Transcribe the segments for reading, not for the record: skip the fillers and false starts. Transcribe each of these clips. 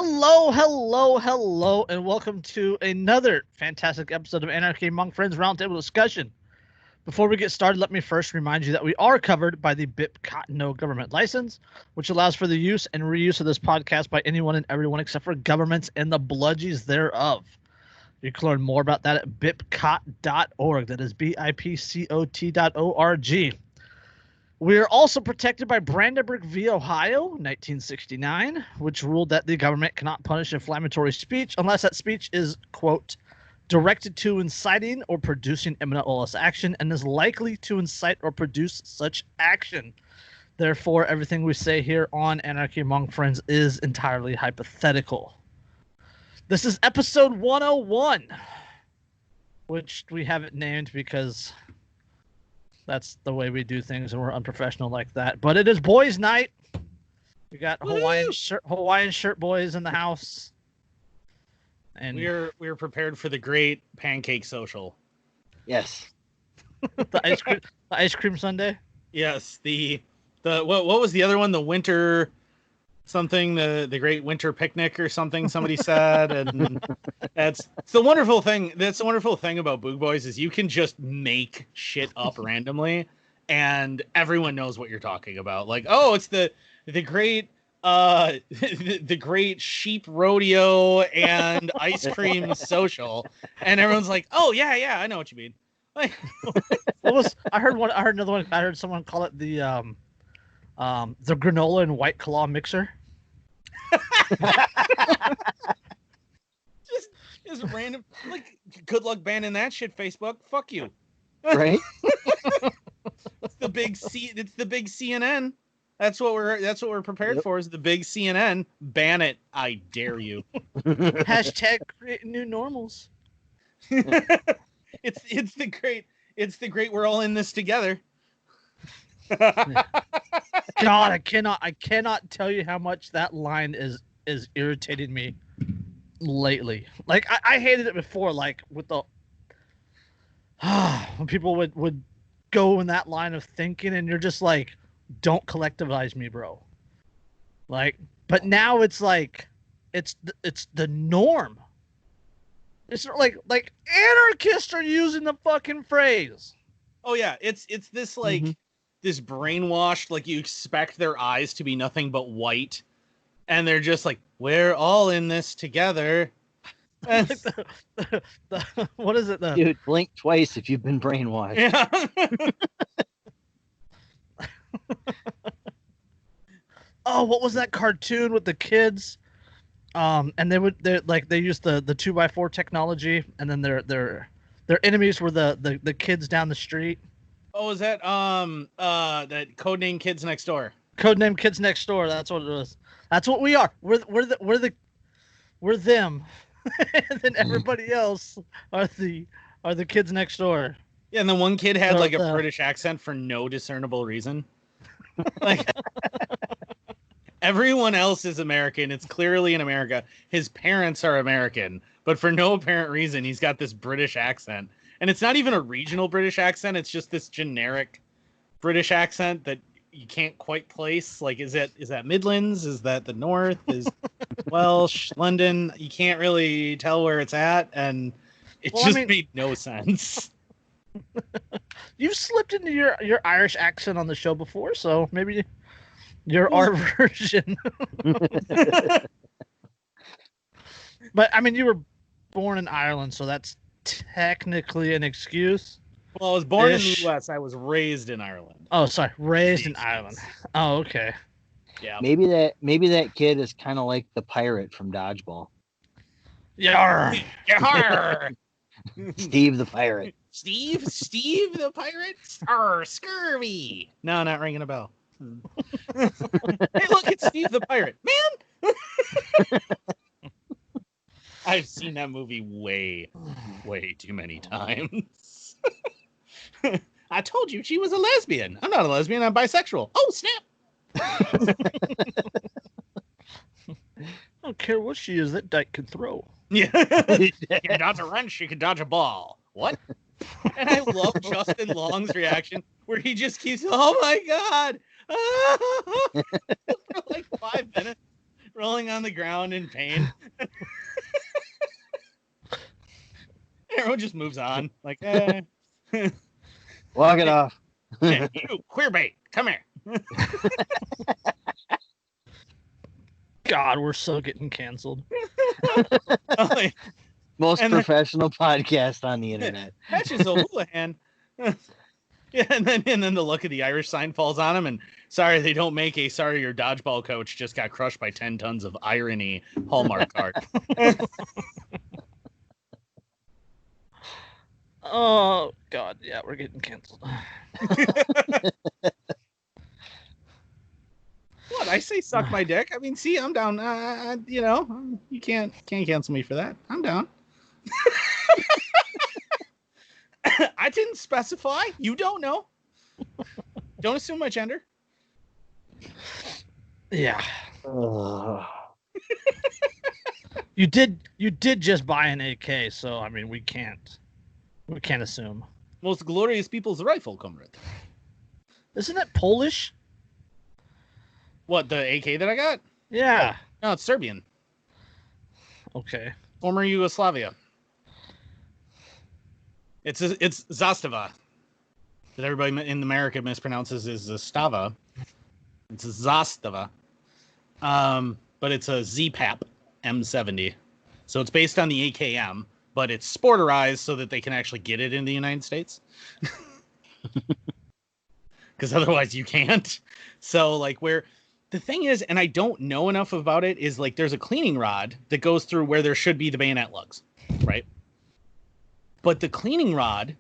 Hello, and welcome to another fantastic episode of Anarchy Among Friends Roundtable discussion. Before we get started, let me first remind you that we are covered by the BIP No Government License, which allows for the use and reuse of this podcast by anyone and everyone except for governments and the bludgies thereof. You can learn more about that at bipcot.org. That is bipcot.org. We are also protected by Brandenburg v. Ohio, 1969, which ruled that the government cannot punish inflammatory speech unless that speech is, quote, directed to inciting or producing imminent lawless action and is likely to incite or produce such action. Therefore, everything we say here on Anarchy Among Friends is entirely hypothetical. This is episode 101, which we haven't named because that's the way we do things and we're unprofessional like that. But it is boys' night. We got Hawaiian shirt boys in the house. And we're prepared for the great pancake social. Yes. the ice cream sundae. Yes, the what was the other one? The winter something, the great winter picnic or something somebody said. And it's the wonderful thing. That's the wonderful thing about Boog Boys is you can just make shit up randomly and everyone knows what you're talking about. Like, oh, it's the great the great sheep rodeo and ice cream social, and everyone's like, oh yeah, I know what you mean. Like, I heard another one. I heard someone call it the granola and White Claw mixer. just random, like, good luck banning that shit, Facebook. Fuck you. Right? It's the big CNN. That's what we're prepared for, is the big CNN. Ban it. I dare you. Hashtag creating new normals. It's the great we're all in this together. God, I cannot tell you how much that line is irritating me lately. Like I hated it before, like with the when people would go in that line of thinking and you're just like, don't collectivize me, bro. Like, but now it's like it's the norm. It's like anarchists are using the fucking phrase. Oh yeah, it's this like this brainwashed, like you expect their eyes to be nothing but white, and they're just like, we're all in this together. Like the what is it? Dude, blink twice if you've been brainwashed. Yeah. Oh, what was that cartoon with the kids? And they used the 2x4 technology, and then their enemies were the kids down the street. Oh, is that that Codename Kids Next Door? Codename Kids Next Door. That's what it was. That's what we are. We're them, and then everybody else are the kids next door. Yeah, and then one kid had like a British accent for no discernible reason. Like, everyone else is American. It's clearly in America. His parents are American, but for no apparent reason, he's got this British accent. And it's not even a regional British accent. It's just this generic British accent that you can't quite place. Like, is that Midlands? Is that the North? Is Welsh, London? You can't really tell where it's at. And it made no sense. You've slipped into your Irish accent on the show before, so maybe you're our version. But I mean, you were born in Ireland, so that's technically an excuse. Well, I was born in the U.S. I was raised in Ireland. Oh, sorry, raised in Ireland. Oh, okay. Yeah. Maybe that kid is kind of like the pirate from Dodgeball. Yarr. Yarr. Steve the pirate. Steve the pirate? Scurvy. No, not ringing a bell. Hey, look, it's Steve the pirate. Man! I've seen that movie way too many times. I told you she was a lesbian. I'm not a lesbian, I'm bisexual. Oh, snap! I don't care what she is, that dyke can throw. Yeah. You can dodge a wrench, you can dodge a ball. What? And I love Justin Long's reaction where he just keeps, oh my God. For like 5 minutes. rolling on the ground in pain. Everyone just moves on. Like, Walk it off. hey, you queer bait, come here. God, we're so getting canceled. Most professional podcast on the internet. Patches O'Houlihan. Yeah, and then the look of the Irish sign falls on him, and sorry they don't make a sorry your dodgeball coach just got crushed by 10 tons of irony Hallmark card. Oh God, yeah, we're getting canceled. What I say, suck my dick. I mean, see, I'm down. You can't cancel me for that. I'm down. I didn't specify. You don't know. Don't assume my gender. Yeah. You did just buy an AK, so I mean we can't assume. Most glorious people's rifle, comrade. Isn't it Polish? What, the AK that I got? Yeah. No, it's Serbian. Okay. Former Yugoslavia. It's Zastava. That everybody in America mispronounces is Zastava. It's Zastava. But it's a ZPAP M70. So it's based on the AKM, but it's sporterized so that they can actually get it in the United States. Because otherwise you can't. So like the thing is, and I don't know enough about it, is like there's a cleaning rod that goes through where there should be the bayonet lugs, right? But the cleaning rod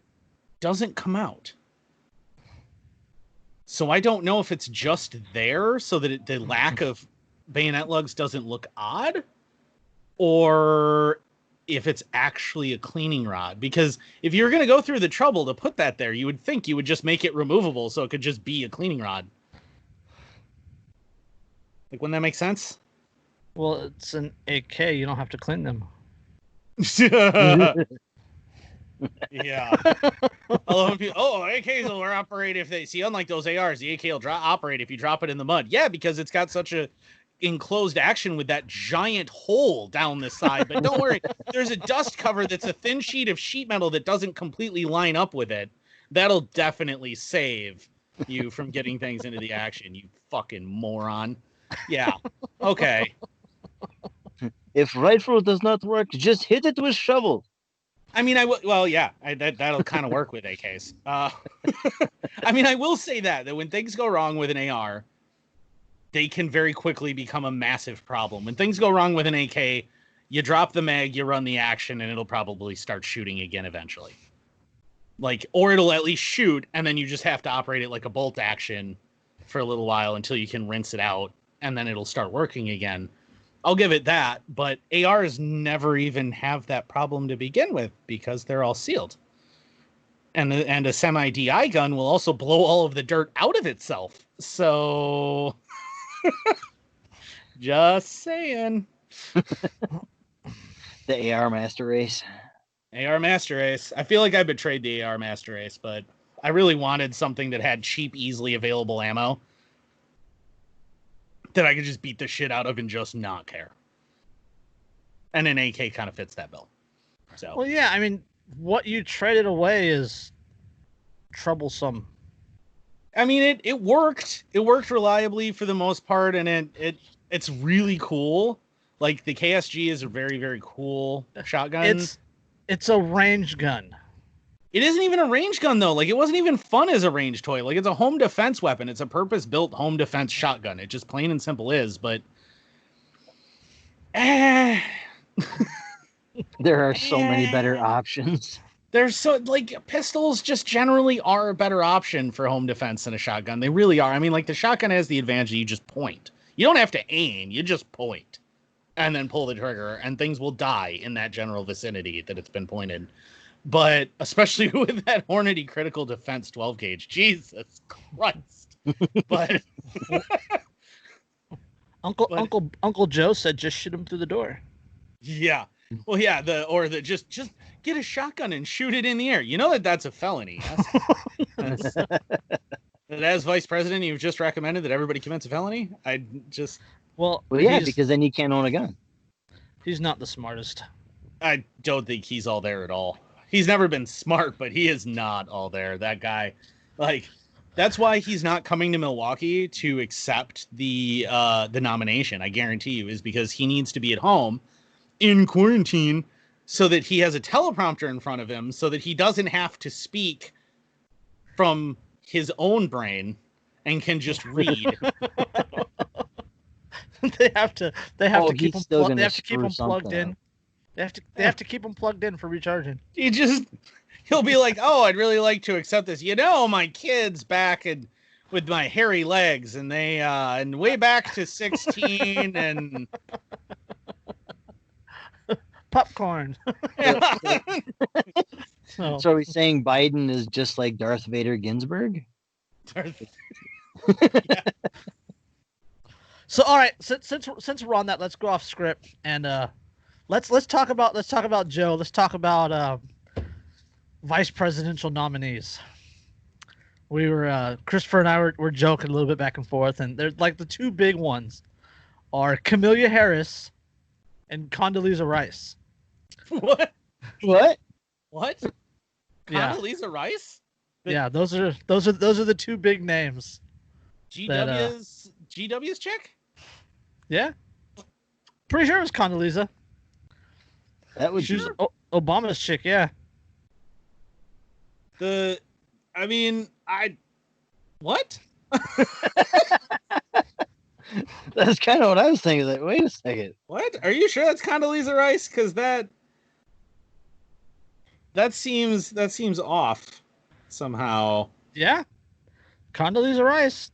doesn't come out. So I don't know if it's just there so that the lack of bayonet lugs doesn't look odd, or if it's actually a cleaning rod. Because if you're going to go through the trouble to put that there, you would think you would just make it removable so it could just be a cleaning rod. Like, wouldn't that make sense? Well, it's an AK. You don't have to clean them. Yeah. AKs will operate if they see. Unlike those ARs, the AK will operate if you drop it in the mud. Yeah, because it's got such a enclosed action with that giant hole down the side. But don't worry, there's a dust cover that's a thin sheet of sheet metal that doesn't completely line up with it. That'll definitely save you from getting things into the action. You fucking moron. Yeah. Okay. If rifle does not work, just hit it with shovel. I mean, that'll kind of work with AKs. I mean, I will say that when things go wrong with an AR, they can very quickly become a massive problem. When things go wrong with an AK, you drop the mag, you run the action, and it'll probably start shooting again eventually. Like, or it'll at least shoot, and then you just have to operate it like a bolt action for a little while until you can rinse it out, and then it'll start working again. I'll give it that, but ARs never even have that problem to begin with because they're all sealed. And a semi-DI gun will also blow all of the dirt out of itself. So, just saying. The AR Master Race. AR Master Race. I feel like I betrayed the AR Master Race, but I really wanted something that had cheap, easily available ammo that I could just beat the shit out of and just not care. And an AK kind of fits that bill. So, well, yeah, I mean, what you traded away is troublesome. I mean, it worked. It worked reliably for the most part, and it's really cool. Like, the KSG is a very, very cool shotgun. It's a range gun. It isn't even a range gun, though. Like, it wasn't even fun as a range toy. Like, it's a home defense weapon. It's a purpose-built home defense shotgun. It just plain and simple is, but... There are so many better options. There's so, like, pistols just generally are a better option for home defense than a shotgun. They really are. I mean, like, the shotgun has the advantage that you just point. You don't have to aim. You just point. And then pull the trigger, and things will die in that general vicinity that it's been pointed. But especially with that Hornady critical defense 12 gauge, Jesus Christ! But Uncle Joe said, just shoot him through the door. Yeah, well, yeah, just get a shotgun and shoot it in the air. You know that's a felony. Yes? that as vice president, you've just recommended that everybody commits a felony? Well, yeah, because then you can't own a gun. He's not the smartest. I don't think he's all there at all. He's never been smart, but he is not all there. That guy, that's why he's not coming to Milwaukee to accept the nomination. I guarantee you, is because he needs to be at home in quarantine so that he has a teleprompter in front of him so that he doesn't have to speak from his own brain and can just read. They have to keep him plugged in. Up. They have to keep him plugged in for recharging. He'll be like, "Oh, I'd really like to accept this. My kid's back and with my hairy legs, and they and way back to 16 and popcorn." So are we saying Biden is just like Darth Vader Ginsburg? Yeah. So all right, since we're on that, let's go off script and let's talk about Joe. Let's talk about vice presidential nominees. We were Christopher and I were joking a little bit back and forth, and they're like the two big ones are Kamala Harris and Condoleezza Rice. What? What? Yeah. Condoleezza Rice? Yeah, those are the two big names. GW's chick? Yeah. Pretty sure it was Condoleezza. That was Obama's chick, yeah. What? That's kind of what I was thinking. Like, wait a second. What? Are you sure that's Condoleezza Rice? Because that seems off somehow. Yeah. Condoleezza Rice.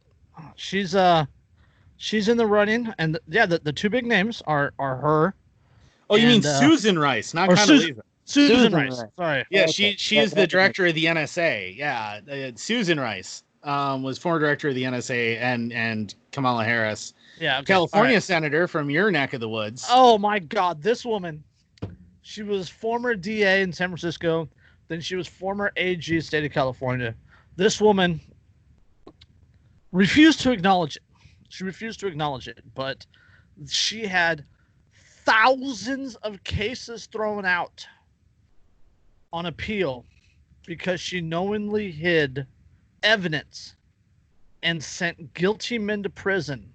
She's in the running, and the two big names are her. Oh, you mean Susan Rice, not Condoleezza. Susan Rice. Sorry. Yeah, okay. she is the director of the NSA. Yeah, Susan Rice was former director of the NSA, and Kamala Harris, California senator from your neck of the woods. Oh my God, this woman. She was former DA in San Francisco. Then she was former AG state of California. This woman refused to acknowledge it. She refused to acknowledge it, but she had thousands of cases thrown out on appeal because she knowingly hid evidence and sent guilty men to prison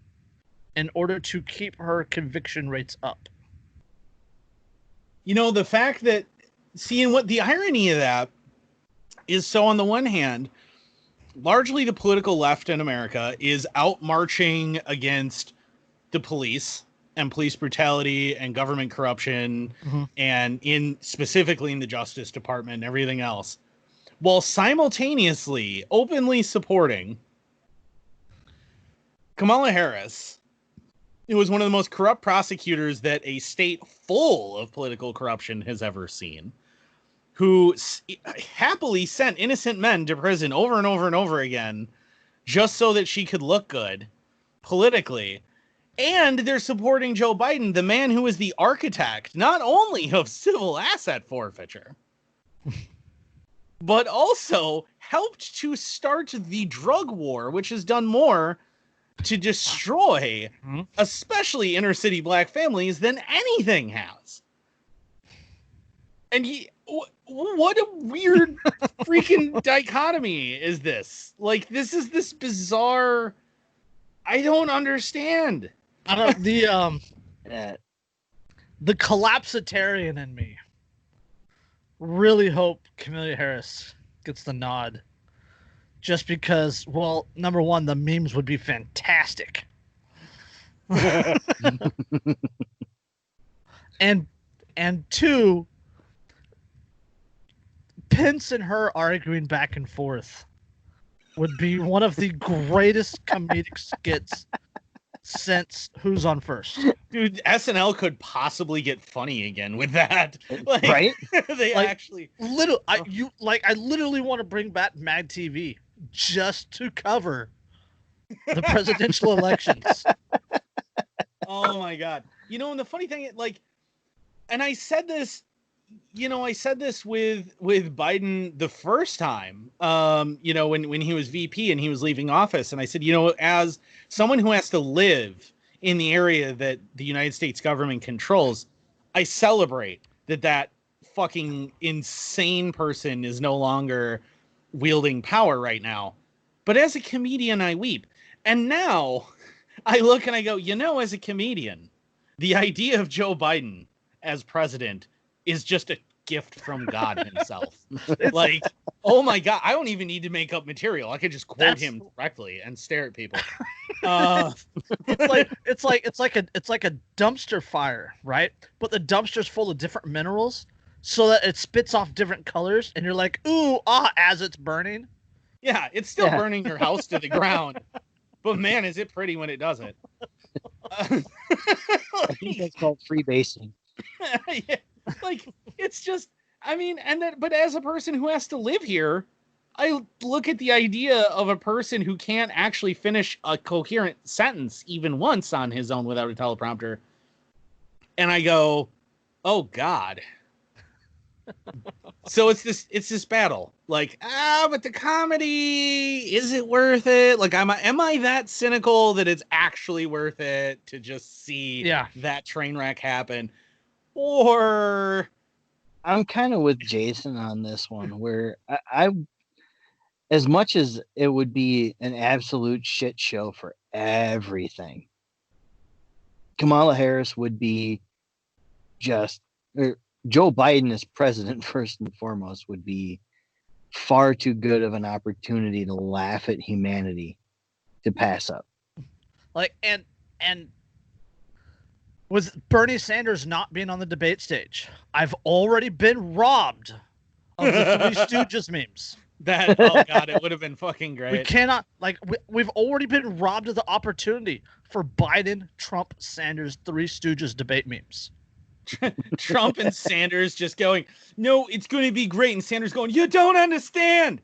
in order to keep her conviction rates up. The fact that seeing what the irony of that is, so on the one hand, largely the political left in America is out marching against the police and police brutality and government corruption, and specifically in the Justice Department and everything else, while simultaneously openly supporting Kamala Harris, who was one of the most corrupt prosecutors that a state full of political corruption has ever seen, who happily sent innocent men to prison over and over and over again just so that she could look good politically. And they're supporting Joe Biden, the man who is the architect, not only of civil asset forfeiture, but also helped to start the drug war, which has done more to destroy, especially inner city black families, than anything has. And what a weird freaking dichotomy is this? Like, this is this bizarre. I don't understand. The collapsitarian in me really hope Kamala Harris gets the nod. Just because, well, number one, the memes would be fantastic. and two, Pence and her arguing back and forth would be one of the greatest comedic skits since Who's on First. Dude, SNL could possibly get funny again with that. Like, right? They actually I literally want to bring back Mad TV just to cover the presidential elections. Oh my God. And the funny thing, and I said this I said this with Biden the first time, when he was VP and he was leaving office, and I said, as someone who has to live in the area that the United States government controls, I celebrate that fucking insane person is no longer wielding power right now. But as a comedian, I weep. And now I look and I go, as a comedian, the idea of Joe Biden as president is just a gift from God himself. Like, oh my God, I don't even need to make up material. I could just quote him directly and stare at people. It's like a dumpster fire, right? But the dumpster's full of different minerals so that it spits off different colors, and you're like, ooh, as it's burning. Yeah, it's still burning your house to the ground. But man, is it pretty when it does it. I think that's called freebasing. Yeah, like, it's just, but as a person who has to live here, I look at the idea of a person who can't actually finish a coherent sentence even once on his own without a teleprompter. And I go, oh God. So it's this battle. Like, but the comedy, is it worth it? Like, am I that cynical that it's actually worth it to just see that train wreck happen? Or I'm kind of with Jason on this one, where I as much as it would be an absolute shit show for everything, Kamala Harris would be Joe Biden as president, first and foremost, would be far too good of an opportunity to laugh at humanity to pass up. Like, and with Bernie Sanders not being on the debate stage, I've already been robbed of the Three Stooges memes. Oh God, it would have been fucking great. We cannot, we've already been robbed of the opportunity for Biden, Trump, Sanders, Three Stooges debate memes. Trump and Sanders just going, no, it's going to be great. And Sanders going, you don't understand.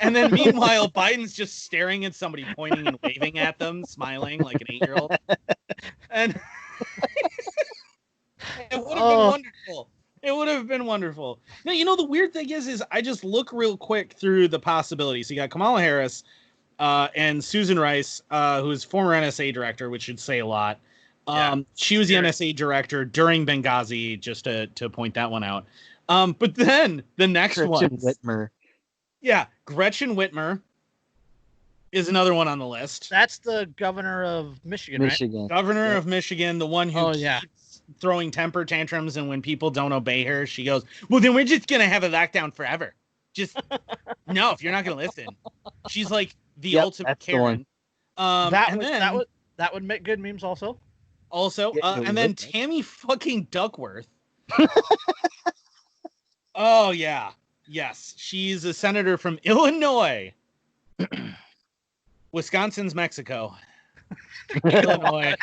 And then meanwhile, Biden's just staring at somebody, pointing and waving at them, smiling like an 8-year-old. And it would have been wonderful. It would have been wonderful. Now, the weird thing is I just look real quick through the possibilities. So you got Kamala Harris and Susan Rice, who is former NSA director, which should say a lot. She was the NSA director during Benghazi, just to point that one out. But then the next one, Whitmer. Yeah, Gretchen Whitmer is another one on the list. That's the governor of Michigan, right? Governor of Michigan, the one who keeps throwing temper tantrums, and when people don't obey her, she goes, well, then we're just going to have a lockdown forever. Just, no, if you're not going to listen. She's like the ultimate Karen. That would make good memes also. And then Tammy fucking Duckworth. Oh, yeah. Yes. She's a senator from Illinois. Wisconsin's Mexico. Illinois.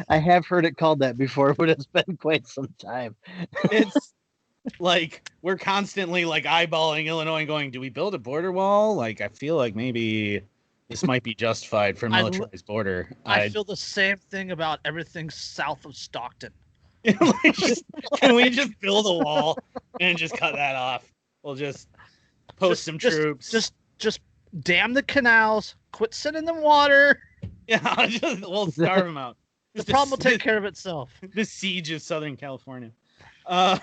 I have heard it called that before, but it's been quite some time. It's like we're constantly like eyeballing Illinois and going, do we build a border wall? Like, I feel like maybe this might be justified for militarized border. I feel the same thing about everything south of Stockton. Can we just build a wall and just cut that off? We'll just post some troops. Just dam the canals. Quit sending them water. Yeah, we'll starve them out. The problem will take care of itself. The siege of Southern California. And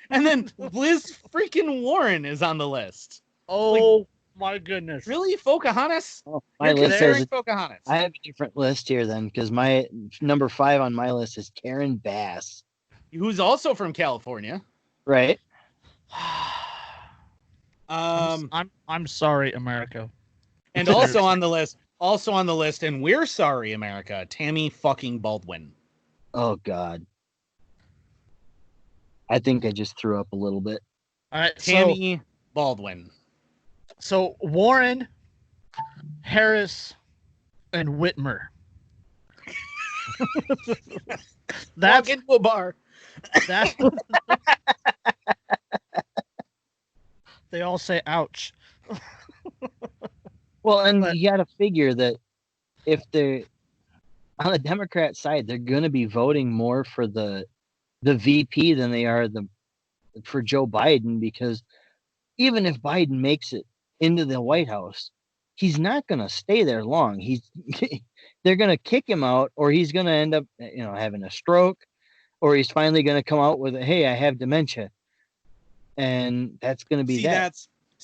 then Liz freaking Warren is on the list. Oh, my goodness. Really? Pocahontas? Oh, my list says Pocahontas. I have a different list here then, because my number 5 on my list is Karen Bass. Who's also from California. Right. I'm sorry, America. And also on the list, and we're sorry, America, Tammy fucking Baldwin. Oh, God. I think I just threw up a little bit. All right, Tammy Baldwin. So Warren, Harris, and Whitmer. Walk into a bar. They all say ouch. Well, and you got to figure that if they're on the Democrat side, they're going to be voting more for the the VP than they are for Joe Biden, because even if Biden makes it into the White House, he's not going to stay there long. They're going to kick him out, or he's going to end up, having a stroke, or he's finally going to come out with, "Hey, I have dementia," and that's going to be that.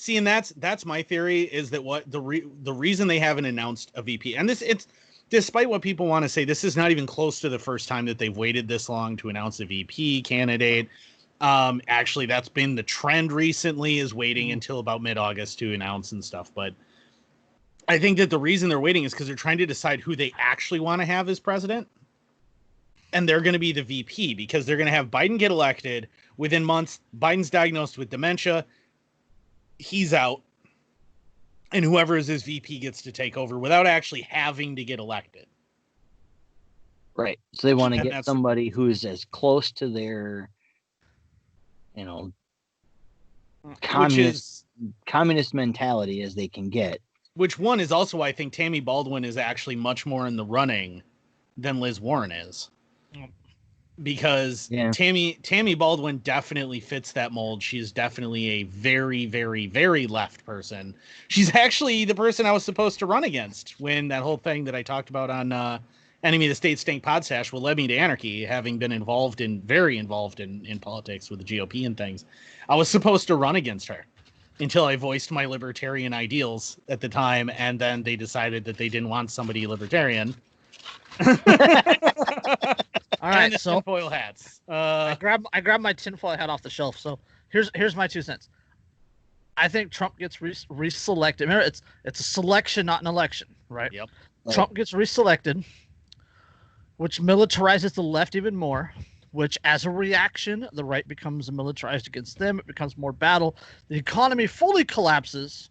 And that's my theory, is that what the reason they haven't announced a VP, and it's despite what people want to say, this is not even close to the first time that they've waited this long to announce a VP candidate. Actually, that's been the trend recently, is waiting until about mid-August to announce and stuff. But I think that the reason they're waiting is because they're trying to decide who they actually want to have as president. And they're going to be the VP, because they're going to have Biden get elected. Within months, Biden's diagnosed with dementia. He's out. And whoever is his VP gets to take over without actually having to get elected. Right. So they want to get somebody who's as close to their, communist mentality as they can get. Which one is also, I think, Tammy Baldwin is actually much more in the running than Liz Warren is. Because Tammy Baldwin definitely fits that mold. She is definitely a very, very, very left person. She's actually the person I was supposed to run against when that whole thing that I talked about on Enemy of the State Stink Podstash led me to Anarchy, having been very involved in politics with the GOP and things. I was supposed to run against her until I voiced my libertarian ideals at the time, and then they decided that they didn't want somebody libertarian. All right, and the tinfoil hats. I grabbed my tinfoil hat off the shelf. So here's my 2 cents. I think Trump gets reselected. Remember, it's a selection, not an election, right? Yep. Trump gets reselected, which militarizes the left even more. Which, as a reaction, the right becomes militarized against them. It becomes more battle. The economy fully collapses,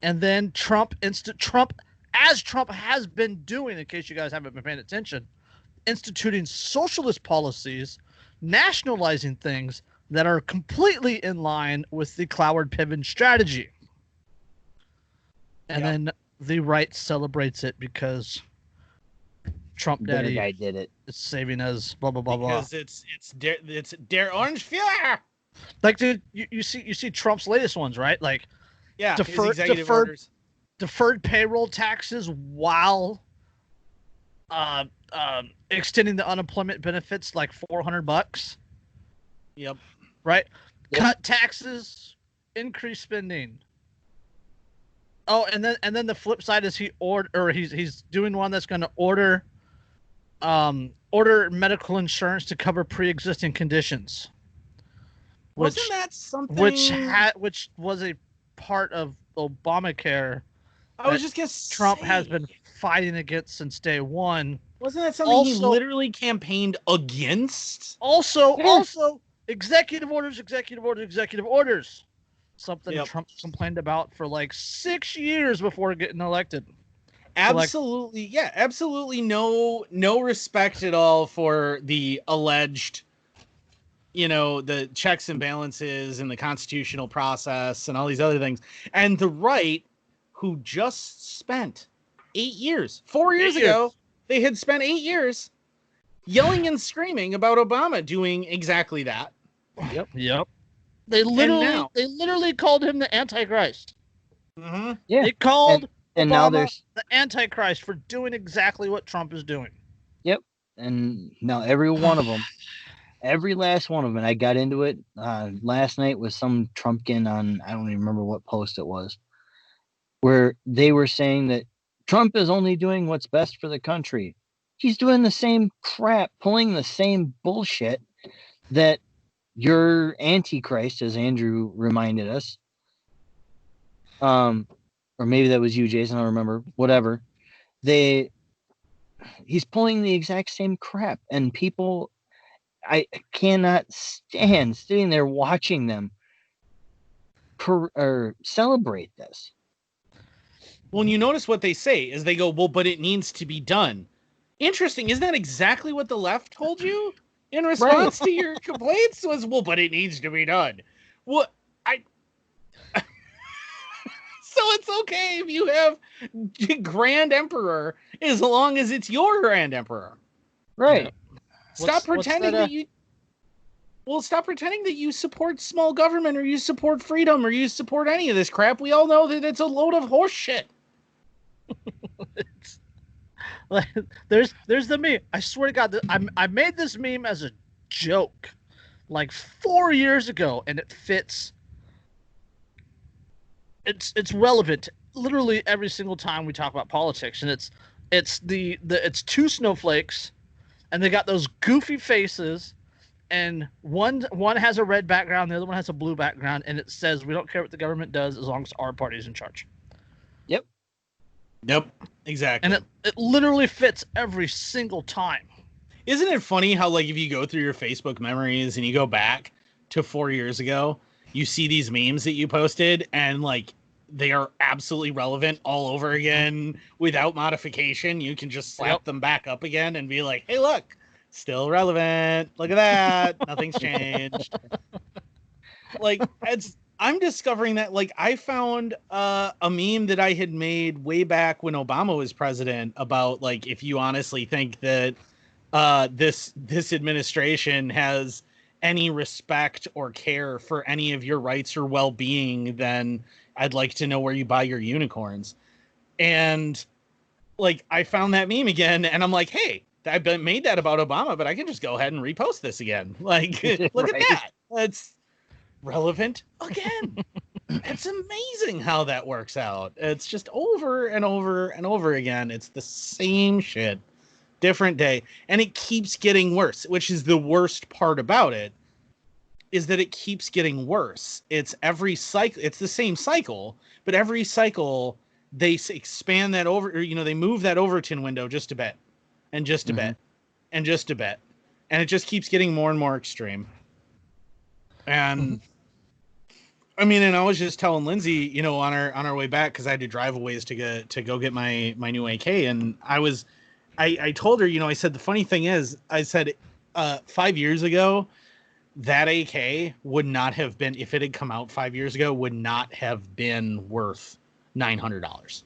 and then Trump, as Trump has been doing, in case you guys haven't been paying attention, instituting socialist policies, nationalizing things that are completely in line with the Cloward-Piven strategy. And then the right celebrates it because Trump Daddy guy did it. Is saving us, blah blah blah blah. Because it's der Orange Führer. Like, dude, you see Trump's latest ones, right? Like, deferred payroll taxes while extending the unemployment benefits like $400. Yep. Right. Yep. Cut taxes, increase spending. Oh, and then the flip side is he's doing one that's going to order medical insurance to cover pre-existing conditions. Wasn't that something? Which was a part of Obamacare. I was just gonna say, Trump has been fighting against since day one. Wasn't that something he literally campaigned against? Also, executive orders. Something Trump complained about for like 6 years before getting elected. Absolutely, absolutely no respect at all for the alleged, the checks and balances and the constitutional process and all these other things. And the right, who just spent 8 years, 4 years ago, they had spent 8 years yelling and screaming about Obama doing exactly that. Yep. They literally called him the Antichrist. Mm-hmm. Yeah. They called and Obama now there's the Antichrist for doing exactly what Trump is doing. Yep. And now every one of them, every last one of them, I got into it last night with some Trumpkin on, I don't even remember what post it was, where they were saying that Trump is only doing what's best for the country. He's doing the same crap, pulling the same bullshit that your Antichrist, as Andrew reminded us, or maybe that was you, Jason, I don't remember, whatever. He's pulling the exact same crap, and people, I cannot stand sitting there watching them celebrate this. Well, and you notice what they say is they go, well, but it needs to be done. Interesting. Isn't that exactly what the left told you in response to your complaints? Was, well, but it needs to be done. Well, so it's okay if you have Grand Emperor as long as it's your Grand Emperor. Right. Stop pretending that you... Well, stop pretending that you support small government or you support freedom or you support any of this crap. We all know that it's a load of horse shit. Like, there's the meme. I swear to God, I made this meme as a joke like 4 years ago, and it fits. It's relevant literally every single time we talk about politics, and it's two snowflakes, and they got those goofy faces, and one has a red background, the other one has a blue background, and it says, "We don't care what the government does as long as our party's in charge." Yep, exactly. And it literally fits every single time. Isn't it funny how, like, if you go through your Facebook memories and you go back to 4 years ago, you see these memes that you posted and, like, they are absolutely relevant all over again without modification. You can just slap them back up again and be like, hey, look, still relevant. Look at that. Nothing's changed. Like, I'm discovering that, like, I found a meme that I had made way back when Obama was president about, like, if you honestly think that this administration has any respect or care for any of your rights or well-being, then I'd like to know where you buy your unicorns. And, like, I found that meme again, and I'm like, hey, I made that about Obama, but I can just go ahead and repost this again. Like, look at that. That's relevant again. It's amazing how that works out. It's just over and over and over again. It's the same shit, different day, and it keeps getting worse, which is the worst part about it, is that it keeps getting worse. It's every cycle. It's the same cycle, but every cycle they expand that over, or, they move that Overton window just a bit and just a bit and just a bit. And it just keeps getting more and more extreme. And I mean, and I was just telling Lindsay, on our way back, because I had to drive a ways to go get my new AK, and I told her, I said, the funny thing is, I said, 5 years ago, that AK would not have been, if it had come out 5 years ago, would not have been worth $900.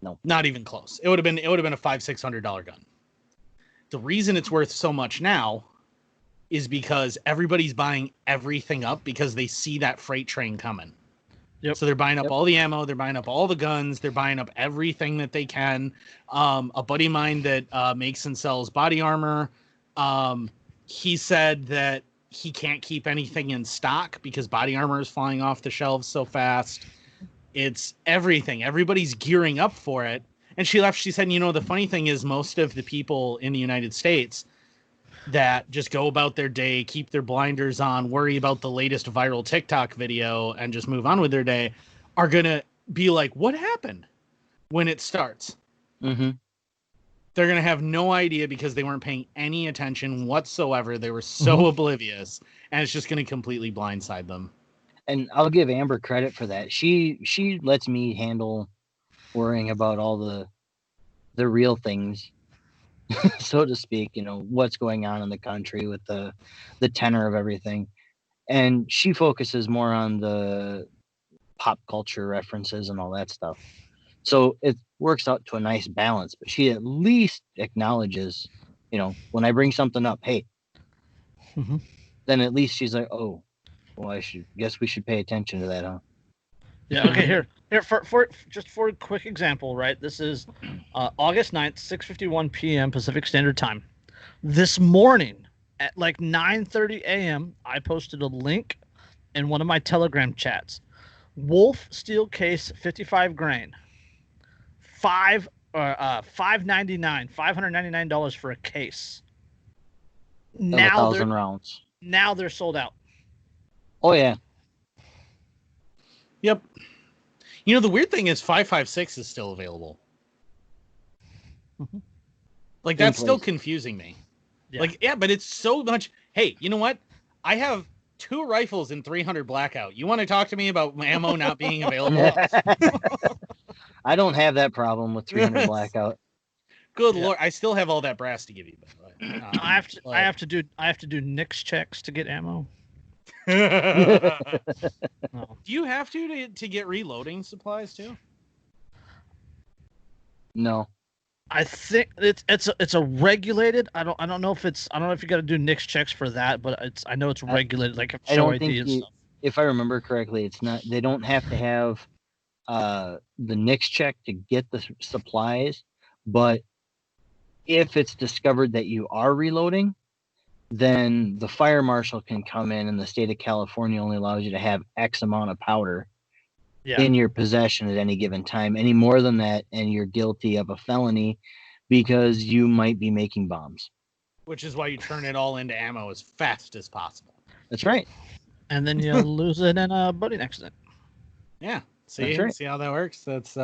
No, not even close. It would have been a $500-600 gun. The reason it's worth so much now is because everybody's buying everything up because they see that freight train coming. Yep. So they're buying up all the ammo, they're buying up all the guns, they're buying up everything that they can. A buddy of mine that makes and sells body armor, he said that he can't keep anything in stock because body armor is flying off the shelves so fast. It's everything. Everybody's gearing up for it. And she left. She said, the funny thing is most of the people in the United States that just go about their day, keep their blinders on, worry about the latest viral TikTok video, and just move on with their day, are going to be like, what happened when it starts? Mm-hmm. They're going to have no idea because they weren't paying any attention whatsoever. They were so oblivious, and it's just going to completely blindside them. And I'll give Amber credit for that. She lets me handle worrying about all the real things, so to speak, what's going on in the country with the tenor of everything. And she focuses more on the pop culture references and all that stuff. So it works out to a nice balance, but she at least acknowledges, when I bring something up, hey, then at least she's like, oh, well, guess we should pay attention to that, huh? Yeah. Okay. Here for a quick example, right? This is August 9th, 6:51 p.m. Pacific Standard Time. This morning at like 9:30 a.m., I posted a link in one of my Telegram chats. Wolf steel case, 55 grain, $599 for a case. Now 1,000 rounds. Now they're sold out. Oh yeah. Yep. The weird thing is 5.56 is still available. Like, that's still confusing me. Yeah. Like, yeah, but it's so much. Hey, you know what? I have 2 rifles in 300 blackout. You want to talk to me about ammo not being available? I don't have that problem with 300 blackout. Good Lord, I still have all that brass to give you. By the way. I have to do NICS checks to get ammo. No. Do you have to get reloading supplies too? No. I think it's a regulated. I don't know if it's, I don't know if you got to do NICS checks for that, but I know it's regulated, like I show don't ID think and stuff. if I remember correctly, it's not. They don't have to have the NICS check to get the supplies, but if it's discovered that you are reloading, then the fire marshal can come in, and the state of California only allows you to have X amount of powder in your possession at any given time. Any more than that, and you're guilty of a felony because you might be making bombs. Which is why you turn it all into ammo as fast as possible. That's right. And then you lose it in a boating accident. Yeah. See, right. See how that works? That's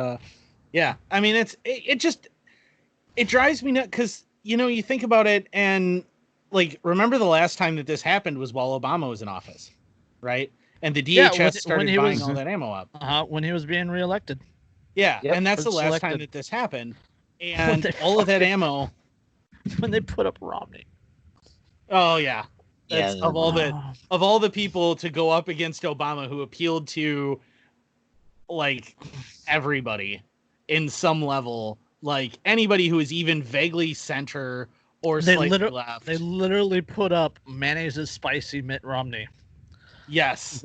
yeah. I mean, it drives me nuts because, you know, you think about it, and like, remember the last time that this happened was while Obama was in office, right? And the DHS started buying all that ammo up. When he was being reelected. Yeah, Yep. and that's the last time that this happened. And all of that ammo, when they put up Romney. Oh yeah. That's Yeah. of all the people to go up against Obama who appealed to like everybody in some level, like anybody who is even vaguely center or slightly left. They literally put up mayonnaise is spicy Mitt Romney. Yes.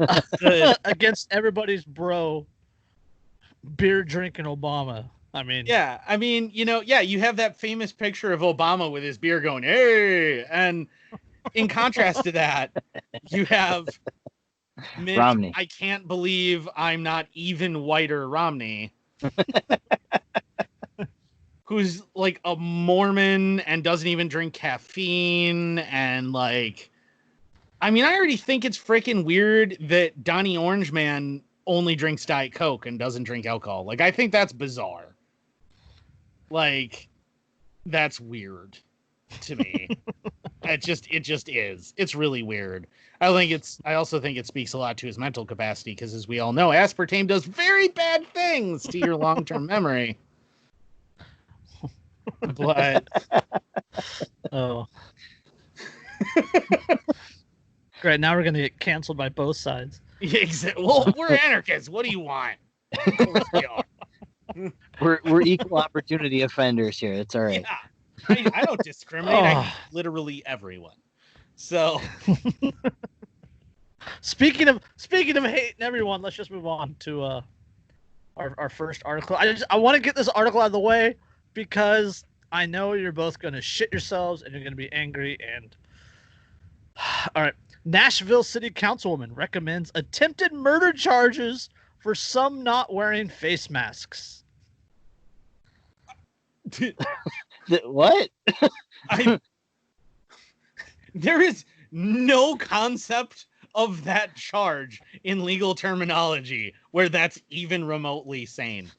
Against everybody's bro, beer drinking Obama. I mean, yeah, I mean, you know, yeah, you have that famous picture of Obama with his beer going, hey, and in contrast to that, you have Mitt, Romney. I can't believe I'm not even whiter Romney, who's like a Mormon and doesn't even drink caffeine. And like, I mean, I already think it's freaking weird that Donnie Orange Man only drinks Diet Coke and doesn't drink alcohol. Like, I think that's bizarre. Like, that's weird to me. it just is. It's really weird. I also think it speaks a lot to his mental capacity, because as we all know, aspartame does very bad things to your long-term memory. But oh. Great, now we're gonna get canceled by both sides. Well, we're anarchists. What do you want? Of course we are. We're equal opportunity offenders here. It's all right. Yeah, I don't discriminate. I hate literally everyone. So, speaking of hating everyone, let's just move on to our first article. I want to get this article out of the way because I know you're both going to shit yourselves and you're going to be angry. And all right, Nashville City Councilwoman recommends attempted murder charges for some not wearing face masks. What? There is no concept of that charge in legal terminology where that's even remotely sane.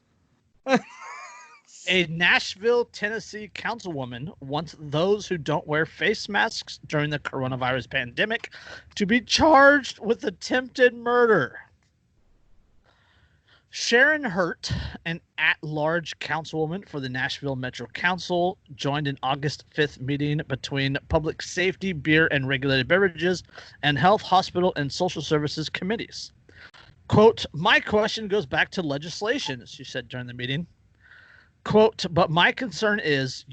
A Nashville, Tennessee councilwoman wants those who don't wear face masks during the coronavirus pandemic to be charged with attempted murder. Sharon Hurt, an at-large councilwoman for the Nashville Metro Council, joined an August 5th meeting between Public Safety, Beer and Regulated Beverages, and Health, Hospital, and Social Services committees. Quote, "My question goes back to legislation," she said during the meeting. Quote, "But my concern is,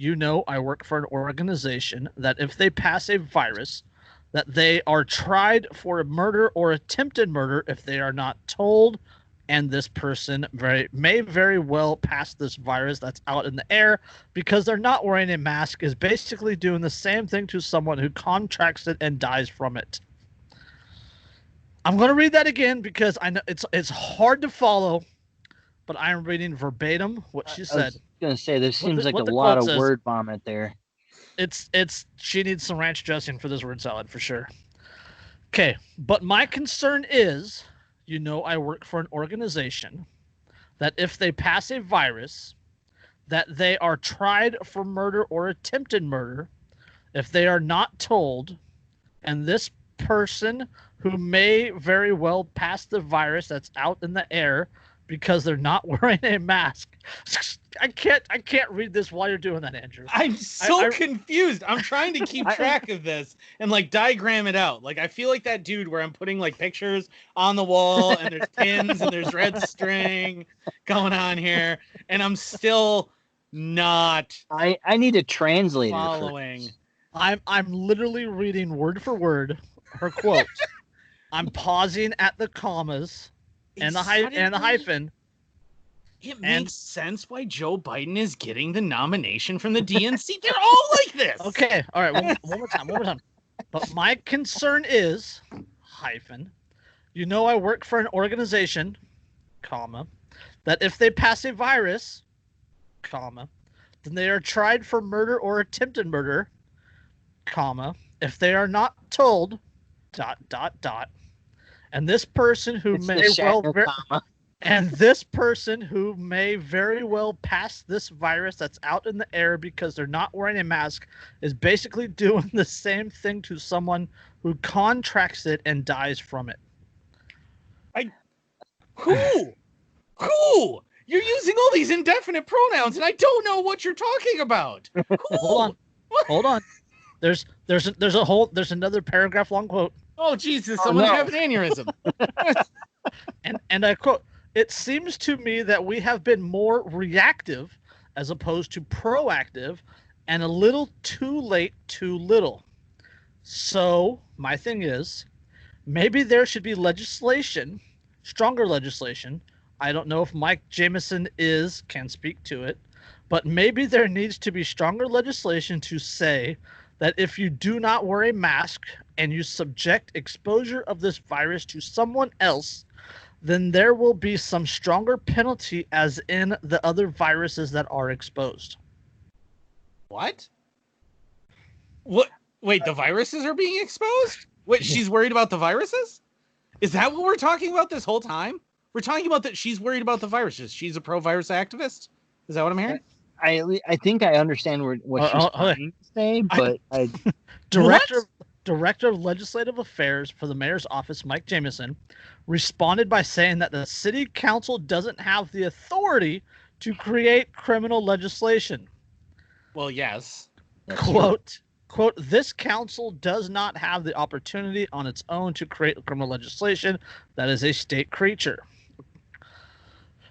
I work for an organization that if they pass a virus, that they are tried for a murder or attempted murder if they are not told, and this person may very well pass this virus that's out in the air because they're not wearing a mask is basically doing the same thing to someone who contracts it and dies from it." I'm going to read that again because I know it's hard to follow, but I am reading verbatim what she said. I was going to say, there seems like a lot of word vomit there. She needs some ranch dressing for this word salad for sure. Okay, but my concern is, I work for an organization that if they pass a virus, that they are tried for murder or attempted murder if they are not told, and this person who may very well pass the virus that's out in the air because they're not wearing a mask. I can't read this while you're doing that, Andrew. I'm so confused. I'm trying to keep track of this and like diagram it out. Like, I feel like that dude where I'm putting like pictures on the wall and there's pins and there's red string going on here, and I'm still not I need a translator. following. I'm literally reading word for word her quote. I'm pausing at the commas and the hyphen. It makes sense why Joe Biden is getting the nomination from the DNC. They're all like this. Okay, all right, one more time. But my concern is, hyphen, I work for an organization, comma, that if they pass a virus, comma, then they are tried for murder or attempted murder, comma, if they are not told, ... And this person who may very well pass this virus that's out in the air because they're not wearing a mask is basically doing the same thing to someone who contracts it and dies from it. Who? You're using all these indefinite pronouns, and I don't know what you're talking about. Hold on. There's another paragraph long quote. Oh Jesus! Someone have an aneurysm. and I quote: "It seems to me that we have been more reactive as opposed to proactive, and a little too late, too little. So my thing is, maybe there should be legislation, stronger legislation. I don't know if Mike Jameson can speak to it, but maybe there needs to be stronger legislation to say that if you do not wear a mask and you subject exposure of this virus to someone else, then there will be some stronger penalty as in the other viruses that are exposed." What? Wait, the viruses are being exposed? Wait, she's worried about the viruses? Is that what we're talking about this whole time? We're talking about that she's worried about the viruses. She's a pro-virus activist? Is that what I'm hearing? I think I understand what she's trying to say, but Director of Legislative Affairs for the Mayor's Office, Mike Jameson, responded by saying that the City Council doesn't have the authority to create criminal legislation. Well, yes. Quote, "This council does not have the opportunity on its own to create criminal legislation. That is a state creature.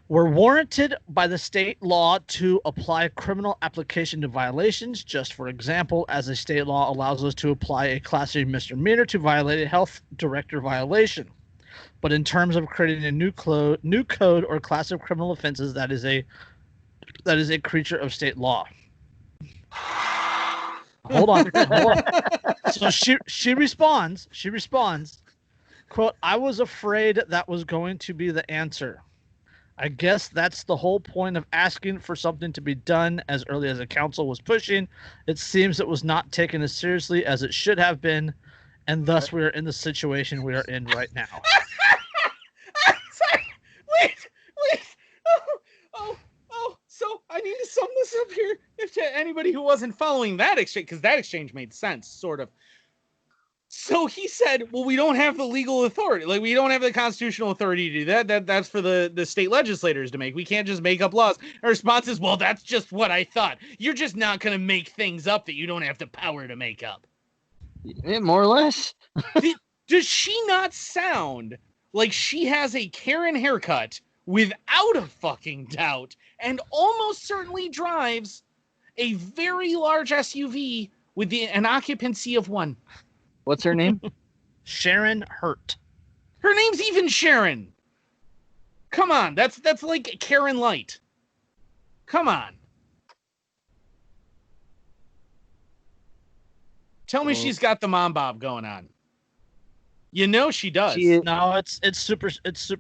We're warranted by the state law to apply criminal application to violations. Just for example, as a state law allows us to apply a class A misdemeanor to violate a health director violation. But in terms of creating a new code or class of criminal offenses, that is a creature of state law." Hold on. So she responds, quote, "I was afraid that was going to be the answer. I guess that's the whole point of asking for something to be done as early as the council was pushing. It seems it was not taken as seriously as it should have been, and thus we are in the situation we are in right now." Sorry. Wait. Oh. So I need to sum this up here. If to anybody who wasn't following that exchange, because that exchange made sense, sort of. So he said, well, we don't have the legal authority. Like, we don't have the constitutional authority to do that. That's for the state legislators to make. We can't just make up laws. Her response is, well, that's just what I thought. You're just not going to make things up that you don't have the power to make up. Yeah, more or less. Does she not sound like she has a Karen haircut without a fucking doubt and almost certainly drives a very large SUV with an occupancy of 1? What's her name? Sharon Hurt. Her name's even Sharon. Come on, that's like Karen Light. Come on. Tell me she's got the mom bob going on. You know she does. No, it's super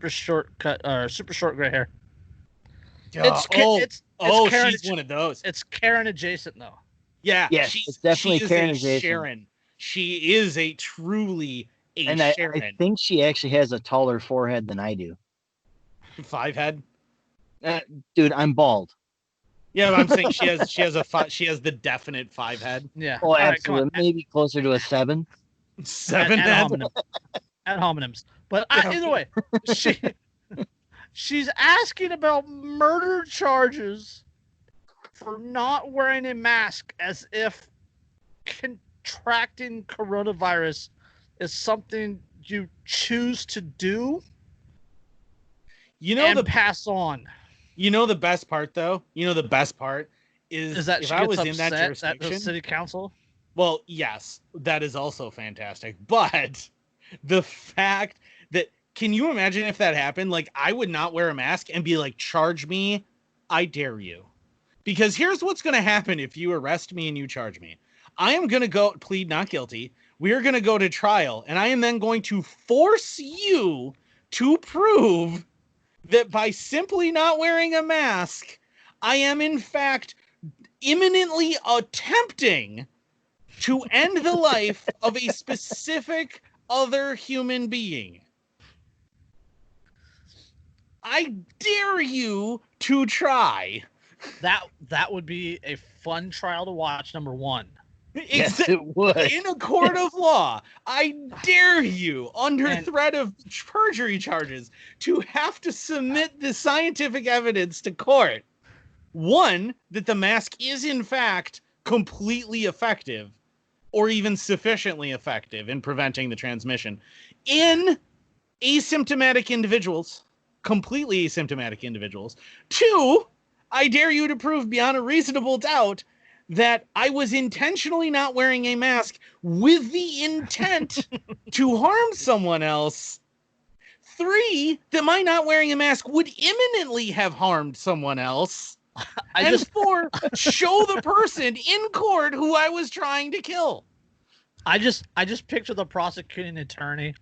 short cut, super short gray hair. It's Karen, she's one of those. It's Karen adjacent though. Yeah, yes, it's definitely Karen adjacent. Sharon. She is a truly a and Sharon. I think she actually has a taller forehead than I do. 5 head. Dude, I'm bald. Yeah, but I'm saying she has the definite 5 head. Yeah. Oh, absolutely. Maybe closer to a 7. 7 ad hominems. But either way, she's asking about murder charges for not wearing a mask, as if contracting coronavirus is something you choose to do. Pass on. You know the best part though? You know the best part Is that if she I was gets in that upset at the jurisdiction, city council? well, yes, that is also fantastic. But the fact that, can you imagine if that happened? Like, I would not wear a mask and be like, charge me, I dare you. Because here's what's going to happen if you arrest me and you charge me. I am going to go plead not guilty. We are going to go to trial, and I am then going to force you to prove that by simply not wearing a mask, I am in fact imminently attempting to end the life of a specific other human being. I dare you to try. That would be a fun trial to watch. Number one. Yes, it would. In a court of law, I dare you, under threat of perjury charges, to have to submit the scientific evidence to court. One, that the mask is in fact completely effective, or even sufficiently effective in preventing the transmission in asymptomatic individuals, completely asymptomatic individuals. Two, I dare you to prove beyond a reasonable doubt that I was intentionally not wearing a mask with the intent to harm someone else. Three, that my not wearing a mask would imminently have harmed someone else. Four, show the person in court who I was trying to kill. I just picture the prosecuting attorney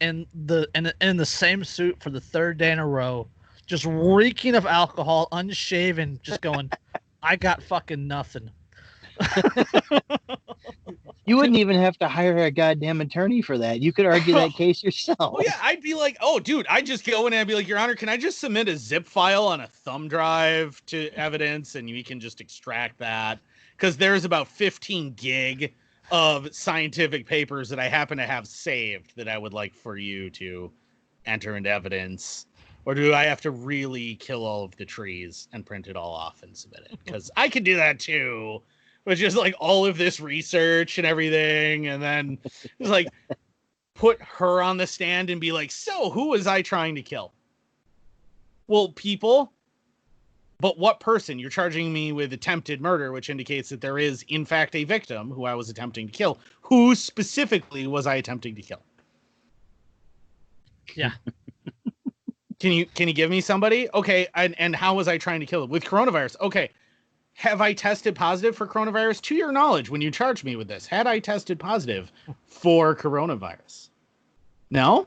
in the same suit for the third day in a row, just reeking of alcohol, unshaven, just going, I got fucking nothing. You wouldn't even have to hire a goddamn attorney for that. You could argue that case yourself. Oh yeah, I'd be like, oh dude, I'd just go in and I'd be like, Your Honor, can I just submit a zip file on a thumb drive to evidence and we can just extract that? Because there's about 15 gig of scientific papers that I happen to have saved that I would like for you to enter into evidence. Or do I have to really kill all of the trees and print it all off and submit it? Because I could do that too. But just like all of this research and everything, and then just like put her on the stand and be like, so who was I trying to kill? Well, people. But what person? You're charging me with attempted murder, which indicates that there is, in fact, a victim who I was attempting to kill. Who specifically was I attempting to kill? Yeah. Can you give me somebody? Okay, and how was I trying to kill it? With coronavirus. Okay. Have I tested positive for coronavirus? To your knowledge, when you charged me with this, had I tested positive for coronavirus? No,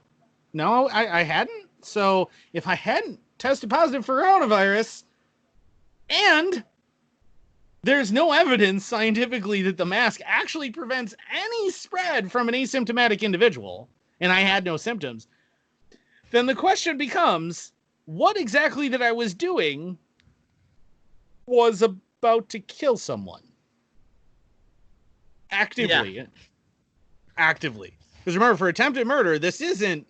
I hadn't. So if I hadn't tested positive for coronavirus, and there's no evidence scientifically that the mask actually prevents any spread from an asymptomatic individual, and I had no symptoms, then the question becomes, what exactly that I was doing was about to kill someone. Actively. Yeah. Actively. Because remember, for attempted murder, this isn't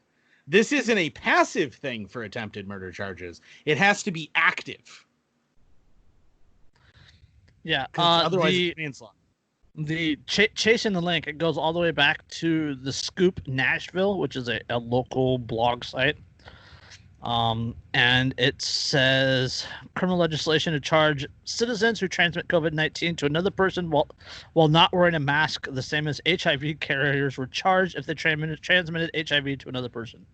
a passive thing for attempted murder charges. It has to be active. Yeah. Otherwise it's manslaughter. The chasing the link, it goes all the way back to the Scoop Nashville, which is a local blog site. And it says criminal legislation to charge citizens who transmit COVID-19 to another person while not wearing a mask, the same as HIV carriers were charged if they transmitted HIV to another person.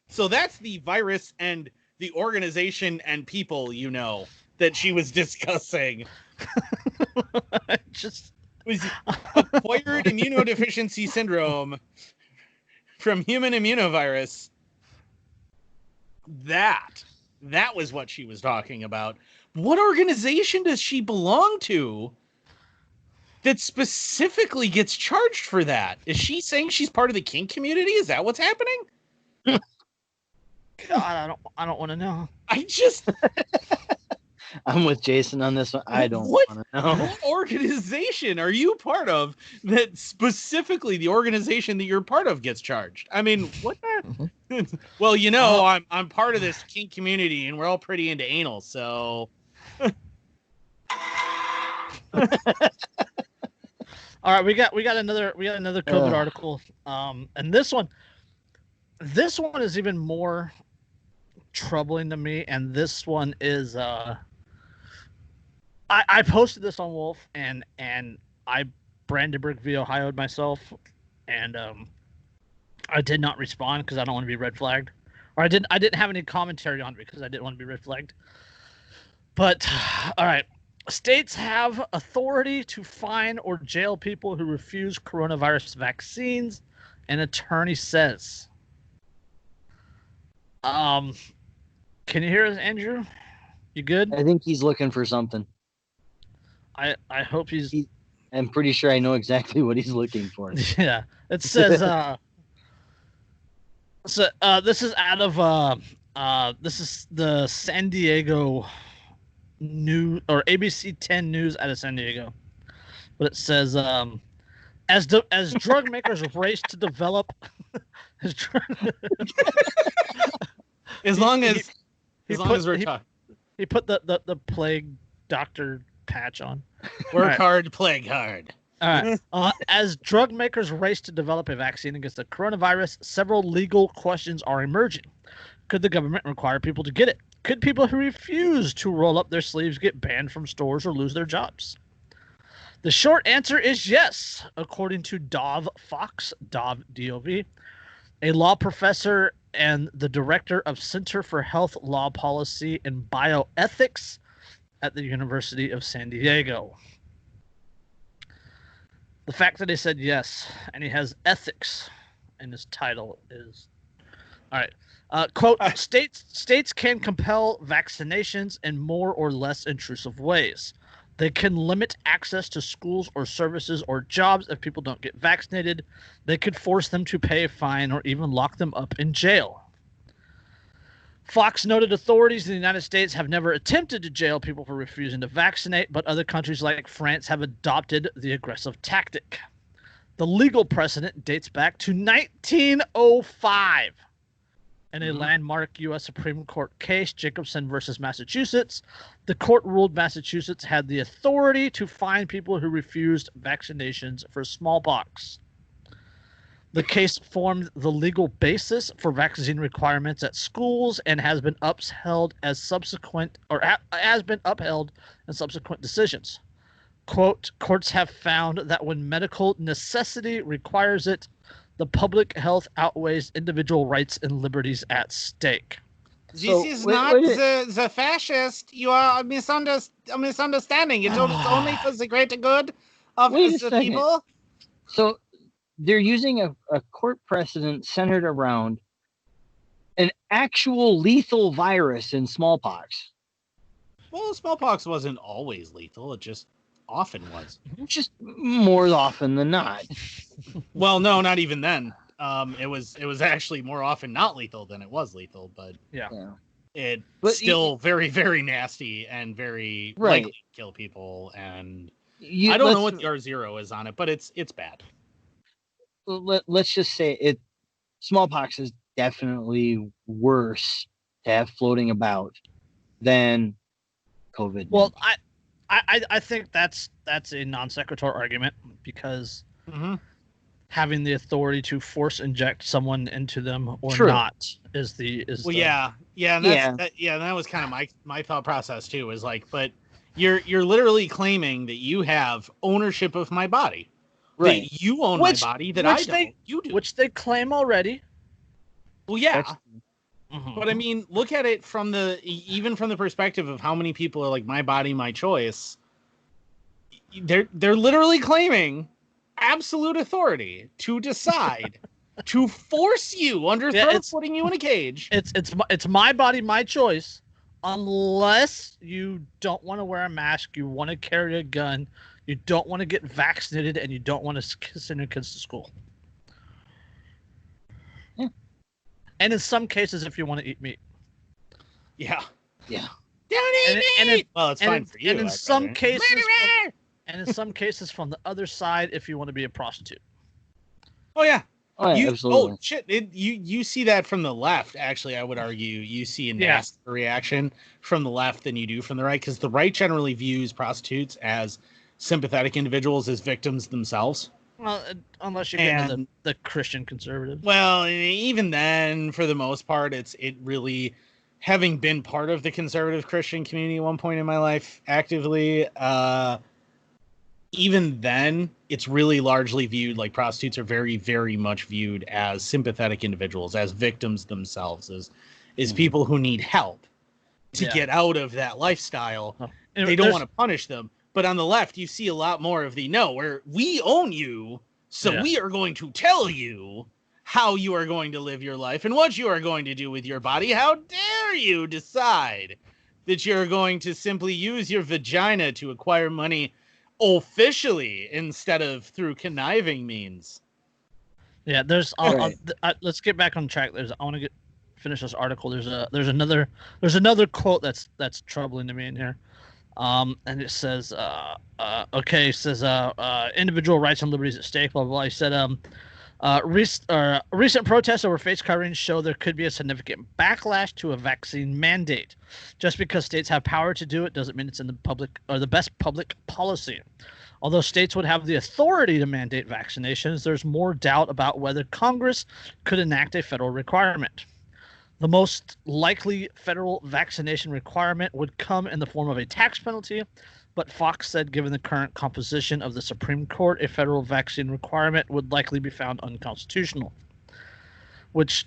So that's the virus and the organization and people, you know, that she was discussing. Just was acquired immunodeficiency syndrome from human immunovirus. That was what she was talking about. What organization does she belong to that specifically gets charged for that? Is she saying she's part of the kink community? Is that what's happening? God, I don't want to know. I'm with Jason on this one. I don't want to know. What organization are you part of that specifically the organization that you're part of gets charged? I mean, what the? Well, you know, I'm part of this kink community and we're all pretty into anal, so. All right, we got another COVID article. And this one is even more troubling to me, and this one is I posted this on Wolf, and I Brandenburg v. Ohio'd myself, and I did not respond because I don't want to be red flagged, or I didn't have any commentary on it because I didn't want to be red flagged. But all right, states have authority to fine or jail people who refuse coronavirus vaccines, an attorney says. Can you hear us, Andrew? You good? I think he's looking for something. I hope he's. I'm pretty sure I know exactly what he's looking for. Yeah, it says. This is out of this is the San Diego News or ABC 10 News out of San Diego, but it says as drug makers race to develop. As long as we're talking. He put the plague doctor patch on. Work hard, plague hard. All right. As drug makers race to develop a vaccine against the coronavirus, several legal questions are emerging. Could the government require people to get it? Could people who refuse to roll up their sleeves get banned from stores or lose their jobs? The short answer is yes, according to Dov Fox, D-O-V, a law professor and the director of Center for Health Law Policy and Bioethics at the University of San Diego. The fact that he said yes, and he has ethics in his title is... All right. Quote, states can compel vaccinations in more or less intrusive ways. They can limit access to schools or services or jobs if people don't get vaccinated. They could force them to pay a fine or even lock them up in jail. Fox noted authorities in the United States have never attempted to jail people for refusing to vaccinate, but other countries like France have adopted the aggressive tactic. The legal precedent dates back to 1905. In a landmark U.S. Supreme Court case, Jacobson versus Massachusetts, the court ruled Massachusetts had the authority to fine people who refused vaccinations for smallpox. The case formed the legal basis for vaccine requirements at schools and has been upheld in subsequent decisions. Quote, courts have found that when medical necessity requires it, the public health outweighs individual rights and liberties at stake. This is not the fascist. You are misunderstanding. It's only for the greater good of the people. So they're using a court precedent centered around an actual lethal virus in smallpox. Well, smallpox wasn't always lethal. It just often was. Just more often than not. Well, no, not even then. It was actually more often not lethal than it was lethal, but it's still very, very nasty and very likely to kill people. And I don't know what the R0 is on it, but it's bad. Let's just say smallpox is definitely worse to have floating about than COVID. Well, I think that's a non sequitur argument because having the authority to force inject someone into them or not is that was kind of my thought process too. Is like, but you're literally claiming that you have ownership of my body. Right. That you own my body that I don't. You do. Which they claim already. Well, yeah. But I mean, look at it from even from the perspective of how many people are like, my body, my choice. They're literally claiming absolute authority to decide, to force you under threat, putting you in a cage. It's my body, my choice, unless you don't want to wear a mask, you want to carry a gun, you don't want to get vaccinated, and you don't want to send your kids to school. Yeah. And in some cases, if you want to eat meat. Yeah. Yeah. Don't eat meat! Well, it's fine for you. And in some cases, from the other side, if you want to be a prostitute. Oh, yeah. Absolutely. Oh, shit. You see that from the left, actually, I would argue. You see a nastier reaction from the left than you do from the right, because the right generally views prostitutes as sympathetic individuals, as victims themselves. Well, unless you get into the Christian conservative. Well, even then, for the most part, it really having been part of the conservative Christian community at one point in my life actively, even then, it's really largely viewed like prostitutes are very, very much viewed as sympathetic individuals, as victims themselves, as people who need help to get out of that lifestyle. They don't want to punish them. But on the left, you see a lot more of where we own you, so we are going to tell you how you are going to live your life and what you are going to do with your body. How dare you decide that you're going to simply use your vagina to acquire money officially instead of through conniving means. Yeah, let's get back on track. I want to finish this article. There's another quote that's troubling to me in here. And it says, individual rights and liberties at stake, blah, blah, blah. He said, recent protests over face coverings show there could be a significant backlash to a vaccine mandate. Just because states have power to do it doesn't mean it's in the public or the best public policy. Although states would have the authority to mandate vaccinations, there's more doubt about whether Congress could enact a federal requirement. The most likely federal vaccination requirement would come in the form of a tax penalty, but Fox said given the current composition of the Supreme Court, a federal vaccine requirement would likely be found unconstitutional, which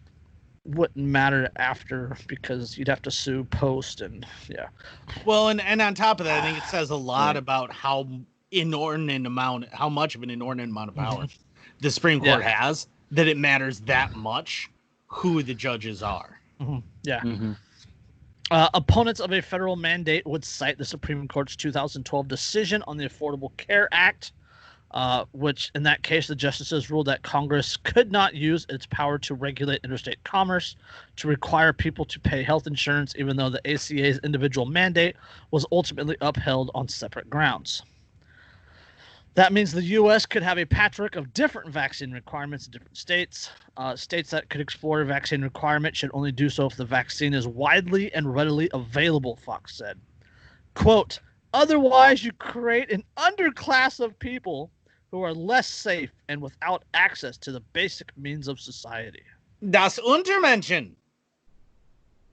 wouldn't matter after because you'd have to sue post and Well, and on top of that, I think it says a lot about how much of an inordinate amount of power the Supreme Court has, that it matters that much who the judges are. Opponents of a federal mandate would cite the Supreme Court's 2012 decision on the Affordable Care Act, which in that case the justices ruled that Congress could not use its power to regulate interstate commerce to require people to pay health insurance, even though the ACA's individual mandate was ultimately upheld on separate grounds. That means the U.S. could have a patchwork of different vaccine requirements in different states. States that could explore a vaccine requirement should only do so if the vaccine is widely and readily available, Fox said. Quote, otherwise you create an underclass of people who are less safe and without access to the basic means of society. Das Untermenschen.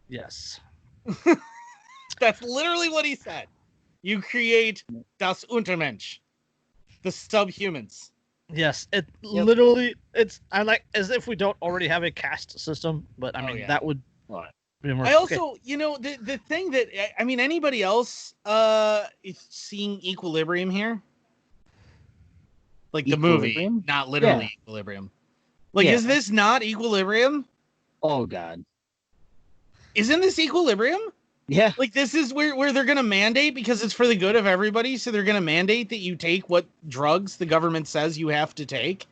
Yes. That's literally what he said. You create das Untermensch. The subhumans. Yes, literally, I like as if we don't already have a caste system, but I mean that would be more. I also, the thing that anybody else is seeing Equilibrium here, like the movie, not literally Equilibrium. Like, is this not Equilibrium? Oh God, isn't this Equilibrium? Yeah. Like, this is where they're going to mandate because it's for the good of everybody. So they're going to mandate that you take what drugs the government says you have to take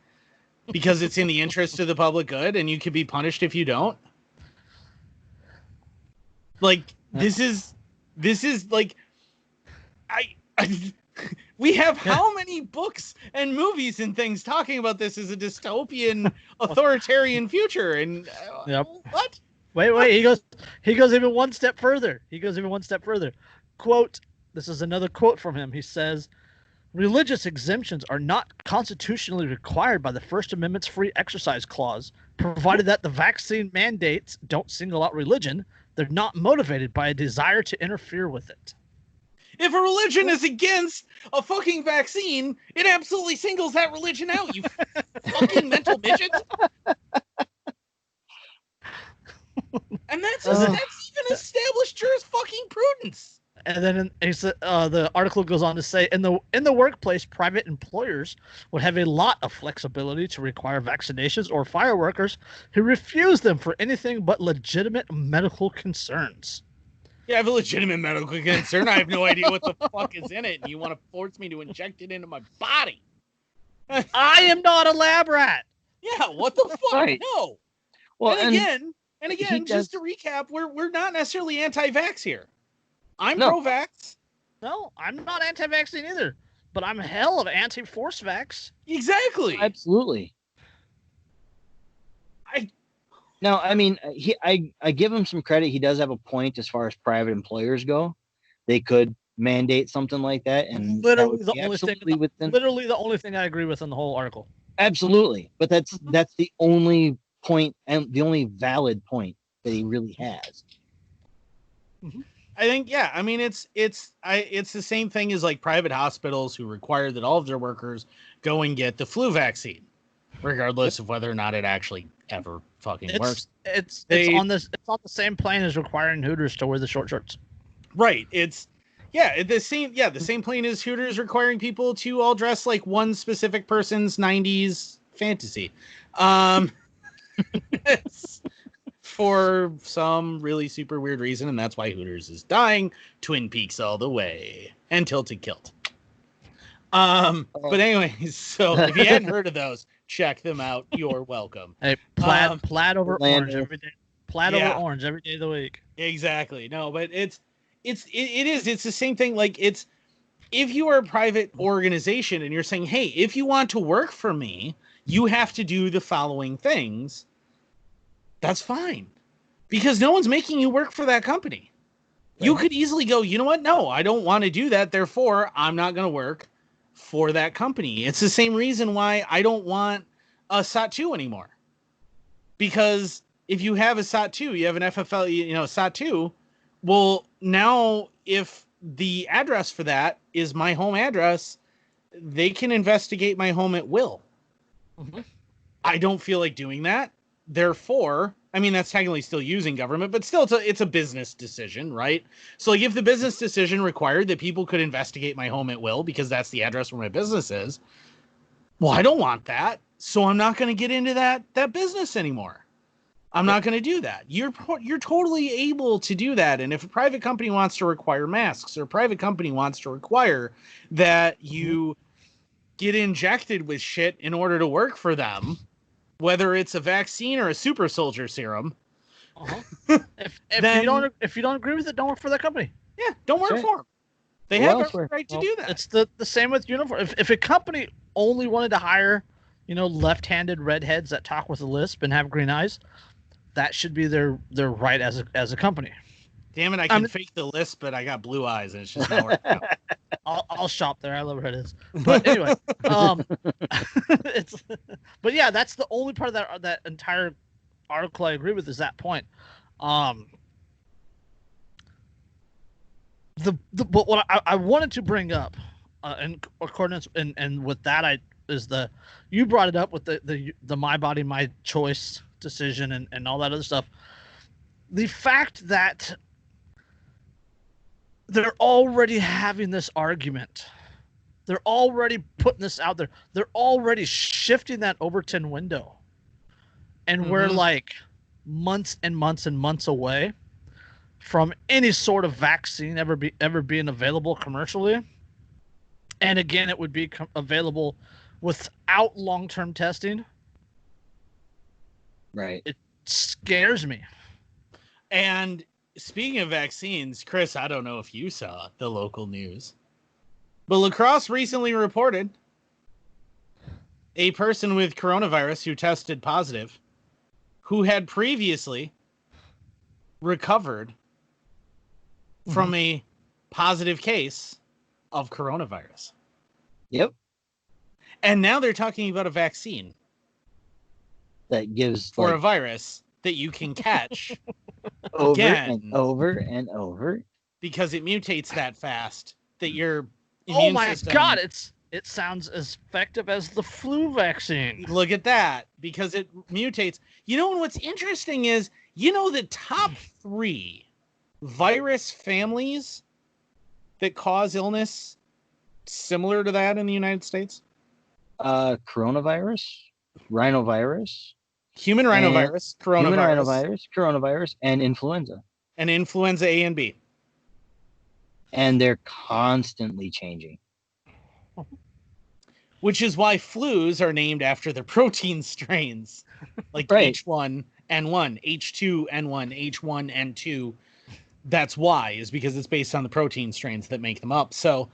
because it's in the interest of the public good and you can be punished if you don't. Like, this is like, we have how many books and movies and things talking about this as a dystopian authoritarian future. And what? Wait, he goes even one step further. Quote, this is another quote from him. He says, religious exemptions are not constitutionally required by the First Amendment's free exercise clause, provided that the vaccine mandates don't single out religion. They're not motivated by a desire to interfere with it. If a religion is against a fucking vaccine, it absolutely singles that religion out, you fucking mental midget. And that's even established jurisprudence. And then the article goes on to say, in the workplace, private employers would have a lot of flexibility to require vaccinations or fire workers who refuse them for anything but legitimate medical concerns. Yeah, I have a legitimate medical concern. I have no idea what the fuck is in it, and you want to force me to inject it into my body. I am not a lab rat. Yeah, what the fuck? Right. No. Well, and again, just to recap, we're not necessarily anti-vax here. I'm pro-vax. No, I'm not anti-vaccine either, but I'm hell of anti-force vax. Exactly. Absolutely. I give him some credit. He does have a point as far as private employers go. They could mandate something like that, and literally the only thing I agree with in the whole article. Absolutely, but that's the only point and the only valid point that he really has. I think, yeah. I mean, it's the same thing as like private hospitals who require that all of their workers go and get the flu vaccine, regardless of whether or not it actually ever fucking works. It's on the same plane as requiring Hooters to wear the short shorts. Right. It's the same plane as Hooters requiring people to all dress like one specific person's 90s fantasy. It's for some really super weird reason, and that's why Hooters is dying. Twin Peaks all the way and Tilted Kilt. But anyways, so if you hadn't heard of those, check them out. You're welcome. Hey, plaid over orange every day. Plaid over orange every day of the week. Exactly. No, but it's the same thing. Like, it's, if you are a private organization and you're saying, hey, if you want to work for me, you have to do the following things. That's fine, because no one's making you work for that company. Right. You could easily go, you know what? No, I don't want to do that. Therefore, I'm not going to work for that company. It's the same reason why I don't want a SOT2 anymore. Because if you have a SOT2, you have an FFL, SOT2. Well, now if the address for that is my home address, they can investigate my home at will. Mm-hmm. I don't feel like doing that. Therefore, I mean, that's technically still using government, but still it's a business decision, right? So like, if the business decision required that people could investigate my home at will because that's the address where my business is, well, I don't want that. So I'm not going to get into that business anymore. I'm not going to do that. You're totally able to do that. And if a private company wants to require masks, or a private company wants to require that you get injected with shit in order to work for them, whether it's a vaccine or a super soldier serum, if you don't agree with it, don't work for that company. Yeah, don't work for them. They have a right to do that. It's the same with uniform. If a company only wanted to hire, left-handed redheads that talk with a lisp and have green eyes, that should be their right as a company. Damn it, I can fake the lisp, but I got blue eyes and it's just not working out. I'll shop there. I love redheads. But anyway, but yeah, that's the only part of that entire article I agree with, is that point. But what I wanted to bring up, in accordance and with that, you brought it up with the my body my choice decision and all that other stuff. The fact that they're already having this argument, they're already putting this out there, they're already shifting that Overton window, and we're like months and months and months away from any sort of vaccine ever being available commercially. And again, it would be available without long-term testing. Right. It scares me. And speaking of vaccines, Chris, I don't know if you saw the local news, but La Crosse recently reported a person with coronavirus who tested positive, who had previously recovered from a positive case of coronavirus. Yep. And now they're talking about a vaccine that gives for a virus that you can catch over and over and over, because it mutates that fast that your immune system... God, it sounds as effective as the flu vaccine. Look at that, because it mutates. What's interesting is, the top 3 virus families that cause illness similar to that in the United States? Coronavirus, rhinovirus, human rhinovirus, coronavirus, and influenza. And influenza A and B. And they're constantly changing. Which is why flus are named after the protein strains. Like H1N1, H2N1, H1N2. That's why, is because it's based on the protein strains that make them up. So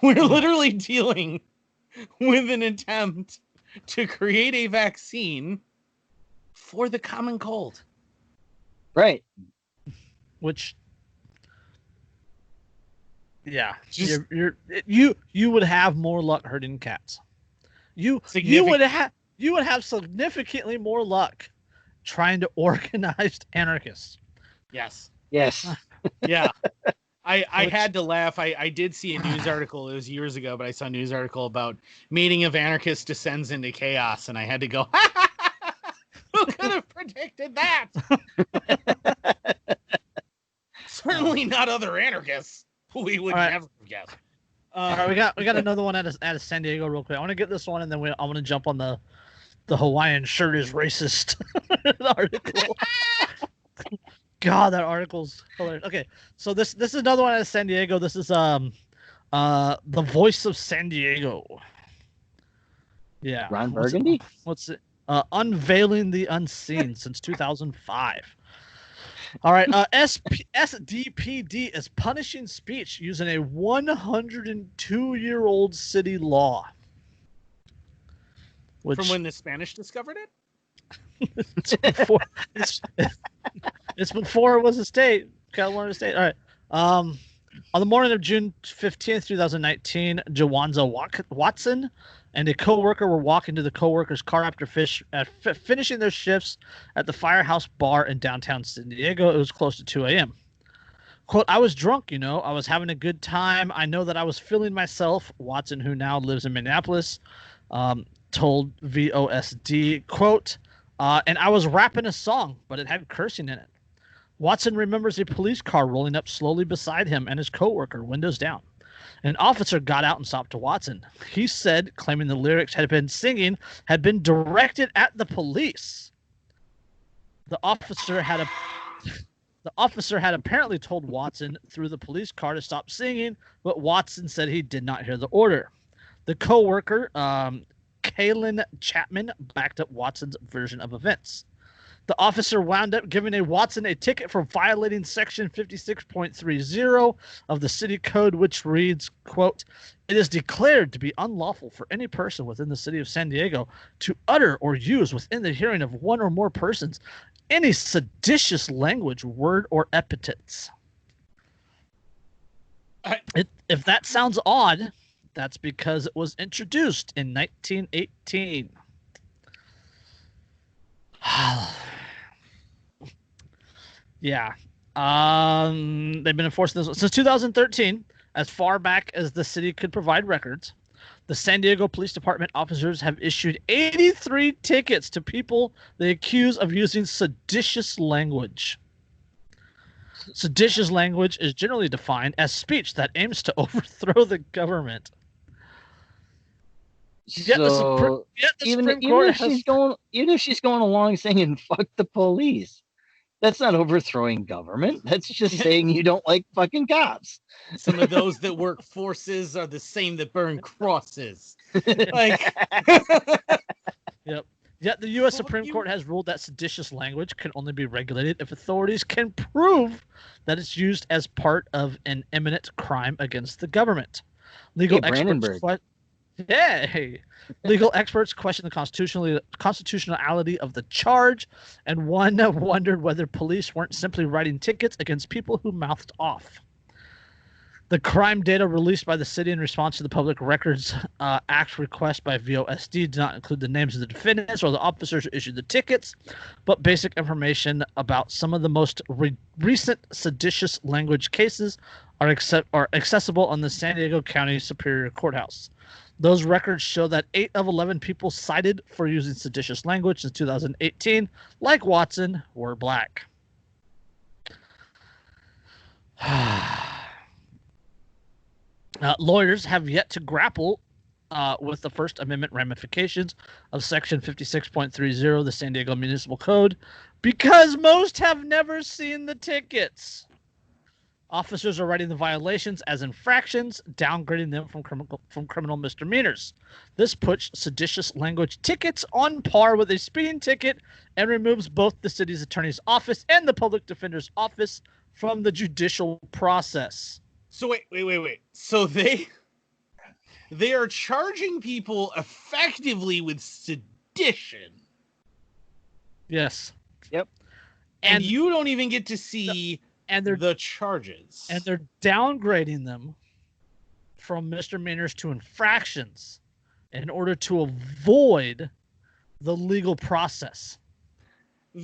we're literally dealing with an attempt to create a vaccine for the common cold. Right. Which, yeah, you would have more luck hurting cats. You would have significantly more luck trying to organize anarchists. Yes. Yes. Yeah. I had to laugh. I did see a news article. It was years ago, but I saw a news article about meeting of anarchists descends into chaos, and I had to go, who could have predicted that? Certainly not other anarchists. We would never have guessed. All right, we got another one out of San Diego real quick. I want to get this one, and then I want to jump on the Hawaiian shirt is racist article. God, that article's hilarious. Okay, so this is another one out of San Diego. This is the Voice of San Diego. Yeah, Ron Burgundy. What's it? Unveiling the Unseen since 2005. All right, SDPD is punishing speech using a 102-year-old city law. From when the Spanish discovered it? It's before it was a state, California state. All right. On the morning of June 15th, 2019, Jawanza Watson and a co-worker were walking to the co-worker's car after finishing their shifts at the Firehouse Bar in downtown San Diego. It was close to 2 a.m. Quote, I was drunk, I was having a good time. I know that I was feeling myself. Watson, who now lives in Minneapolis, told VOSD, quote, and I was rapping a song, but it had cursing in it. Watson remembers a police car rolling up slowly beside him and his coworker, windows down. An officer got out and stopped to Watson. He said, claiming the lyrics had been directed at the police. The officer had apparently told Watson through the police car to stop singing, but Watson said he did not hear the order. The coworker, Kaylin Chapman, backed up Watson's version of events. The officer wound up giving Watson a ticket for violating section 56.30 of the city code, which reads, quote, it is declared to be unlawful for any person within the city of San Diego to utter or use within the hearing of one or more persons any seditious language, word, or epithets. If that sounds odd, that's because it was introduced in 1918. Yeah. They've been enforcing this since 2013, as far back as the city could provide records. The San Diego Police Department officers have issued 83 tickets to people they accuse of using seditious language. Seditious language is generally defined as speech that aims to overthrow the government. Even if she's going along saying "fuck the police," that's not overthrowing government. That's just saying you don't like fucking cops. Some of those that work forces are the same that burn crosses. Like, yep. Yet the U.S. Supreme Court has ruled that seditious language can only be regulated if authorities can prove that it's used as part of an imminent crime against the government. Legal experts questioned the constitutionality of the charge, and one wondered whether police weren't simply writing tickets against people who mouthed off. The crime data released by the city in response to the Public Records Act request by VOSD did not include the names of the defendants or the officers who issued the tickets, but basic information about some of the most recent seditious language cases are accessible on the San Diego County Superior Courthouse. Those records show that 8 of 11 people cited for using seditious language since 2018, like Watson, were black. Lawyers have yet to grapple with the First Amendment ramifications of Section 56.30 of the San Diego Municipal Code because most have never seen the tickets. Officers are writing the violations as infractions, downgrading them from criminal misdemeanors. This puts seditious language tickets on par with a speeding ticket and removes both the city's attorney's office and the public defender's office from the judicial process. So wait. So they are charging people effectively with sedition. Yes. Yep. And you don't even get to see the charges. And they're downgrading them from misdemeanors to infractions in order to avoid the legal process.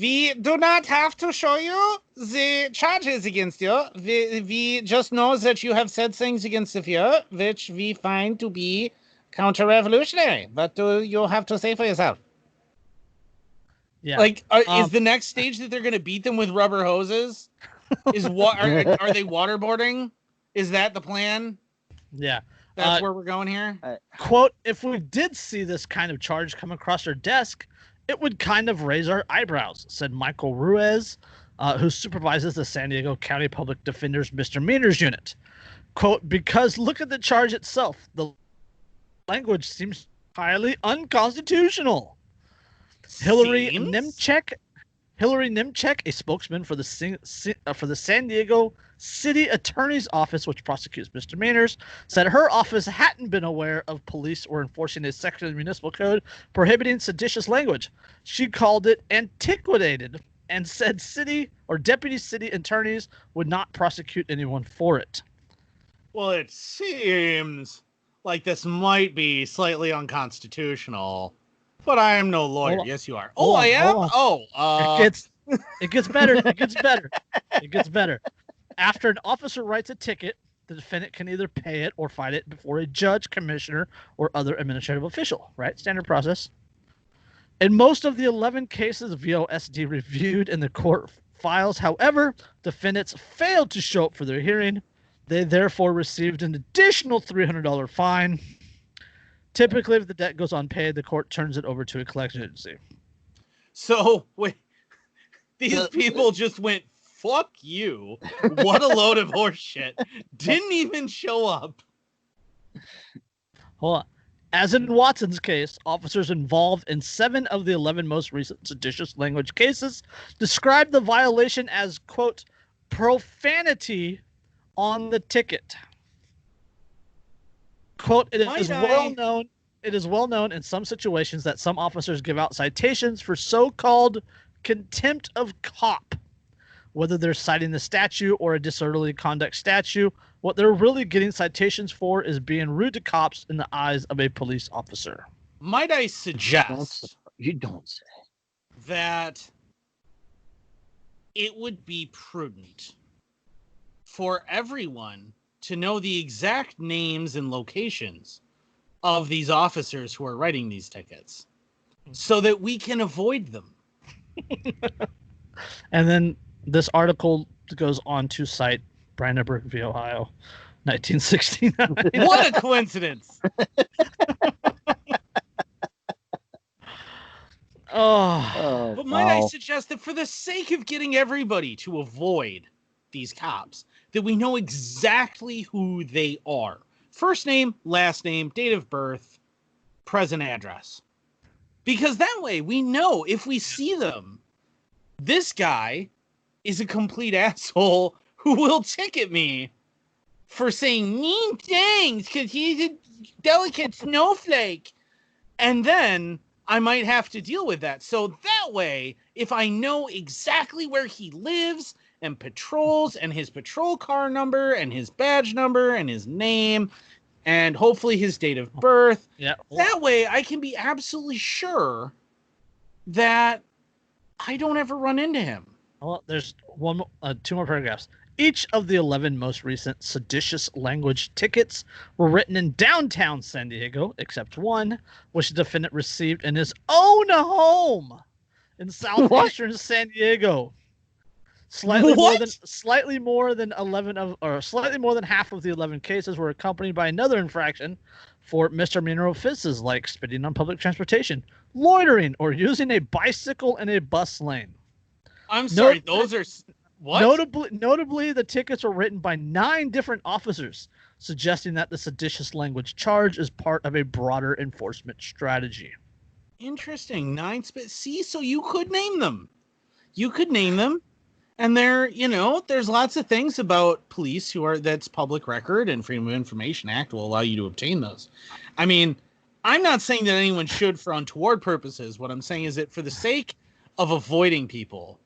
We do not have to show you the charges against you. We just know that you have said things against the fear, which we find to be counter-revolutionary. What do you have to say for yourself? Yeah. Like, is the next stage that they're going to beat them with rubber hoses? Is what are they waterboarding? Is that the plan? Yeah. That's where we're going here. Quote, if we did see this kind of charge come across our desk, it would kind of raise our eyebrows, said Michael Ruiz, who supervises the San Diego County Public Defender's Misdemeanors Unit. Quote, because look at the charge itself. The language seems highly unconstitutional. Hillary Nimchek, a spokesman for the San Diego City Attorney's Office, which prosecutes misdemeanors, said her office hadn't been aware of police or enforcing a section of the municipal code prohibiting seditious language. She called it antiquated and said city or deputy city attorneys would not prosecute anyone for it. Well, it seems like this might be slightly unconstitutional, but I am no lawyer. Yes, you are. I am? It gets better. It gets better. It gets better. After an officer writes a ticket, the defendant can either pay it or fight it before a judge, commissioner, or other administrative official, right? Standard process. In most of the 11 cases VOSD reviewed in the court files, however, defendants failed to show up for their hearing. They therefore received an additional $300 fine. Typically, if the debt goes unpaid, the court turns it over to a collection agency. So, wait, these people just went, fuck you. What a load of horse shit. Didn't even show up. Hold on. As in Watson's case, officers involved in 7 of the 11 most recent seditious language cases described the violation as, quote, profanity on the ticket. Quote, it is well known in some situations that some officers give out citations for so-called contempt of cop. Whether they're citing the statute or a disorderly conduct statute, what they're really getting citations for is being rude to cops in the eyes of a police officer. Might I suggest you don't say that it would be prudent for everyone to know the exact names and locations of these officers who are writing these tickets so that we can avoid them. And then this article goes on to cite Brandenburg v. Ohio, 1969. What a coincidence. But might I suggest that for the sake of getting everybody to avoid these cops, that we know exactly who they are. First name, last name, date of birth, present address. Because that way we know if we see them, this guy is a complete asshole who will ticket me for saying mean things because he's a delicate snowflake. And then I might have to deal with that. So that way, if I know exactly where he lives and patrols and his patrol car number and his badge number and his name and hopefully his date of birth, that way I can be absolutely sure that I don't ever run into him. Well, there's 2 more paragraphs. Each of the 11 most recent seditious language tickets were written in downtown San Diego, except one, which the defendant received in his own home in southeastern San Diego. Slightly more than half of the 11 cases were accompanied by another infraction for misdemeanor offenses like spitting on public transportation, loitering, or using a bicycle in a bus lane. I'm sorry, those are what? Notably, the tickets were written by 9 different officers, suggesting that the seditious language charge is part of a broader enforcement strategy. Interesting. 9 see, so you could name them. And there's lots of things about police that's public record, and Freedom of Information Act will allow you to obtain those. I mean, I'm not saying that anyone should for untoward purposes. What I'm saying is that for the sake of avoiding people,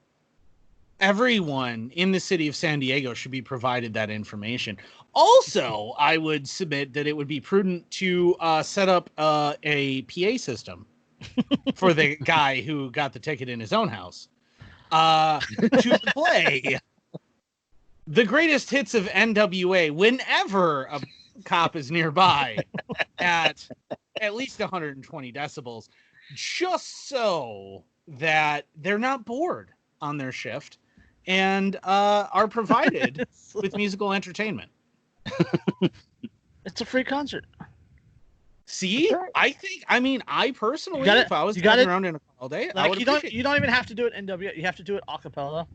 everyone in the city of San Diego should be provided that information. Also, I would submit that it would be prudent to set up a PA system for the guy who got the ticket in his own house. to play the greatest hits of NWA whenever a cop is nearby at least 120 decibels, just so that they're not bored on their shift and are provided with musical entertainment. It's a free concert. See, I personally, if I was driving around in a car all day, I like would you don't even have to do it NWA. You have to do it a cappella.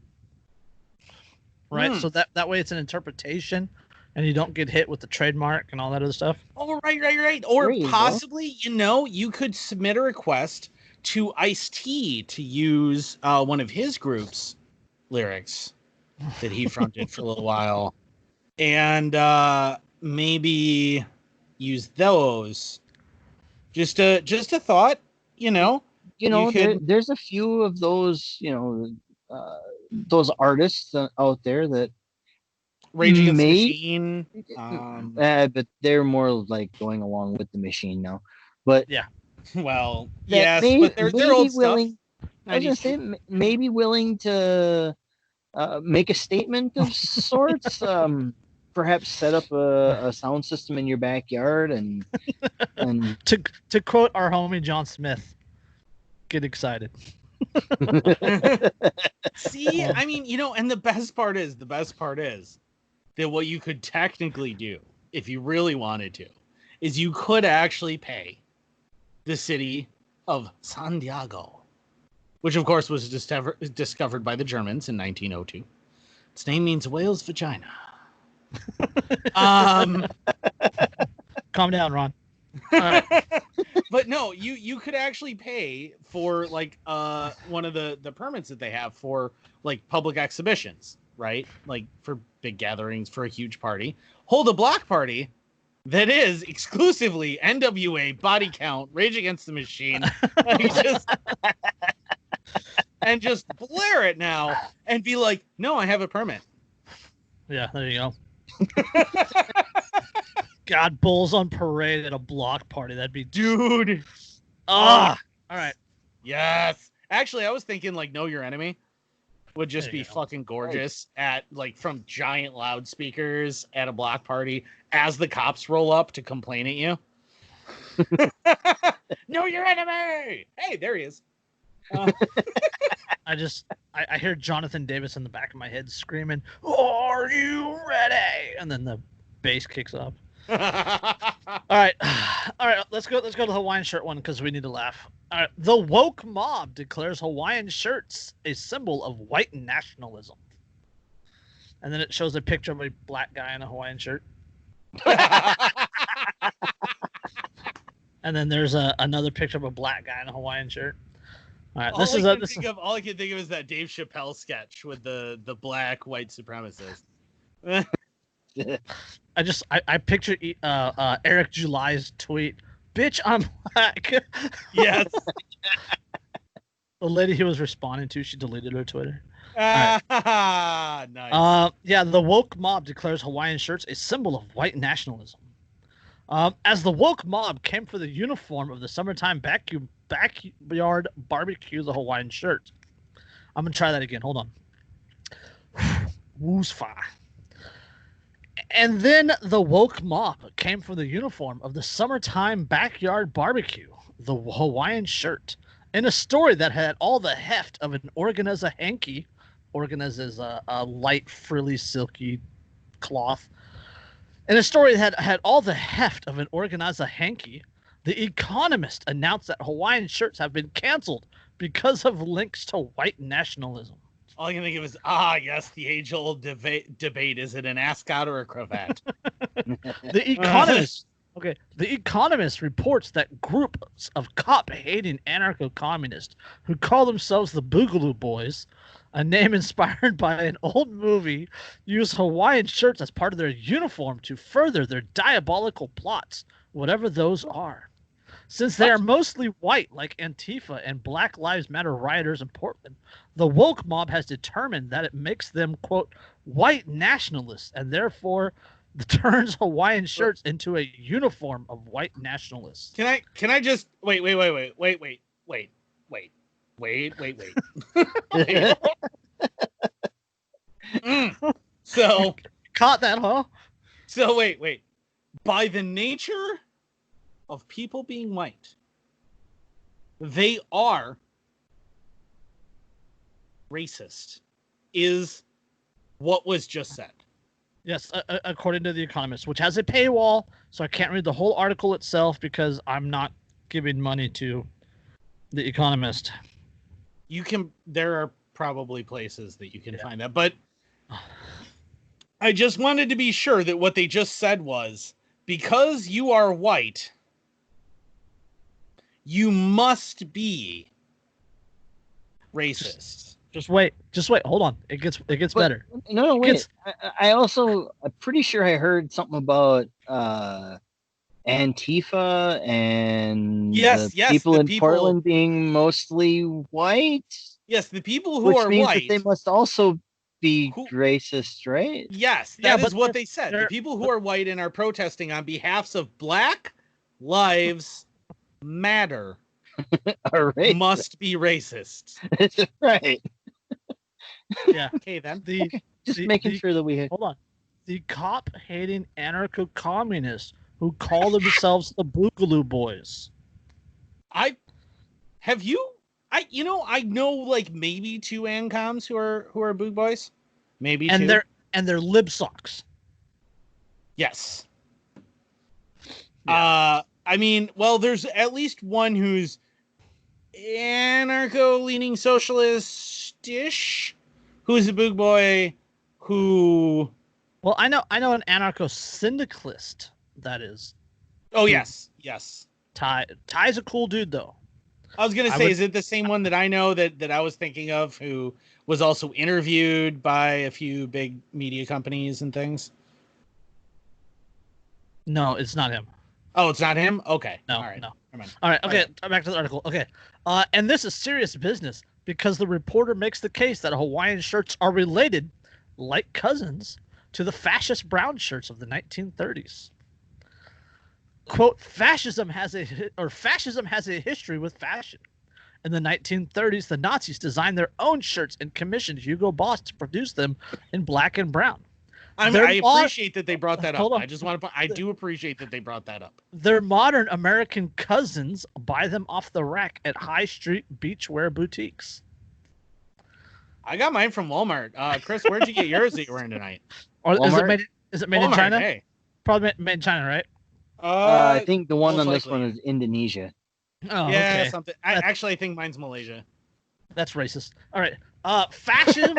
Right? So that way it's an interpretation and you don't get hit with the trademark and all that other stuff. Oh, right. Or possibly, you could submit a request to Ice-T to use one of his group's lyrics that he fronted for a little while. And maybe use those. Just a thought, there's a few of those, those artists out there that Rage Against the Machine. But they're more like going along with the machine now. But yeah, well, yes, but they're old willing, stuff. I was gonna say maybe willing to make a statement of sorts. Perhaps set up a sound system in your backyard and to quote our homie John Smith, get excited. See, I mean, and the best part is that what you could technically do, if you really wanted to, is you could actually pay the city of San Diego, which of course was discovered by the Germans in 1902. Its name means whale's vagina. Calm down, Ron. But no, you could actually pay for like one of the permits that they have for like public exhibitions, right? Like for big gatherings, for a huge party. Hold a block party that is exclusively NWA, Body Count, Rage Against the Machine. And just blare it now and be like, no, I have a permit. Yeah, there you go. God, bulls on parade at a block party. That'd be... Dude. All right. Yes. Actually, I was thinking like Know Your Enemy would just be fucking gorgeous at like from giant loudspeakers at a block party as the cops roll up to complain at you. Know Your Enemy. Hey, there he is. I hear Jonathan Davis in the back of my head screaming, "Are you ready?" And then the bass kicks up. All right. Let's go to the Hawaiian shirt one because we need to laugh. All right. The woke mob declares Hawaiian shirts a symbol of white nationalism. And then it shows a picture of a black guy in a Hawaiian shirt. And then there's another picture of a black guy in a Hawaiian shirt. All right, all I can think of is that Dave Chappelle sketch with the black white supremacist. I picture Eric July's tweet. Bitch, I'm black. Yes. The lady he was responding to, she deleted her Twitter. Nice. Yeah, the woke mob declares Hawaiian shirts a symbol of white nationalism. As the woke mob came for the uniform of the summertime backyard barbecue, the Hawaiian shirt. I'm gonna try that again. Hold on. Woosfa. And then the woke mob came for the uniform of the summertime backyard barbecue, the Hawaiian shirt, in a story that had all the heft of an organza hanky. Organza is a light, frilly, silky cloth. In a story that had all the heft of an organza hanky, The Economist announced that Hawaiian shirts have been canceled because of links to white nationalism. All I can think of is, yes, the age-old debate, is it an ascot or a cravat? The Economist reports that groups of cop-hating anarcho-communists who call themselves the Boogaloo Boys, a name inspired by an old movie, use Hawaiian shirts as part of their uniform to further their diabolical plots, whatever those are. Since they are mostly white, like Antifa and Black Lives Matter rioters in Portland, the woke mob has determined that it makes them, quote, white nationalists, and therefore turns Hawaiian shirts into a uniform of white nationalists. Can I just wait. Wait. So Caught that, huh? So wait. By the nature of people being white, they are racist, is what was just said. Yes, according to The Economist, which has a paywall, so I can't read the whole article itself because I'm not giving money to The Economist. There are probably places that you can find that, but I just wanted to be sure that what they just said was, because you are white, you must be racist. Just wait. Hold on. It gets better. No, wait. I'm pretty sure I heard something about Antifa and people in Portland being mostly white. Yes, the people who are means white. That they must also be racist, right? Yes, that is what they said. The people who are white and are protesting on behalf of Black Lives Matter must be racist. Right. Yeah. Okay, then. Just making sure that we had... Hold on. The cop-hating anarcho-communists who call themselves the Boogaloo Boys. I know like maybe 2 ANCOMs who are Boog Boys. Maybe and 2. They're lib socks. Yes. Yeah. I mean, well, there's at least one who's anarcho-leaning socialist-ish, who's a Boog Boy who... Well, I know an anarcho-syndicalist, that is. Oh, yes. Ty's a cool dude, though. I was going to say, is it the same one that I know that I was thinking of, who was also interviewed by a few big media companies and things? No, it's not him. Oh, it's not him? Okay. No, all right. no. Never mind. All right, okay, back to the article. Okay. And this is serious business because the reporter makes the case that Hawaiian shirts are related, like cousins, to the fascist brown shirts of the 1930s. Quote, fascism has a history with fashion. In the 1930s, the Nazis designed their own shirts and commissioned Hugo Boss to produce them in black and brown. I appreciate that they brought that up. I do appreciate that they brought that up. Their modern American cousins buy them off the rack at high street beachwear boutiques. I got mine from Walmart. Chris, where'd you get yours that you're wearing tonight? Or is it made in China? Hey. Probably made in China, right? I think the one on this one is Indonesia. Oh, yeah, okay. something. I think mine's Malaysia. That's racist. All right. Fascism.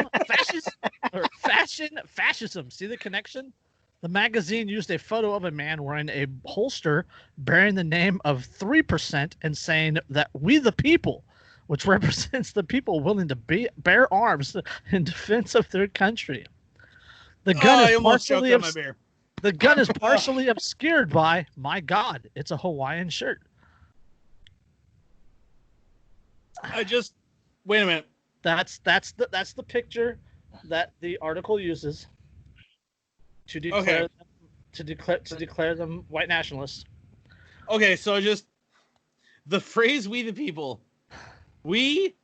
See the connection? The magazine used a photo of a man wearing a holster bearing the name of 3% and saying that we the people, which represents the people willing to bear arms in defense of their country. The gun is partially obscured by, my God, it's a Hawaiian shirt. Wait a minute. That's the picture that the article uses to declare them white nationalists. Okay, so the phrase "we the people," we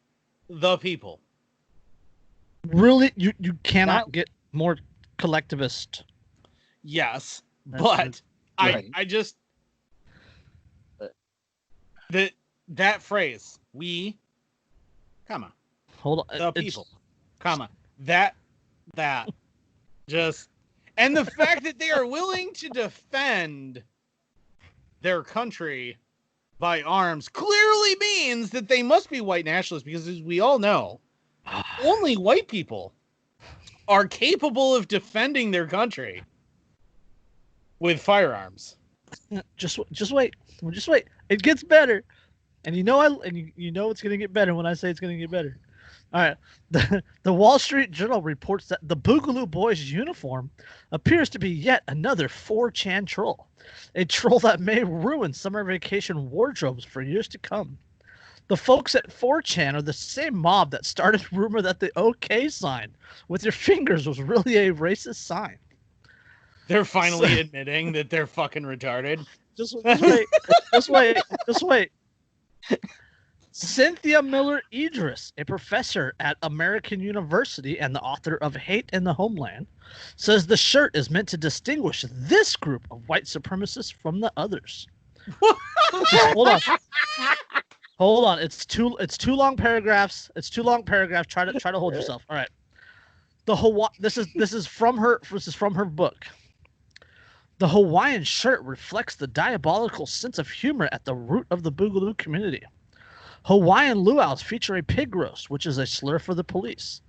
the people. Really, you cannot get more collectivist. Yes, but right. that phrase "we," comma, hold on, the people, comma, that just, and the fact that they are willing to defend their country by arms clearly means that they must be white nationalists, because as we all know, only white people are capable of defending their country with firearms. Just wait. It gets better. And you know it's going to get better when I say it's going to get better. All right. The Wall Street Journal reports that the Boogaloo Boys uniform appears to be yet another 4chan troll. A troll that may ruin summer vacation wardrobes for years to come. The folks at 4chan are the same mob that started rumor that the OK sign with your fingers was really a racist sign. They're finally admitting that they're fucking retarded. Just wait. Cynthia Miller Idris, a professor at American University and the author of Hate in the Homeland, says the shirt is meant to distinguish this group of white supremacists from the others. Just hold on. It's two long paragraphs. Try to hold yourself. All right. This is from her book. The Hawaiian shirt reflects the diabolical sense of humor at the root of the Boogaloo community. Hawaiian luau's feature a pig roast, which is a slur for the police.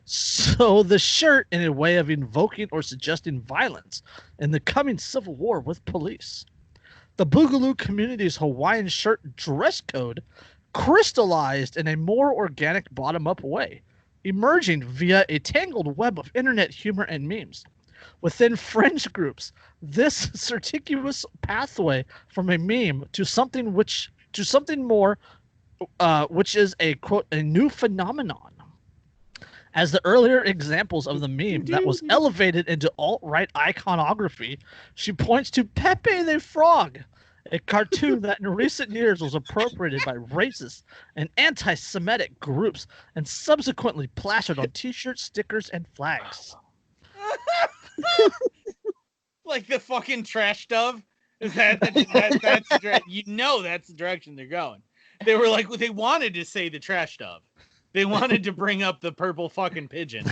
So the shirt, in a way of invoking or suggesting violence in the coming civil war with police. The Boogaloo community's Hawaiian shirt dress code crystallized in a more organic bottom-up way, emerging via a tangled web of internet humor and memes. Within fringe groups, this circuitous pathway from a meme to something more, which is a quote a new phenomenon. As the earlier examples of the meme that was elevated into alt-right iconography, she points to Pepe the Frog, a cartoon that in recent years was appropriated by racist and anti-Semitic groups and subsequently plastered on t-shirts, stickers, and flags. Like the fucking trash dove. Is that's that's the direction they're going. They were like, they wanted to say the trash dove. They wanted to bring up the purple fucking pigeon.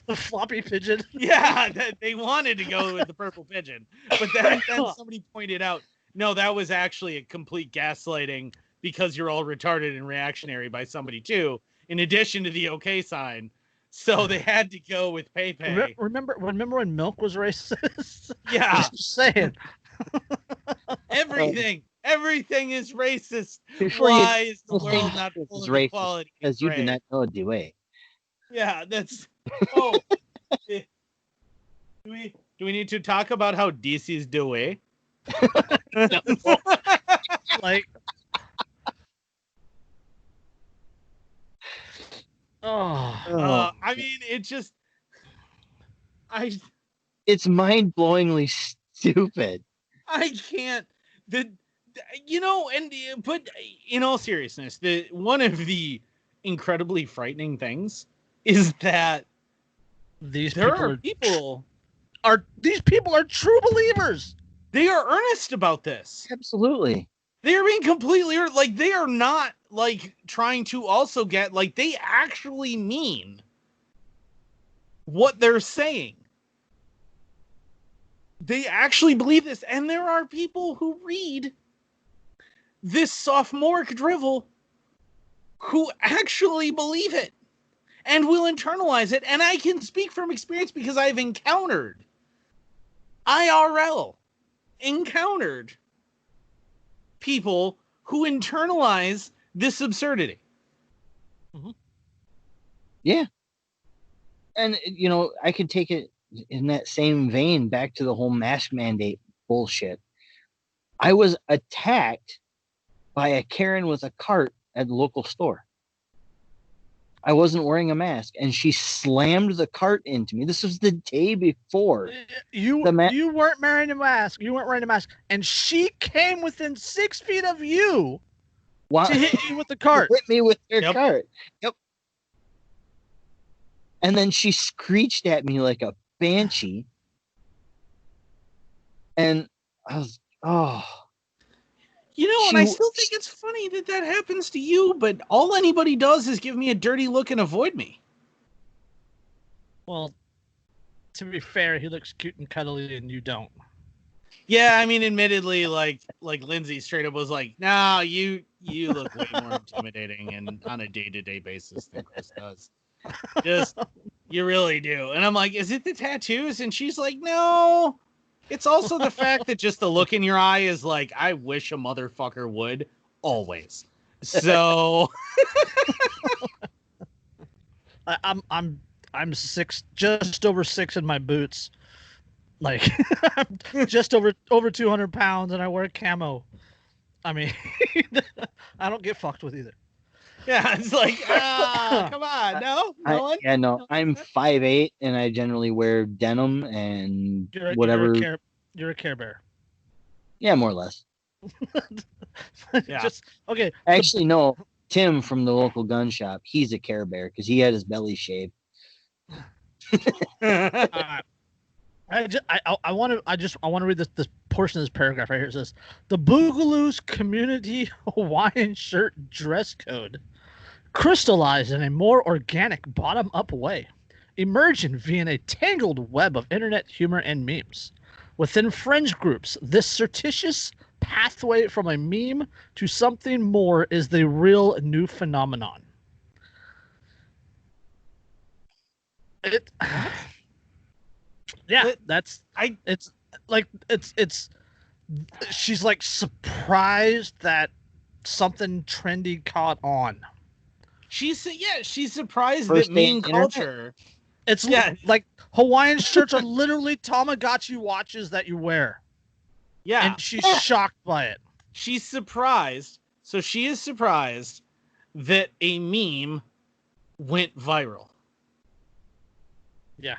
The floppy pigeon. Yeah, they wanted to go with the purple pigeon. But then somebody pointed out, no, that was actually a complete gaslighting because you're all retarded and reactionary by somebody too, in addition to the okay sign. So they had to go with Pepe. Remember when milk was racist? Yeah. Just saying. Everything is racist. Why is the world not full of equality? Because you do not know Dewey. Yeah, that's. Oh, do we need to talk about how DC's Dewey? Like. I mean, it's mind-blowingly stupid. I can't. But in all seriousness, one of the incredibly frightening things is that these people are true believers. They are earnest about this. Absolutely. They are being completely like they are not like trying to also get like they actually mean what they're saying. They actually believe this, and there are people who read this sophomoric drivel who actually believe it and will internalize it. And I can speak from experience because I've encountered people who internalize this absurdity. Mm-hmm. Yeah. And, I could take it in that same vein back to the whole mask mandate bullshit. I was attacked by a Karen with a cart at the local store. I wasn't wearing a mask, and she slammed the cart into me. This was the day before. You weren't wearing a mask. And she came within 6 feet of you to hit you with the cart. Hit me with her cart. Yep. And then she screeched at me like a banshee. And I was, and I still think it's funny that happens to you, but all anybody does is give me a dirty look and avoid me. Well, to be fair, he looks cute and cuddly and you don't. Yeah, I mean, admittedly, like Lindsay straight up was like, "No, you look way more intimidating and on a day-to-day basis than Chris does. Just, you really do." And I'm like, "Is it the tattoos?" And she's like, "No. It's also the fact that just the look in your eye is like, I wish a motherfucker would always." So I'm 6, just over 6 in my boots. Like I'm just over 200 pounds, and I wear camo. I mean, I don't get fucked with either. Yeah, it's like, come on, no one. I'm 5'8", and I generally wear denim and whatever. You're a Care Bear. Yeah, more or less. Yeah. Just okay. Actually, no. Tim from the local gun shop, he's a Care Bear because he had his belly shaved. I want to read this portion of this paragraph right here. It says the Boogaloo's community Hawaiian shirt dress code crystallized in a more organic bottom-up way, emerging via a tangled web of internet humor and memes. Within fringe groups, this surreptitious pathway from a meme to something more is the real new phenomenon. Yeah, she's like surprised that something trendy caught on. She's surprised First that day meme internet. culture. It's like Hawaiian shirts are literally Tamagotchi watches that you wear. Yeah. And she's shocked by it. She's surprised. So she is surprised that a meme went viral. Yeah.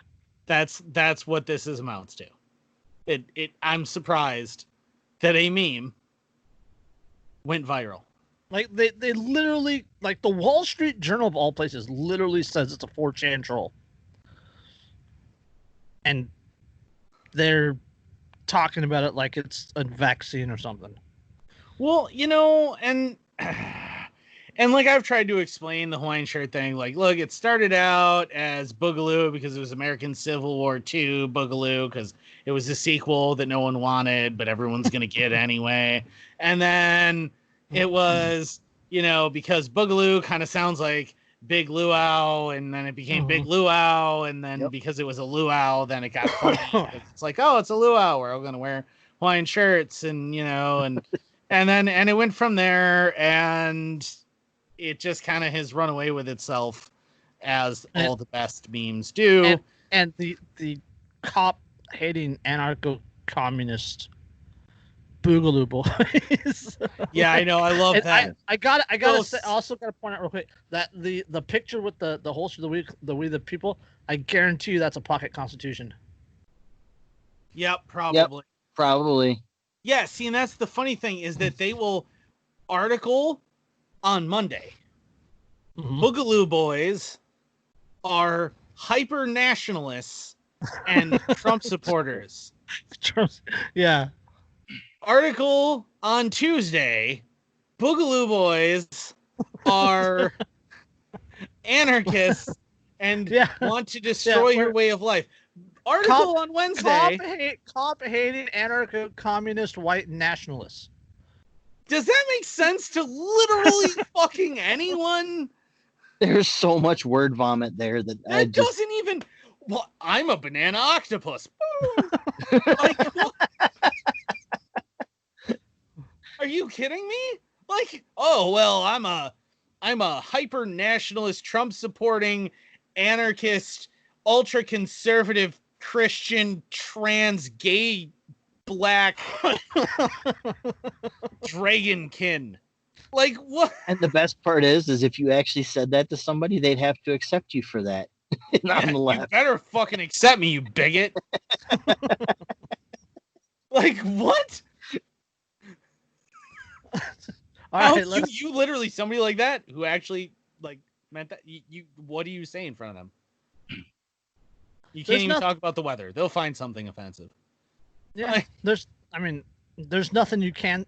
That's what this amounts to. I'm surprised that a meme went viral. Like they literally, like the Wall Street Journal of all places literally says it's a 4chan troll. And they're talking about it like it's a vaccine or something. Well, and like I've tried to explain the Hawaiian shirt thing, like, look, it started out as Boogaloo because it was American Civil War II Boogaloo because it was a sequel that no one wanted, but everyone's going to get anyway. And then it was, because Boogaloo kind of sounds like Big Luau, and then it became Big Luau, and then because it was a luau, then it got funny. It's like, oh, it's a luau. We're all going to wear Hawaiian shirts, and, and then it went from there, and it just kind of has run away with itself, as all the best memes do. And the cop-hating anarcho-communist Boogaloo boys. Yeah, I know. I love that. I gotta say, also gotta point out real quick that the picture with the holster, the people, I guarantee you that's a pocket constitution. Yep, probably. Yep, probably. Yeah, see, and that's the funny thing is that they will article on Monday. Boogaloo boys are hyper nationalists and Trump supporters. Yeah. Article on Tuesday, Boogaloo boys are anarchists and want to destroy your way of life. Article on Wednesday. Cop-hating anarcho-communist white nationalists. Does that make sense to literally fucking anyone? There's so much word vomit there that doesn't even. Well, I'm a banana octopus. Like, what? Are you kidding me? Like, oh well, I'm a hyper nationalist, Trump supporting, anarchist, ultra conservative, Christian, trans, gay, black dragonkin. Like, what? And the best part is if you actually said that to somebody, they'd have to accept you for that. On the left. You better fucking accept me, you bigot. Like, what? All right, you literally, somebody like that who actually like meant that, you what do you say in front of them? You can't even talk about the weather. They'll find something offensive. Yeah, there's nothing you can.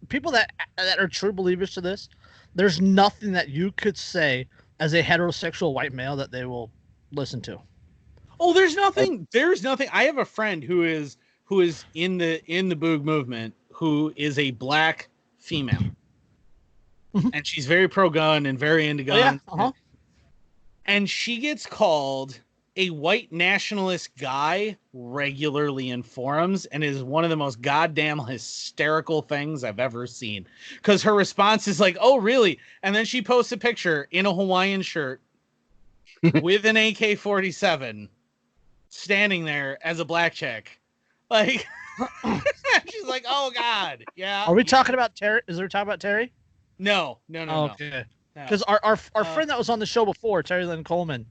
People that are true believers to this, there's nothing that you could say as a heterosexual white male that they will listen to. Oh, there's nothing. I have a friend who is in the Boog movement, who is a black female, and she's very pro-gun and very into guns. And she gets called a white nationalist guy regularly in forums, and is one of the most goddamn hysterical things I've ever seen. Because her response is like, "Oh, really?" And then she posts a picture in a Hawaiian shirt with an AK-47 standing there as a black chick. Like, she's like, "Oh God, yeah." Are we talking about Terry? Is there talk about Terry? No. Okay. Because our friend that was on the show before, Terry Lynn Coleman,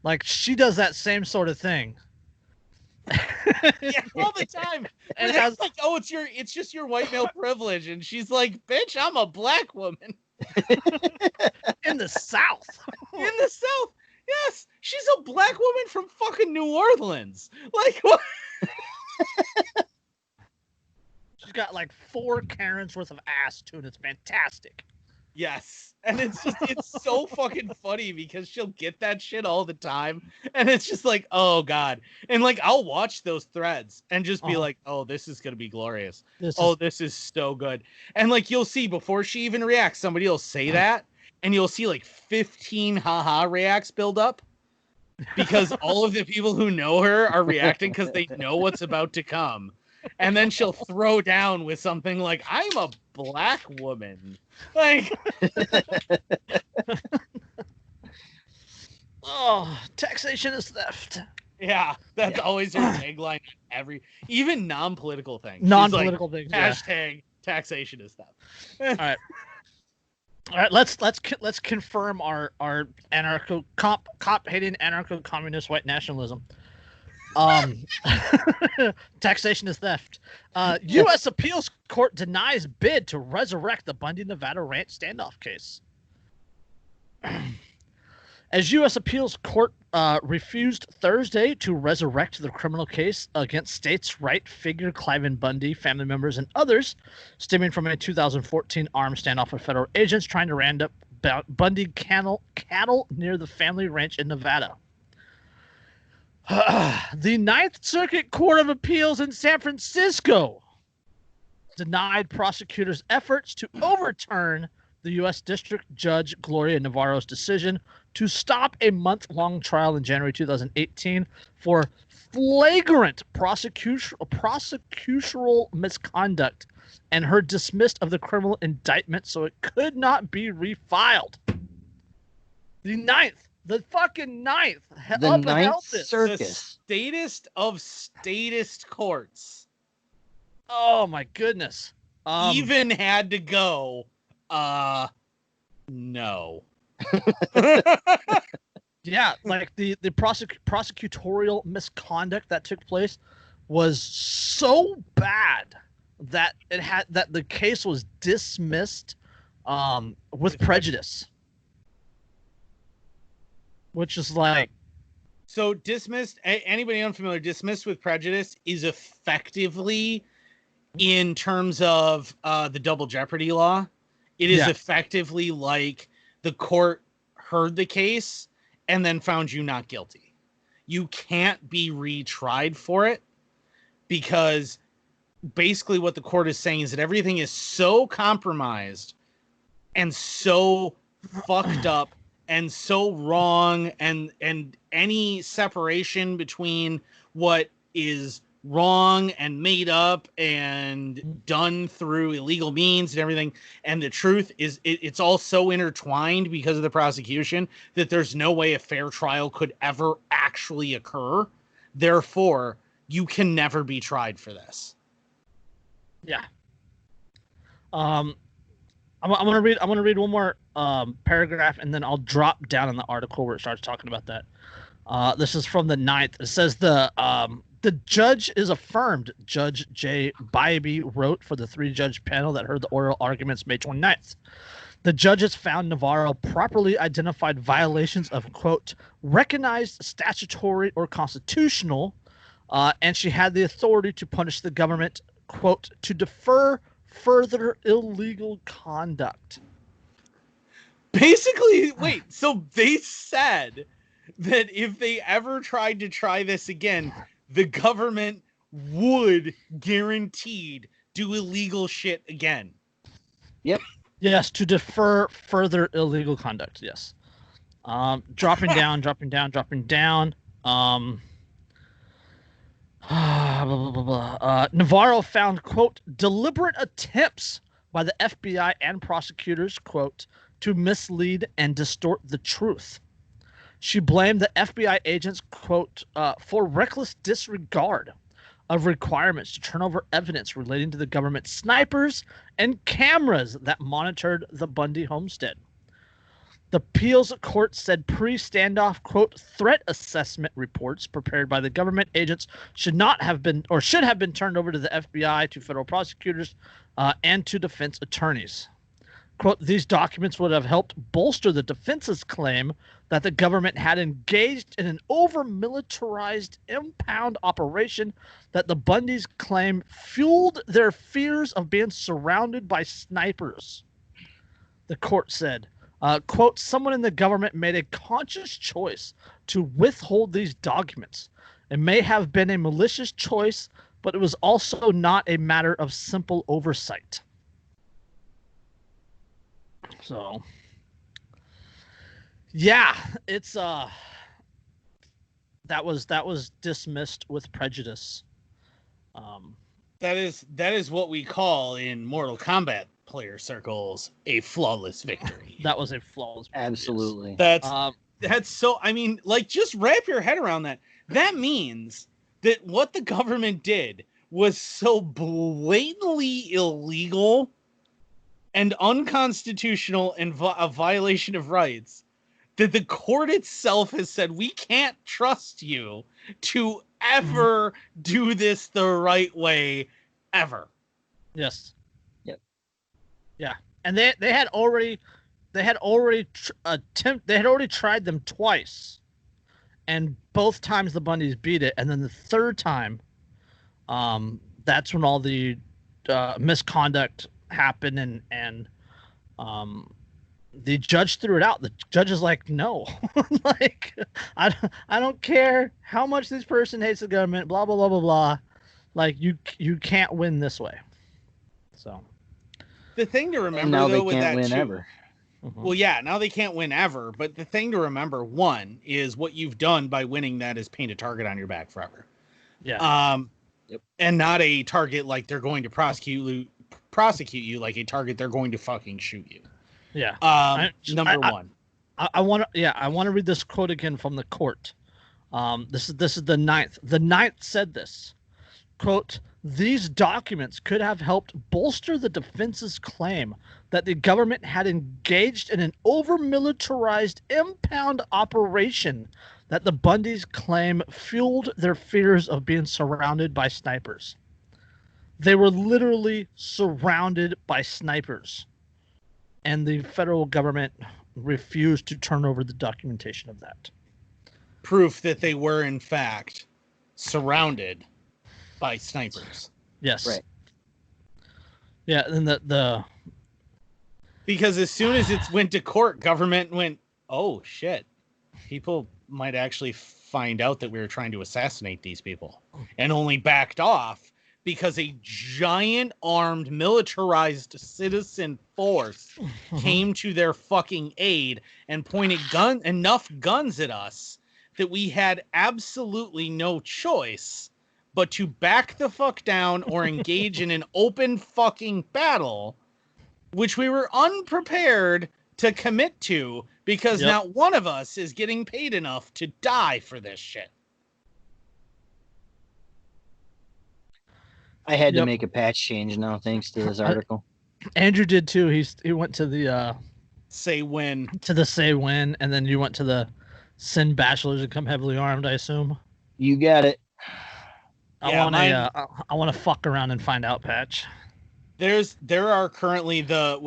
like, she does that same sort of thing. Yeah, all the time. And And has it's like, oh, it's just your white male privilege, and she's like, bitch, I'm a black woman in the South. in the South. Yes, she's a black woman from fucking New Orleans. Like, what? She's got like 4 Karens worth of ass too, and it's fantastic. Yes. And it's so fucking funny because she'll get that shit all the time. And it's just like, oh God. And like, I'll watch those threads and just be like, oh, this is going to be glorious. This is so good. And like, you'll see before she even reacts, somebody will say that and you'll see like 15 haha reacts build up because all of the people who know her are reacting because they know what's about to come. And then she'll throw down with something like, I'm a black woman. Like, oh, taxation is theft. yeah, that's always her tagline. Even non-political things. Non-political things. Hashtag taxation is theft. All right, let's confirm our anarcho cop hating anarcho communist white nationalism. Taxation is theft. U.S. Appeals Court denies bid to resurrect the Bundy, Nevada ranch standoff case. As U.S. Appeals Court refused Thursday to resurrect the criminal case against states' right figure Cliven Bundy, family members, and others, stemming from a 2014 armed standoff with federal agents trying to round up Bundy cattle near the family ranch in Nevada. The Ninth Circuit Court of Appeals in San Francisco denied prosecutors' efforts to overturn the U.S. District Judge Gloria Navarro's decision to stop a month-long trial in January 2018 for flagrant prosecutorial misconduct and her dismissed of the criminal indictment so it could not be refiled. The fucking ninth. The Ninth Circus. The statist of statist courts. Oh my goodness. Even had to go, no. Yeah, like the prosecutorial misconduct that took place was so bad that the case was dismissed with prejudice. Which is like, so dismissed. Anybody unfamiliar? Dismissed with prejudice is effectively, in terms of the double jeopardy law, it is effectively like the court heard the case and then found you not guilty. You can't be retried for it because basically what the court is saying is that everything is so compromised and so fucked up and so wrong, and any separation between what is wrong and made up and done through illegal means and everything, and the truth is it's all so intertwined because of the prosecution that there's no way a fair trial could ever actually occur. Therefore, you can never be tried for this. Yeah. I'm gonna read one more paragraph, and then I'll drop down in the article where it starts talking about that. This is from the 9th. It says the judge is affirmed. Judge J. Bybee wrote for the 3-judge panel that heard the oral arguments May 29th. The judges found Navarro properly identified violations of, quote, recognized statutory or constitutional, and she had the authority to punish the government, quote, to defer further illegal conduct. Basically, wait, so they said that if they ever tried to try this again, the government would guaranteed do illegal shit again. Yep. Yes, to defer further illegal conduct. Yes. Dropping down. Navarro found, quote, deliberate attempts by the FBI and prosecutors, quote, to mislead and distort the truth. She blamed the FBI agents, quote, for reckless disregard of requirements to turn over evidence relating to the government snipers and cameras that monitored the Bundy homestead. The appeals court said pre-standoff, quote, threat assessment reports prepared by the government agents should have been turned over to the FBI, to federal prosecutors, and to defense attorneys. Quote, these documents would have helped bolster the defense's claim that the government had engaged in an over-militarized impound operation that the Bundys claim fueled their fears of being surrounded by snipers. The court said, quote, someone in the government made a conscious choice to withhold these documents. It may have been a malicious choice, but it was also not a matter of simple oversight. So, yeah, it's that was dismissed with prejudice. That is what we call in Mortal Kombat player circles a flawless victory. That was a flawless victory. Absolutely. That's so, I mean, like, just wrap your head around that. That means that what the government did was so blatantly illegal and unconstitutional and a violation of rights that the court itself has said, we can't trust you to ever do this the right way, ever. Yes. Yep. Yeah, and they had already tried them twice, and both times the Bundys beat it, and then the third time, that's when all the misconduct happened, and the judge threw it out. The judge is like, no, like I don't care how much this person hates the government, blah blah blah blah blah. Like you can't win this way. So the thing to remember, now though, they can't with that win too, ever. Well, yeah, now they can't win ever. But the thing to remember, one, is what you've done by winning that is paint a target on your back forever. Yeah. Yep. And not a target like they're going to prosecute you, like a target they're going to fucking shoot you. Yeah. Number one. I want to read this quote again from the court. This is the ninth. The ninth said this, quote, these documents could have helped bolster the defense's claim that the government had engaged in an over-militarized impound operation that the Bundys claim fueled their fears of being surrounded by snipers. They were literally surrounded by snipers, and the federal government refused to turn over the documentation of that. Proof that they were, in fact, surrounded by snipers. Yes. Right. Yeah, and the because as soon as it went to court, government went, oh shit, people might actually find out that we were trying to assassinate these people, and only backed off because a giant armed militarized citizen force came to their fucking aid and pointed enough guns at us that we had absolutely no choice but to back the fuck down or engage in an open fucking battle, which we were unprepared to commit to because not one of us is getting paid enough to die for this shit. I had to make a patch change now, thanks to this article. Andrew did too. He went to the say when, and then you went to the send bachelors and come heavily armed, I assume. You got it. I want to fuck around and find out, Patch. There are currently the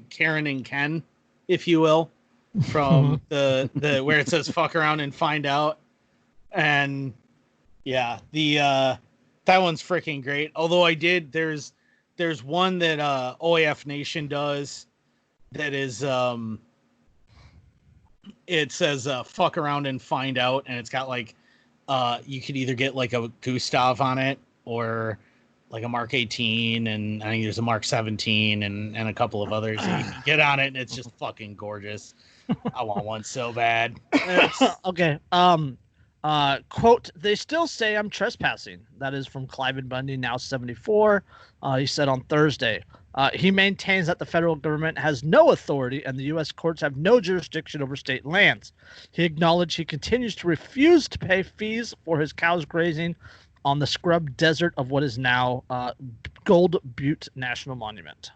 Karen and Ken, if you will, from the where it says fuck around and find out, and yeah, that one's freaking great. Although there's one that OAF Nation does that is it says fuck around and find out, and it's got like you could either get like a Gustav on it or like a Mark 18, and I think there's a Mark 17 and a couple of others. And you can get on it, and it's just fucking gorgeous. I want one so bad. Okay. Quote, they still say I'm trespassing. That is from Cliven Bundy, now 74. He said on Thursday. He maintains that the federal government has no authority and the U.S. courts have no jurisdiction over state lands. He acknowledged he continues to refuse to pay fees for his cows grazing on the scrub desert of what is now Gold Butte National Monument.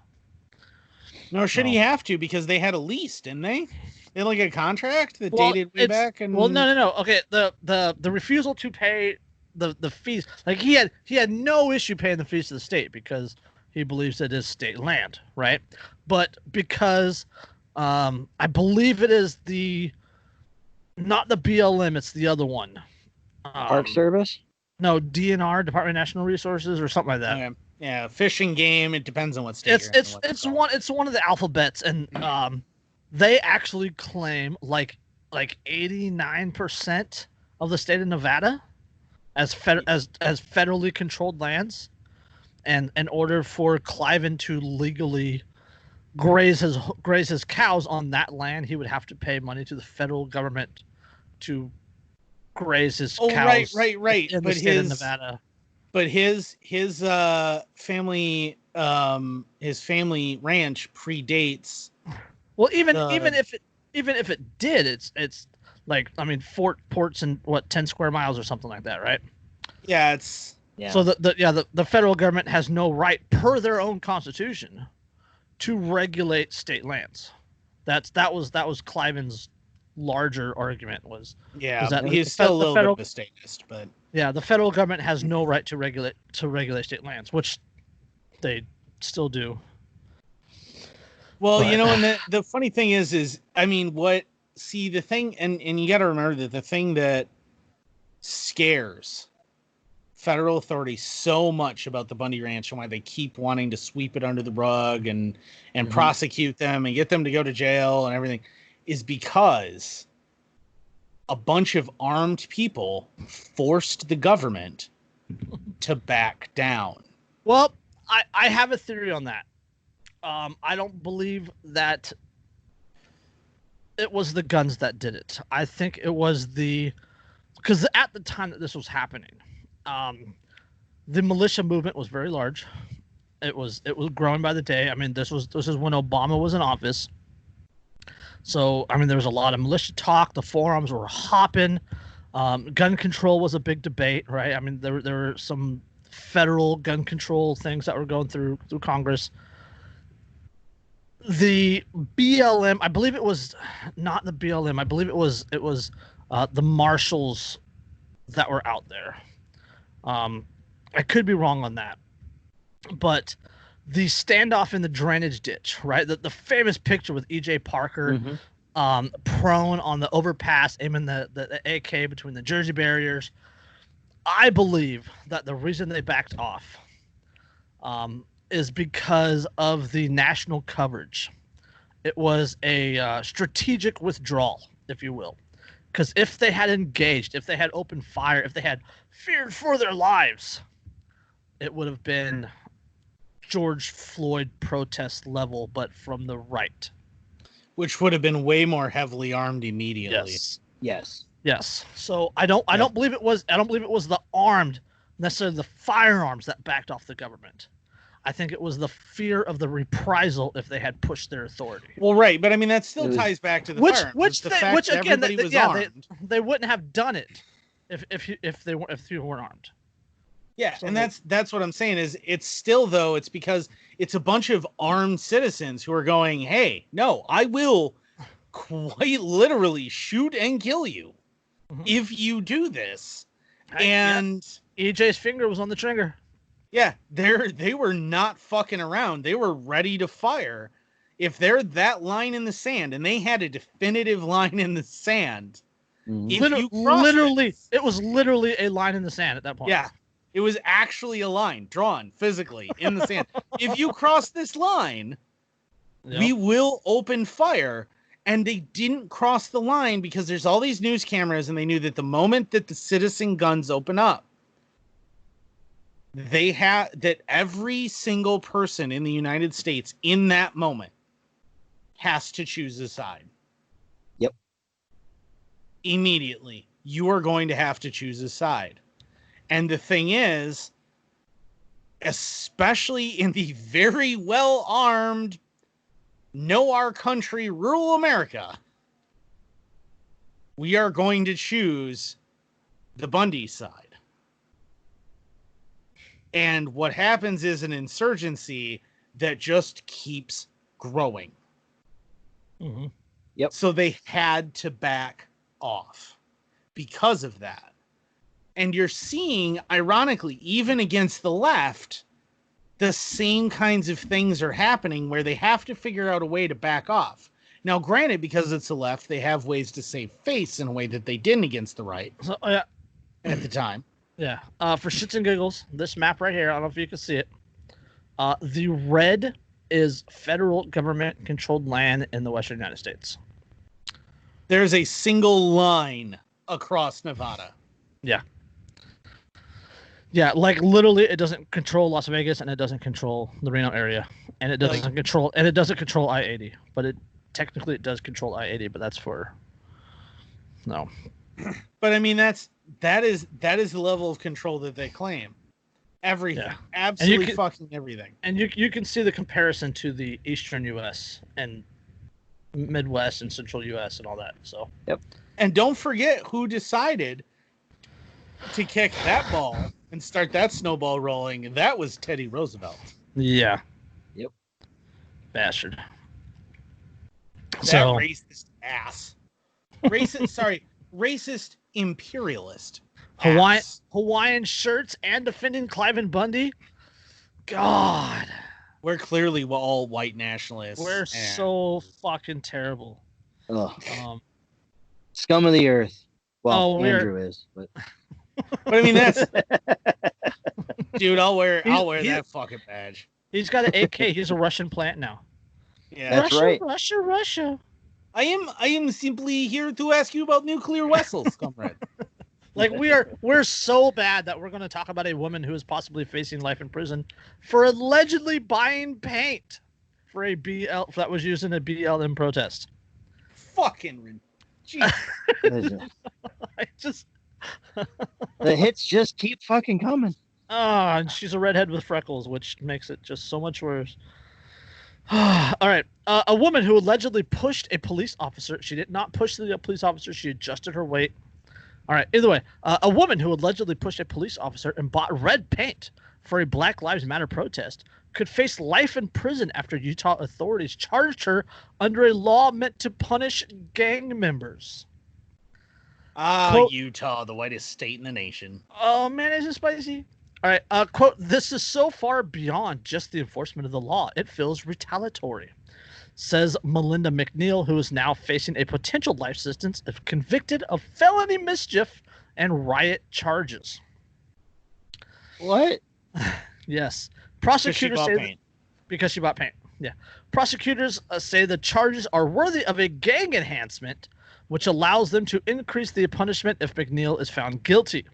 No, should he No. have to? Because they had a lease, didn't they? They had like a contract that Well, dated way back. And no. Okay, the refusal to pay the fees, like he had no issue paying the fees to the state because he believes it is state land, right? But because I believe it is not the BLM, it's the other one. Park Service? No, DNR, Department of National Resources, or something like that. Okay. Yeah, fishing game. It depends on what state. It's one of the alphabets, and they actually claim like 89% of the state of Nevada as federally controlled lands, and in order for Cliven to legally graze his cows on that land, he would have to pay money to the federal government to graze his cows. Right. In the state of Nevada. But his family ranch predates. Well, even if it did, it's like, I mean, ports in 10 square miles or something like that, right? Yeah, So the federal government has no right per their own constitution to regulate state lands. That was Cliven's larger argument was. Yeah, that he's still a little bit of a statist, but yeah, the federal government has no right to regulate state lands, which they still do. Well, and the funny thing is I mean, the thing, and you got to remember that the thing that scares federal authorities so much about the Bundy Ranch and why they keep wanting to sweep it under the rug and prosecute them and get them to go to jail and everything is because a bunch of armed people forced the government to back down. Well, I have a theory on that. I don't believe that it was the guns that did it. I think it was because at the time that this was happening, the militia movement was very large. It was growing by the day. I mean, this is when Obama was in office. So, I mean, there was a lot of militia talk. The forums were hopping. Gun control was a big debate, right? I mean, there were some federal gun control things that were going through Congress. The BLM, I believe it was not the BLM. I believe it was the marshals that were out there. I could be wrong on that, but the standoff in the drainage ditch, right? The famous picture with E.J. Parker, prone on the overpass, aiming the AK between the Jersey barriers. I believe that the reason they backed off is because of the national coverage. It was a strategic withdrawal, if you will. Because if they had engaged, if they had opened fire, if they had feared for their lives, it would have been George Floyd protest level, but from the right. Which would have been way more heavily armed immediately. Yes. So I don't believe it was the armed, necessarily the firearms that backed off the government. I think it was the fear of the reprisal if they had pushed their authority. Well, right, but I mean that still ties back to the firearms. Which again, they wouldn't have done it if you weren't armed. Yeah, so, and that's what I'm saying is it's still though it's because it's a bunch of armed citizens who are going, hey, no, I will quite literally shoot and kill you if you do this. And EJ's finger was on the trigger. Yeah, they were not fucking around. They were ready to fire. If they're that line in the sand, and they had a definitive line in the sand, it was literally a line in the sand at that point. Yeah, it was actually a line drawn physically in the sand. If you cross this line, we will open fire. And they didn't cross the line because there's all these news cameras, and they knew that the moment that the citizen guns open up, that every single person in the United States in that moment has to choose a side. Yep. Immediately, you are going to have to choose a side. And the thing is, especially in the very well-armed, know our country, rural America, we are going to choose the Bundy side. And what happens is an insurgency that just keeps growing. Mm-hmm. Yep. So they had to back off because of that. And you're seeing, ironically, even against the left, the same kinds of things are happening where they have to figure out a way to back off. Now, granted, because it's the left, they have ways to save face in a way that they didn't against the right So, at the time. yeah. For shits and giggles, this map right here, I don't know if you can see it. The red is federal government-controlled land in the Western United States. There's a single line across Nevada. Yeah. Yeah, like literally, it doesn't control Las Vegas and it doesn't control the Reno area, and it doesn't control I-80, but it technically does control I-80, but that's for no. But I mean, that is the level of control that they claim. Everything, Yeah. absolutely fucking everything. And you can see the comparison to the Eastern U.S. and Midwest and Central U.S. and all that. So Yep. And don't forget who decided to kick that ball and start that snowball rolling. And that was Teddy Roosevelt. yeah. Yep. Bastard. That So racist ass. Racist imperialist. Hawaiian shirts and defending Clive and Bundy. God. We're clearly all white nationalists. We're so fucking terrible. Ugh. Scum of the earth. Well, Andrew is, but I mean, that's dude. I'll wear that fucking badge. He's got an AK. He's a Russian plant now. Yeah, that's right. Russia. I am simply here to ask you about nuclear vessels, comrade. Like we're so bad that we're going to talk about a woman who is possibly facing life in prison for allegedly buying paint for a BL that was used in a BLM protest. Fucking I just the hits just keep fucking coming. and she's a redhead with freckles, which makes it just so much worse. All right. A woman who allegedly pushed a police officer. She did not push the police officer. She adjusted her weight. All right. Either way, a woman who allegedly pushed a police officer and bought red paint for a Black Lives Matter protest could face life in prison after Utah authorities charged her under a law meant to punish gang members. Quote, Utah, the whitest state in the nation. Oh, man, is it spicy? All right. Quote, this is so far beyond just the enforcement of the law. It feels retaliatory, says Melinda McNeil, who is now facing a potential life sentence if convicted of felony mischief and riot charges. What? Yes. Prosecutors say because she bought paint. Yeah. Prosecutors say the charges are worthy of a gang enhancement, which allows them to increase the punishment if McNeil is found guilty.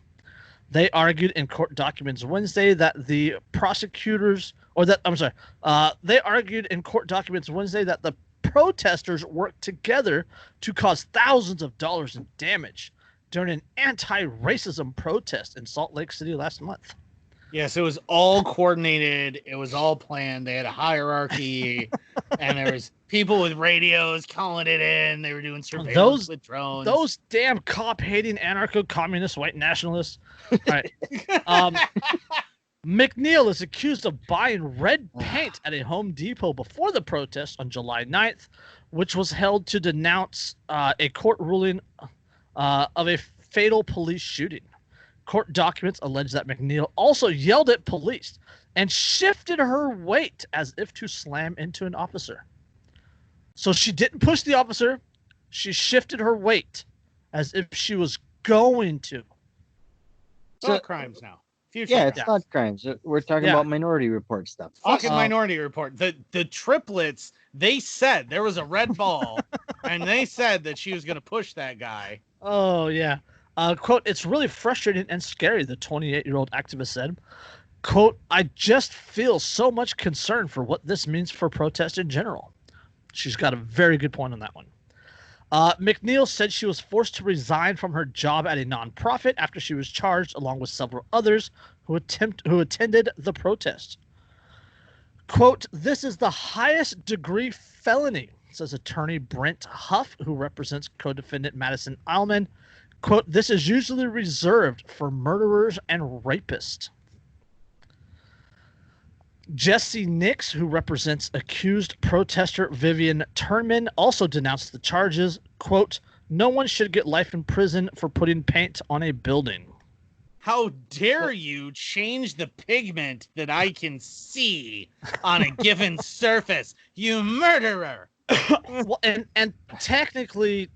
They argued in court documents Wednesday that the protesters worked together to cause thousands of dollars in damage during an anti-racism protest in Salt Lake City last month. Yes, it was all coordinated. It was all planned. They had a hierarchy, and there was people with radios calling it in. They were doing surveillance with drones. Those damn cop-hating anarcho-communist white nationalists. All right. McNeil is accused of buying red paint at a Home Depot before the protest on July 9th, which was held to denounce a court ruling of a fatal police shooting. Court documents allege that McNeil also yelled at police and shifted her weight as if to slam into an officer. So she didn't push the officer. She shifted her weight as if she was going to. Thought crimes now. Future yeah, crimes. it's not crimes. We're talking about Minority Report stuff. Fucking Minority Report. The triplets, they said there was a red ball, and they said that she was going to push that guy. Oh, yeah. Quote, it's really frustrating and scary, the 28-year-old activist said. Quote, I just feel so much concern for what this means for protest in general. She's got a very good point on that one. McNeil said she was forced to resign from her job at a nonprofit after she was charged, along with several others who attended the protest. Quote, this is the highest degree felony, says attorney Brent Huff, who represents co-defendant Madison Eilman. Quote, this is usually reserved for murderers and rapists. Jesse Nix, who represents accused protester Vivian Turnman, also denounced the charges. Quote, no one should get life in prison for putting paint on a building. How dare you change the pigment that I can see on a given surface, you murderer! Well, and technically,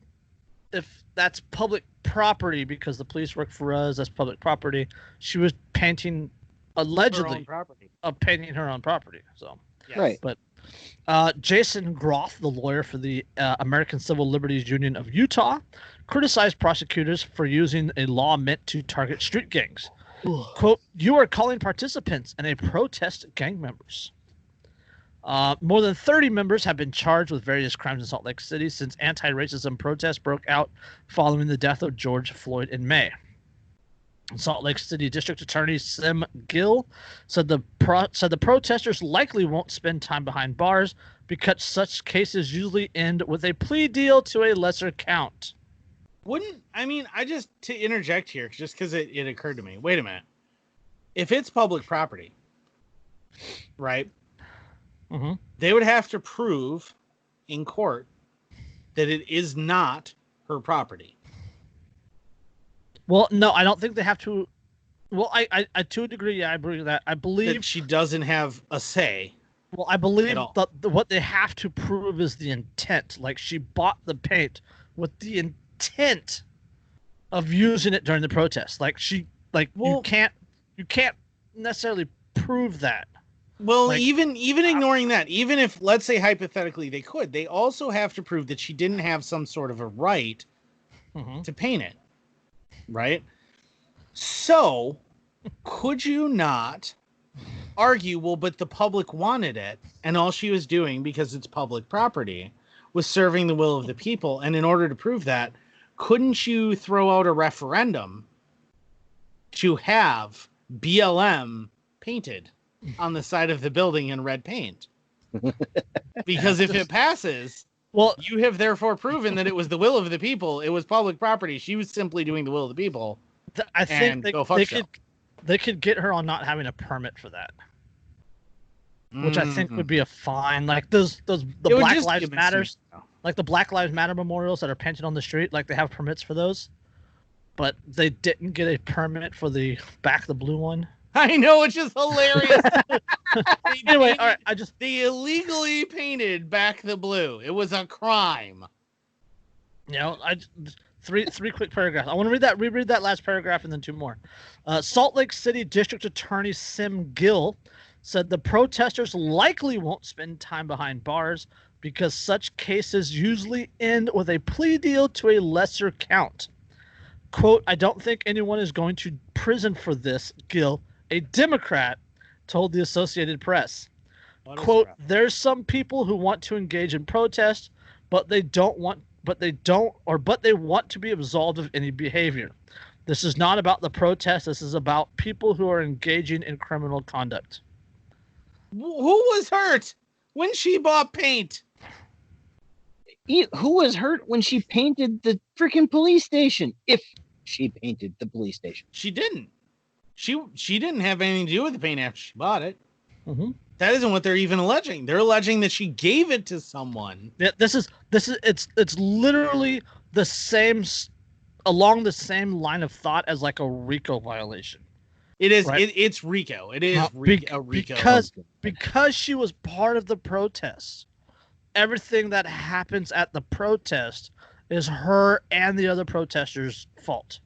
if that's public property, because the police work for us, that's public property. She was painting, allegedly, painting her own property. So, Yes. Right. But Jason Groth, the lawyer for the American Civil Liberties Union of Utah, criticized prosecutors for using a law meant to target street gangs. Quote, you are calling participants in a protest gang members. More than 30 members have been charged with various crimes in Salt Lake City since anti-racism protests broke out following the death of George Floyd in May. Salt Lake City District Attorney Sim Gill said the protesters likely won't spend time behind bars because such cases usually end with a plea deal to a lesser count. To interject here, just because it occurred to me. Wait a minute. If it's public property, right? Mm-hmm. They would have to prove in court that it is not her property. Well, no, I don't think they have to. Well, I to a degree, yeah, I agree with that. I believe that she doesn't have a say. Well, I believe that what they have to prove is the intent. Like, she bought the paint with the intent of using it during the protest. Like, you can't necessarily prove that. Well, like, even ignoring that, even if, let's say hypothetically they could, they also have to prove that she didn't have some sort of a right to paint it. Right? So, could you not argue, well, but the public wanted it, and all she was doing, because it's public property, was serving the will of the people, and in order to prove that, couldn't you throw out a referendum to have BLM painted on the side of the building in red paint? Because if it passes, well, you have therefore proven that it was the will of the people. It was public property. She was simply doing the will of the people. I think they could get her on not having a permit for that, which I think would be a fine. Like the Black Lives Matters, like the Black Lives Matter memorials that are painted on the street, like they have permits for those, but they didn't get a permit for the Back the Blue one. I know, it's just hilarious. Anyway, all right, they illegally painted Back the Blue. It was a crime. You know, three quick paragraphs. I want to reread that last paragraph and then two more. Salt Lake City District Attorney Sim Gill said the protesters likely won't spend time behind bars because such cases usually end with a plea deal to a lesser count. Quote, I don't think anyone is going to prison for this, Gill, a Democrat, told the Associated Press. Quote, there's some people who want to engage in protest, but they want to be absolved of any behavior. This is not about the protest. This is about people who are engaging in criminal conduct. Who was hurt when she bought paint? Who was hurt when she painted the freaking police station? If she painted the police station. She didn't. She didn't have anything to do with the paint after she bought it. Mm-hmm. That isn't what they're even alleging. They're alleging that she gave it to someone. Yeah, it's literally the same, along the same line of thought as like a RICO violation. It is. Right? It's RICO. It is a RICO. Because she was part of the protest. Everything that happens at the protest is her and the other protesters' fault.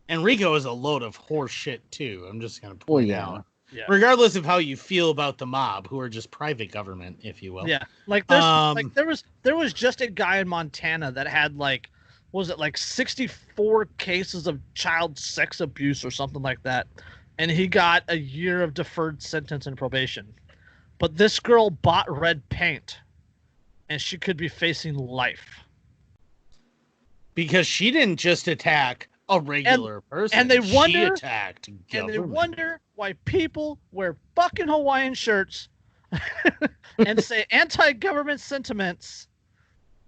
And RICO is a load of horse shit too. I'm just gonna point out. Yeah. Regardless of how you feel about the mob, who are just private government, if you will. Yeah. Like there was just a guy in Montana that had like 64 cases of child sex abuse or something like that. And he got a year of deferred sentence and probation. But this girl bought red paint and she could be facing life. Because she didn't just attack a regular person. And they wonder, she attacked government. And they wonder why people wear fucking Hawaiian shirts and say anti-government sentiments.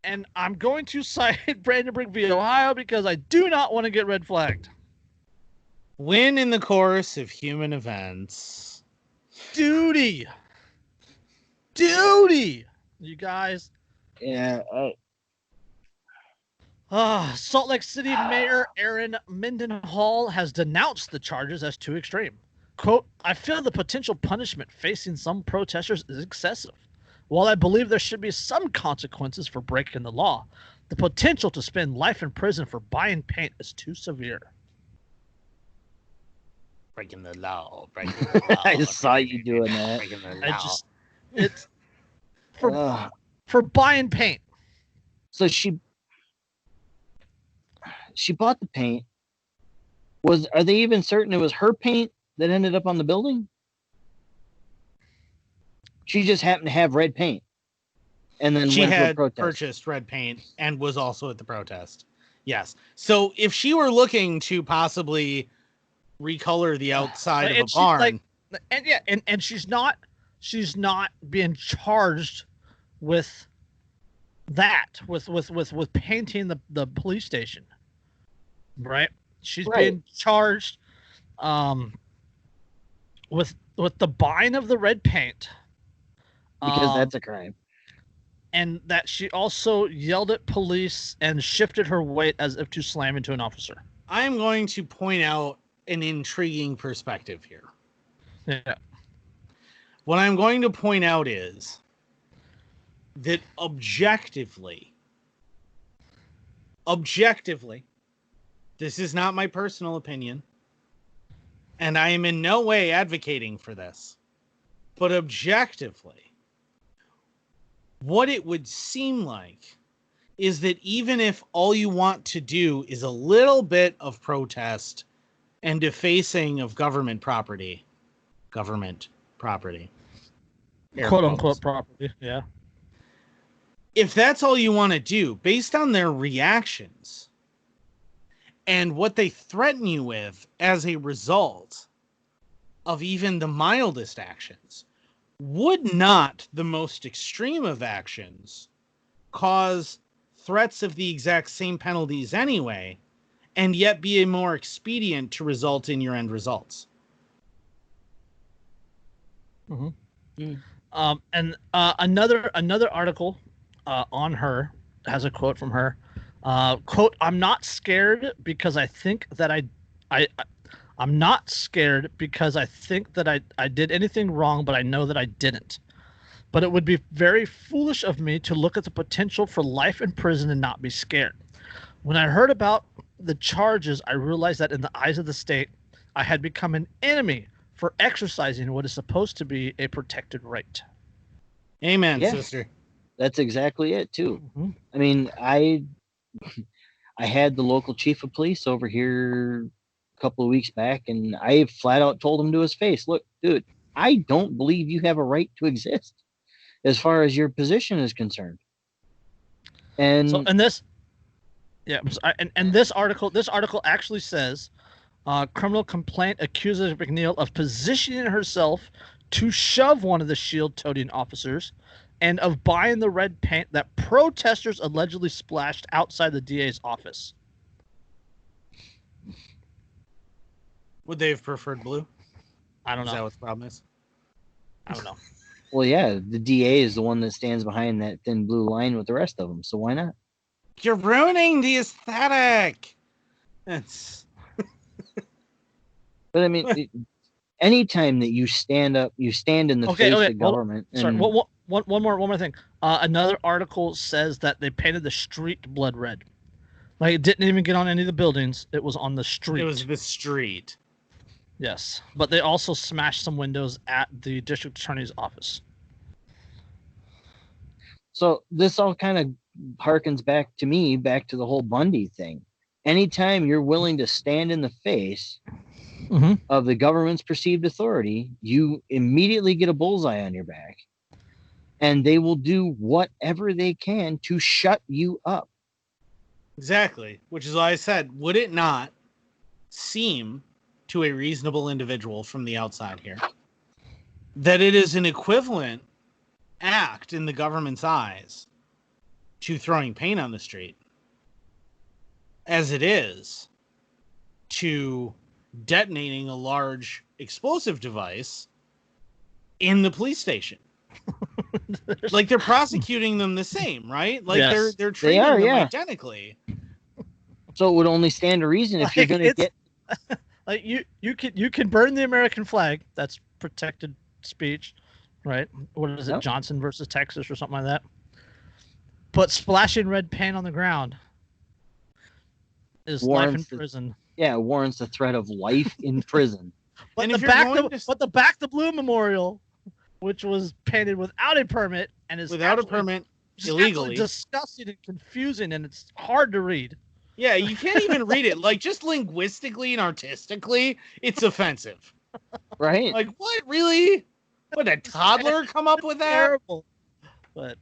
And I'm going to cite Brandenburg v. Ohio because I do not want to get red flagged. When in the course of human events, Duty. Duty. You guys. Yeah. Salt Lake City Mayor Aaron Mendenhall has denounced the charges as too extreme. Quote, I feel the potential punishment facing some protesters is excessive. While I believe there should be some consequences for breaking the law, the potential to spend life in prison for buying paint is too severe. Breaking the law. Breaking the law. I saw you doing that. Breaking the I law. just, it's for buying paint. So she bought the paint. Are they even certain it was her paint that ended up on the building? She just happened to have red paint, and then She went to a had protest. purchased red paint and was also at the protest. Yes. So if she were looking to possibly recolor the outside of a barn, and she's not being charged with that, with painting the police station, right? She's being charged with the buying of the red paint, because that's a crime. and that she also yelled at police and shifted her weight as if to slam into an officer. I'm going to point out an intriguing perspective here. Yeah. What I'm going to point out is that objectively, this is not my personal opinion, and I am in no way advocating for this, but objectively, what it would seem like is that even if all you want to do is a little bit of protest and defacing of government property, quote unquote property, yeah. If that's all you want to do, based on their reactions and what they threaten you with as a result of even the mildest actions, would not the most extreme of actions cause threats of the exact same penalties anyway, and yet be a more expedient to result in your end results? Mm-hmm. And another article on her has a quote from her. Quote, I'm not scared because I think that I'm not scared because I think that I did anything wrong, but I know that I didn't. But it would be very foolish of me to look at the potential for life in prison and not be scared. When I heard about the charges, I realized that in the eyes of the state, I had become an enemy for exercising what is supposed to be a protected right. Amen, sister. That's exactly it too. Mm-hmm. I mean, I had the local chief of police over here a couple of weeks back, and I flat out told him to his face, look, dude, I don't believe you have a right to exist as far as your position is concerned. And so, and this, yeah, and this article actually says, criminal complaint accuses McNeil of positioning herself to shove one of the shield-toting officers and of buying the red paint that protesters allegedly splashed outside the DA's office. Would they have preferred blue? I don't know. Is that what the problem is? I don't know. Well, yeah, the DA is the one that stands behind that thin blue line with the rest of them, so why not? You're ruining the aesthetic. That's... But I mean, anytime that you stand up, you stand in the face of government. Sorry, one more thing. Another article says that they painted the street blood red. Like, it didn't even get on any of the buildings. It was on the street. It was the street. Yes, but they also smashed some windows at the district attorney's office. So this all kind of harkens back to the whole Bundy thing. Anytime you're willing to stand in the face of the government's perceived authority, you immediately get a bullseye on your back, and they will do whatever they can to shut you up. Exactly, which is why I said, would it not seem to a reasonable individual from the outside here that it is an equivalent act in the government's eyes to throwing paint on the street as it is to detonating a large explosive device in the police station. Like they're prosecuting them the same, right? Like Yes. they're treating are, them yeah. identically. So it would only stand to reason if you're Like, going to get. Like you can burn the American flag. That's protected speech, right? What is it, Yep. Johnson versus Texas or something like that? But splashing red paint on the ground is life in Warrants the- prison. Yeah, warrants the threat of life in prison. But And the if you're back going the to- but the Back the Blue Memorial, which was painted without a permit and is Without a absolutely- permit, just illegally. absolutely disgusting and confusing, and it's hard to read. Yeah, you can't even read it. Like, just linguistically and artistically, it's offensive. Right? Like, what? Really? What, a toddler come up with that? Terrible. But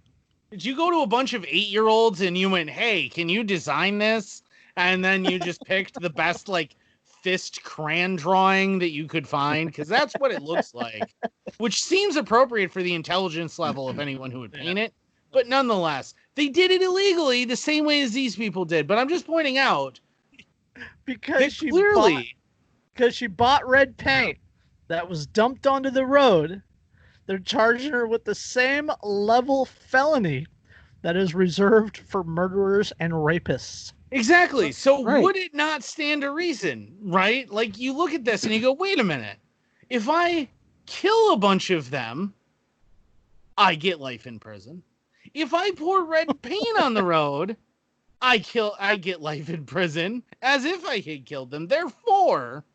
Did you go to a bunch of 8-year-olds and you went, hey, can you design this? And then you just picked the best, like, fist crayon drawing that you could find? Because that's what it looks like. Which seems appropriate for the intelligence level of anyone who would paint it. But nonetheless, they did it illegally the same way as these people did. But I'm just pointing out because that she bought red paint that was dumped onto the road, they're charging her with the same level felony that is reserved for murderers and rapists. Exactly. So Right. would it not stand to reason, right? Like you look at this and you go, wait a minute. If I kill a bunch of them, I get life in prison. If I pour red paint on the road, I get life in prison as if I had killed them. Therefore,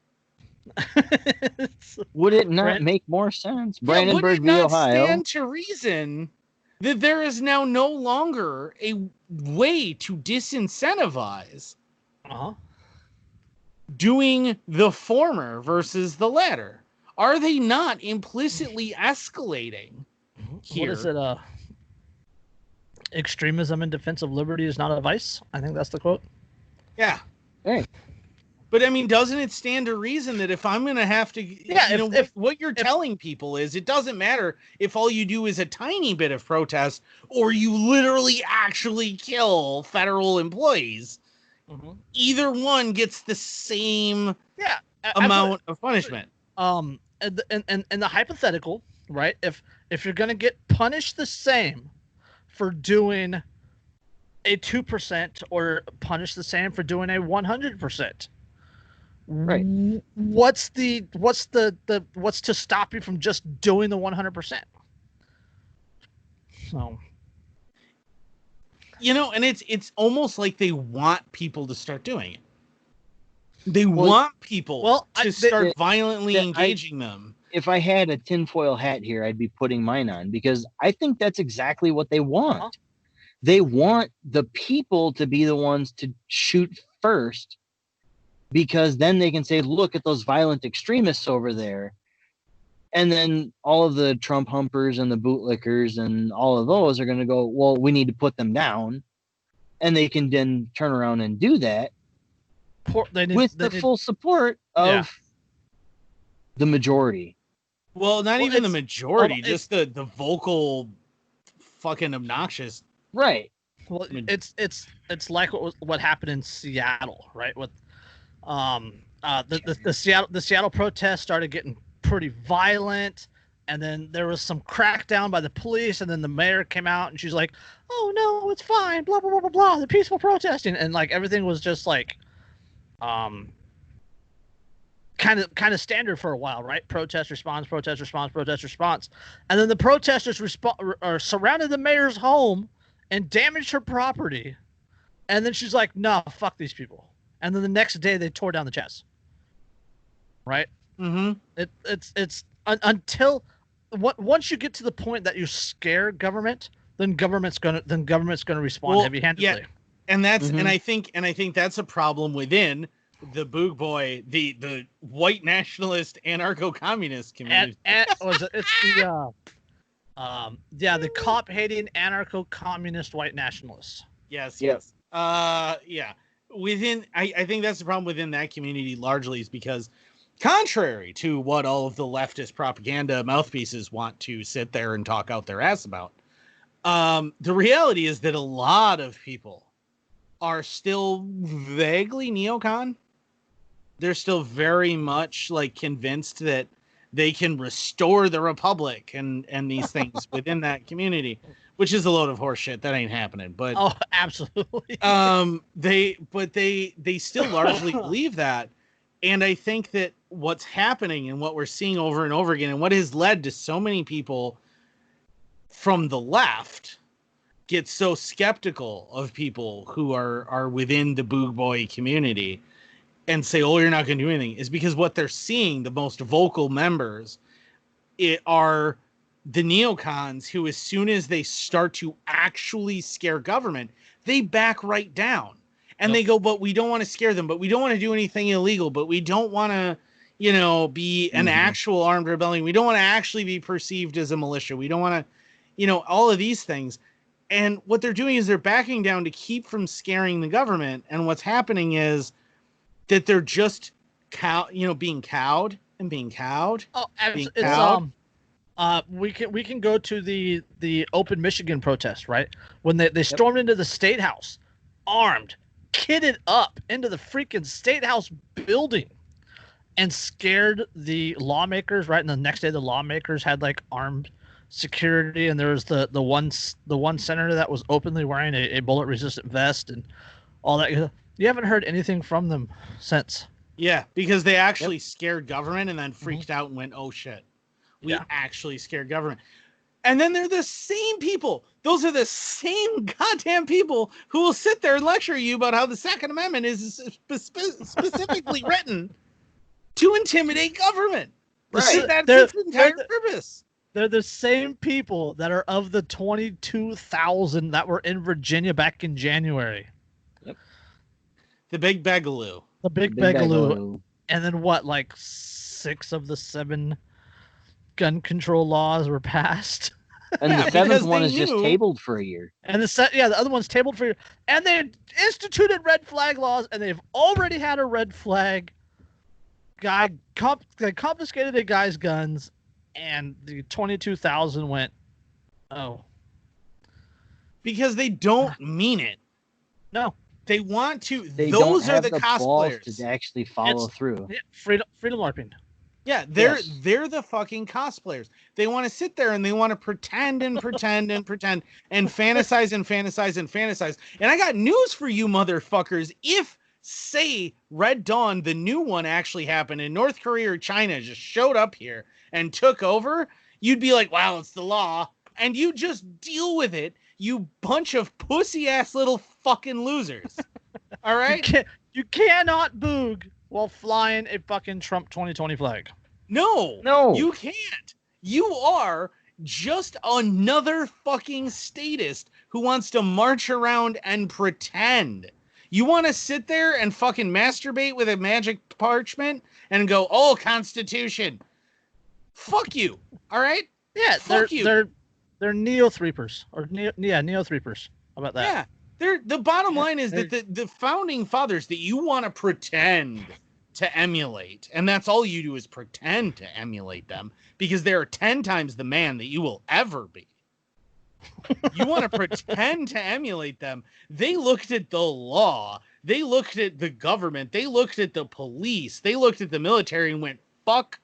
Would it not Brand- make more sense? would it Brandenburg v. not Ohio. stand to reason that there is now no longer a way to disincentivize Uh-huh. doing the former versus the latter? Are they not implicitly escalating here? What is it? Extremism in defense of liberty is not a vice. I think that's the quote. Yeah. Hey. But I mean, doesn't it stand to reason that if I'm going to have to, Yeah, what you're telling people is it doesn't matter if all you do is a tiny bit of protest or you literally actually kill federal employees. Either one gets the same Yeah, amount of punishment. And the hypothetical, right? If you're gonna get punished the same for doing a 2% or punished the same for doing a 100%, Right. What's to stop you from just doing the 100%? So, And it's almost like they want people to start doing it. They want people to start violently engaging them. If I had a tinfoil hat here, I'd be putting mine on because I think that's exactly what they want. Uh-huh. They want the people to be the ones to shoot first because then they can say, look at those violent extremists over there. And then all of the Trump humpers and the bootlickers and all of those are going to go, well, we need to put them down. And they can then turn around and do that with the full support of the majority. Well, not even the majority, just the vocal fucking obnoxious. Right. Well, it's like what happened in Seattle, right? With the Seattle protests started getting pretty violent, and then there was some crackdown by the police, and then the mayor came out and she's like, "Oh no, it's fine, blah blah blah blah blah, the peaceful protesting," and like everything was just like, kind of standard for a while, right? Protest response, protest response, protest response, and then the protesters surrounded the mayor's home and damaged her property, and then she's like, "No, fuck these people," and then the next day they tore down the chest. Right? Mm-hmm. It's until once you get to the point that you scare government, then government's gonna respond heavy-handedly. Yeah, and that's and I think that's a problem within the Boog Boy, the white nationalist anarcho-communist community. It's the cop-hating anarcho-communist white nationalists. Yes. Yep. Yeah. I think that's the problem within that community largely is because contrary to what all of the leftist propaganda mouthpieces want to sit there and talk out their ass about, the reality is that a lot of people are still vaguely neocon. They're still very much like convinced that they can restore the republic and these things within that community, which is a load of horse shit. That ain't happening. But Oh, absolutely. they still largely believe that. And I think that what's happening and what we're seeing over and over again, and what has led to so many people from the left get so skeptical of people who are within the Boog Boy community and say, oh, you're not going to do anything, is because what they're seeing, the most vocal members, are the neocons who, as soon as they start to actually scare government, they back right down. And they go, but we don't want to scare them, but we don't want to do anything illegal, but we don't want to, be an actual armed rebellion. We don't want to actually be perceived as a militia. We don't want to, all of these things. And what they're doing is they're backing down to keep from scaring the government. And what's happening is that they're just being cowed and being cowed. Oh, it's we can go to the Open Michigan protest, right? When they stormed into the State House, armed, kitted up into the freaking State House building, and scared the lawmakers. Right, and the next day the lawmakers had like armed security, and there was the one senator that was openly wearing a bullet resistant vest and all that. You haven't heard anything from them since. Yeah, because they actually scared government and then freaked out and went, oh shit, we actually scared government. And then they're the same people. Those are the same goddamn people who will sit there and lecture you about how the Second Amendment is specifically written to intimidate government. Right. That's its entire purpose. They're the same people that are of the 22,000 that were in Virginia back in January. Yep. The Big Begaloo. The Big Begaloo. And then what, like 6 of the 7 gun control laws were passed? And the 7th one is just tabled for a year. And the other one's tabled for a year. And they instituted red flag laws, and they've already had a red flag. They confiscated a guy's guns, and the 22,000 went, oh. Because they don't mean it. No. They want to. They those don't have are the cosplayers to actually follow through. Yeah, freedom LARPing. Yeah, they're the fucking cosplayers. They want to sit there and they want to pretend and pretend and pretend and fantasize and fantasize and fantasize. And I got news for you motherfuckers. If, say, Red Dawn, the new one, actually happened and North Korea or China just showed up here and took over, you'd be like, wow, it's the law. And you just deal with it, you bunch of pussy-ass little fucking losers. All right? You cannot boog while flying a fucking Trump 2020 flag. No, you can't. You are just another fucking statist who wants to march around and pretend. You want to sit there and fucking masturbate with a magic parchment and go, oh, Constitution. Fuck you. All right? Yeah, fuck you. They're neo-threepers. Neo-threepers. How about that? Yeah. The bottom line is that the founding fathers that you want to pretend to emulate, and that's all you do is pretend to emulate them, because they are 10 times the man that you will ever be. You want to pretend to emulate them. They looked at the law. They looked at the government. They looked at the police. They looked at the military and went, fuck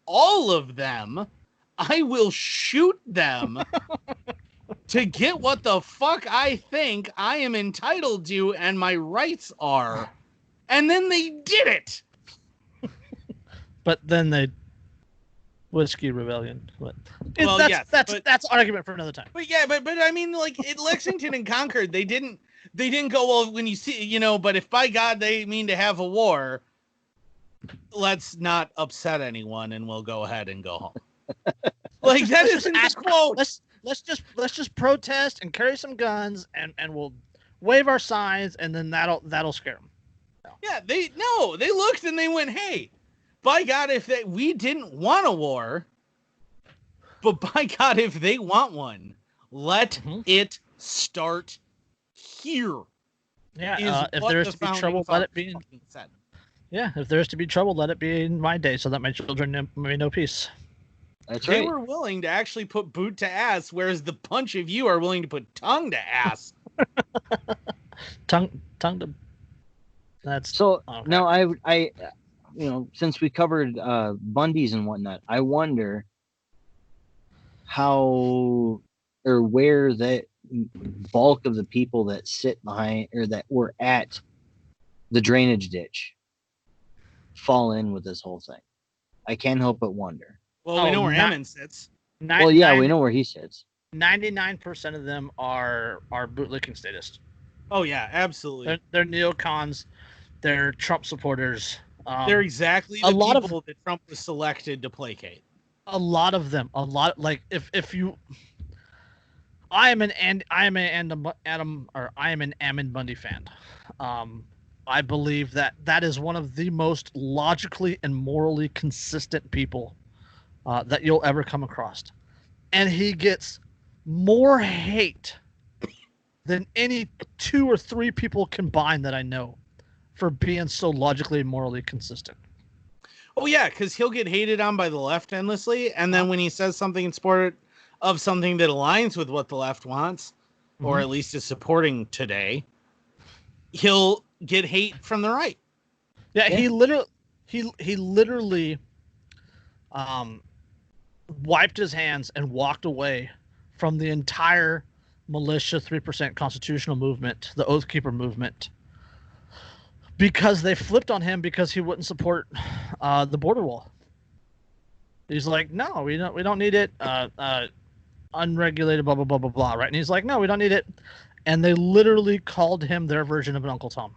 all of them. I will shoot them to get what the fuck I think I am entitled to and my rights are. And then they did it. But then they whiskey rebellion. But well, that's argument for another time. But yeah, but I mean, like in Lexington and Concord, they didn't go, well, when you see, but if by God they mean to have a war, let's not upset anyone and we'll go ahead and go home. Like that isn't the quote. Let's just protest and carry some guns and we'll wave our signs, and then that'll scare them. No. Yeah, they looked and they went, hey, by God, if we didn't want a war, but by God, if they want one, let it start here. Yeah, if there's to be trouble, let it be. Yeah, if there's to be trouble, let it be in my day, so that my children may know peace. That's right. They were willing to actually put boot to ass, whereas the bunch of you are willing to put tongue to ass. tongue to. That's so. Okay. No, since we covered Bundy's and whatnot, I wonder how or where that bulk of the people that sit behind or that were at the drainage ditch fall in with this whole thing. I can't help but wonder. Well, we know where Ammon sits. Well, yeah, we know where he sits. 99% of them are bootlicking statists. Oh yeah, absolutely. They're neocons. They're Trump supporters. They're exactly the people that Trump was selected to placate. A lot of them. Like if you, I am an Ammon Bundy fan. I believe that is one of the most logically and morally consistent people that you'll ever come across, and he gets more hate than any 2 or 3 people combined that I know for being so logically and morally consistent. Oh yeah, because he'll get hated on by the left endlessly, and then when he says something in support of something that aligns with what the left wants, or at least is supporting today, he'll get hate from the right. Yeah, he literally wiped his hands and walked away from the entire militia 3% constitutional movement, the Oath Keeper movement, because they flipped on him because he wouldn't support the border wall. He's like, no, we don't need it. Unregulated, blah blah blah blah blah. Right? And he's like, no, we don't need it. And they literally called him their version of an Uncle Tom.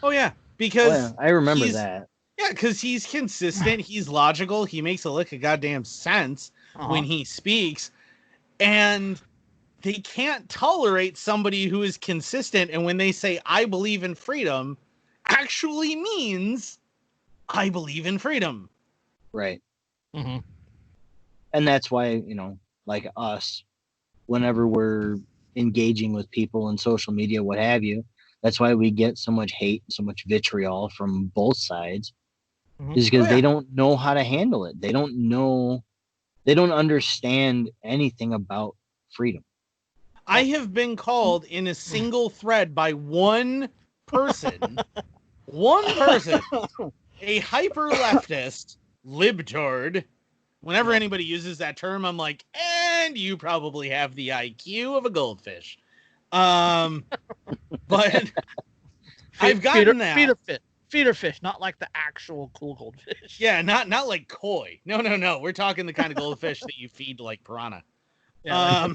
Oh yeah, because I remember that. Yeah, because he's consistent. He's logical. He makes a lick of goddamn sense when he speaks, and they can't tolerate somebody who is consistent. And when they say "I believe in freedom," actually means I believe in freedom. Right. Mm-hmm. And that's why, like us, whenever we're engaging with people in social media, what have you, that's why we get so much hate, so much vitriol from both sides, is because they don't know how to handle it. They don't understand anything about freedom. I have been called in a single thread by one person, a hyper leftist libtard. Whenever anybody uses that term, I'm like, and you probably have the IQ of a goldfish. But I've gotten that. Feeder fish, not like the actual cool goldfish. Yeah, not like koi. No. We're talking the kind of goldfish that you feed like piranha. Yeah,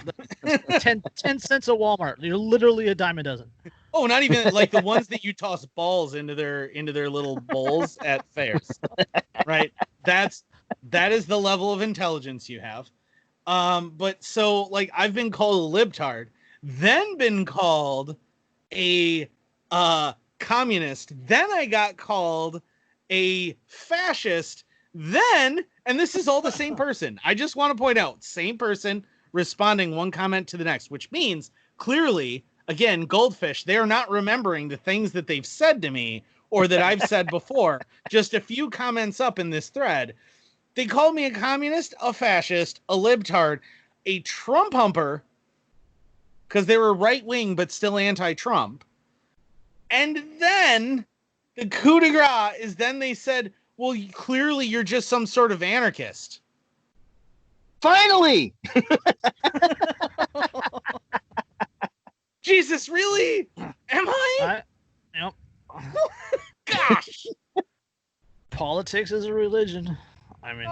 10 cents at Walmart. You're literally a dime a dozen. Oh, not even like the ones that you toss balls into their little bowls at fairs. Right? That is the level of intelligence you have. But so like I've been called a libtard, then been called a communist, then I got called a fascist, then, and this is all the same person. I just want to point out, same person responding one comment to the next, which means clearly, again, goldfish, they're not remembering the things that they've said to me or that I've said before. Just a few comments up in this thread. They called me a communist, a fascist, a libtard, a Trump humper, because they were right-wing but still anti-Trump. And then the coup de grace is then they said, well, clearly you're just some sort of anarchist. Finally! Jesus, really? Am I? Yep. Gosh. Politics is a religion. I mean,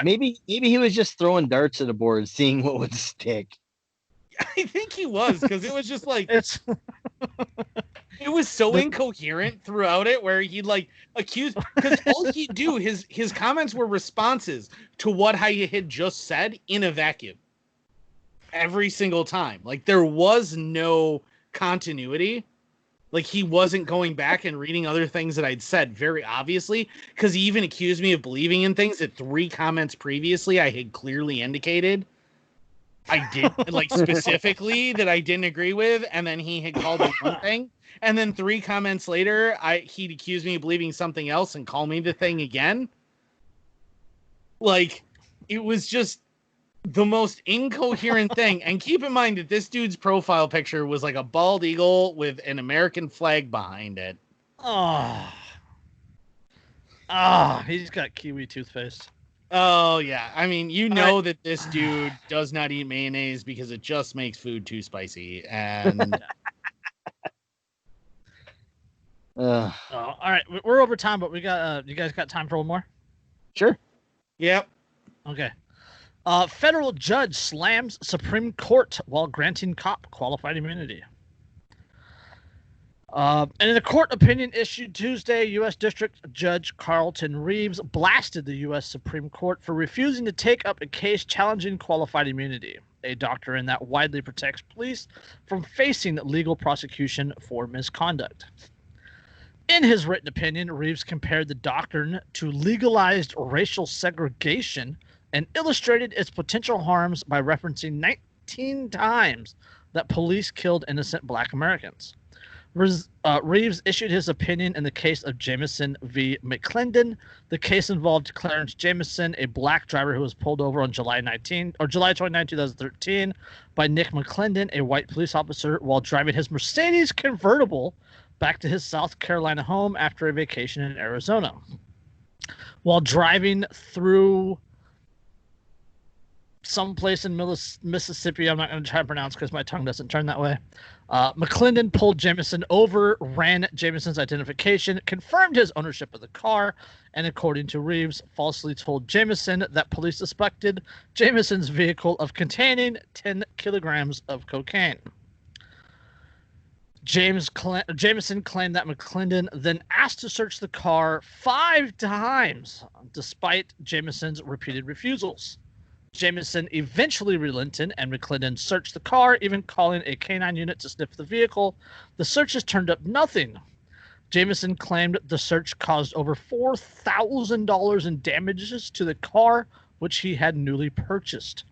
maybe he was just throwing darts at a board, seeing what would stick. I think he was, because it was just like it was so incoherent throughout it, where he'd like accuse, because all he'd do, his comments were responses to what I had just said in a vacuum every single time. Like there was no continuity. Like he wasn't going back and reading other things that I'd said, very obviously, because he even accused me of believing in things that 3 comments previously I had clearly indicated I did, like specifically that I didn't agree with, and then he had called me one thing, and then 3 comments later, he'd accuse me of believing something else and call me the thing again. Like, it was just the most incoherent thing. And keep in mind that this dude's profile picture was like a bald eagle with an American flag behind it. Oh. He's got kiwi toothpaste. Oh yeah, I mean, that this dude does not eat mayonnaise because it just makes food too spicy. And all right, we're over time, but we got you guys got time for one more? Sure. Yep. Okay. Federal judge slams Supreme Court while granting cop qualified immunity. And in a court opinion issued Tuesday, U.S. District Judge Carlton Reeves blasted the U.S. Supreme Court for refusing to take up a case challenging qualified immunity, a doctrine that widely protects police from facing legal prosecution for misconduct. In his written opinion, Reeves compared the doctrine to legalized racial segregation and illustrated its potential harms by referencing 19 times that police killed innocent Black Americans. Reeves issued his opinion in the case of Jamison v. McClendon. The case involved Clarence Jamison, a Black driver who was pulled over on July 29, 2013 by Nick McClendon, a white police officer, while driving his Mercedes convertible back to his South Carolina home after a vacation in Arizona. While driving through someplace in Mississippi, I'm not going to try to pronounce because my tongue doesn't turn that way. McClendon pulled Jamison over, ran Jamison's identification, confirmed his ownership of the car, and according to Reeves, falsely told Jamison that police suspected Jamison's vehicle of containing 10 kilograms of cocaine. Jamison claimed that McClendon then asked to search the car 5 times, despite Jamison's repeated refusals. Jamison eventually relented, and McClendon searched the car, even calling a canine unit to sniff the vehicle. The searches turned up nothing. Jamison claimed the search caused over $4,000 in damages to the car, which he had newly purchased.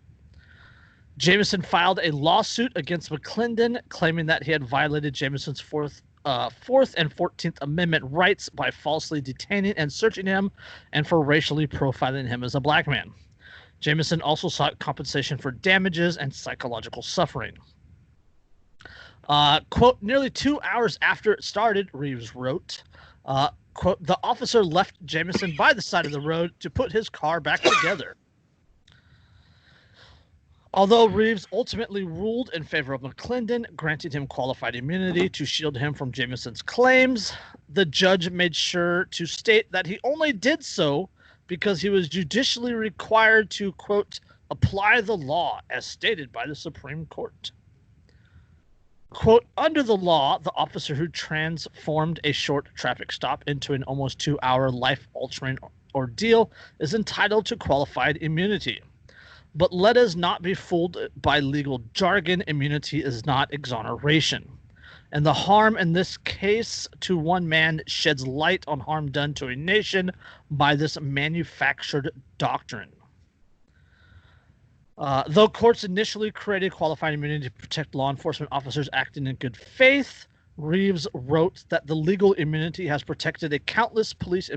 Jamison filed a lawsuit against McClendon, claiming that he had violated Jamison's Fourth and 14th Amendment rights by falsely detaining and searching him and for racially profiling him as a Black man. Jamison also sought compensation for damages and psychological suffering. Quote, nearly 2 hours after it started, Reeves wrote, quote, the officer left Jamison by the side of the road to put his car back together. Although Reeves ultimately ruled in favor of McClendon, granting him qualified immunity to shield him from Jamison's claims, the judge made sure to state that he only did so because he was judicially required to, quote, apply the law as stated by the Supreme Court. Quote, under the law, the officer who transformed a short traffic stop into an almost 2-hour life-altering ordeal is entitled to qualified immunity. But let us not be fooled by legal jargon. Immunity is not exoneration. And the harm in this case to one man sheds light on harm done to a nation by this manufactured doctrine. Though courts initially created qualified immunity to protect law enforcement officers acting in good faith, Reeves wrote that the legal immunity has protected a countless police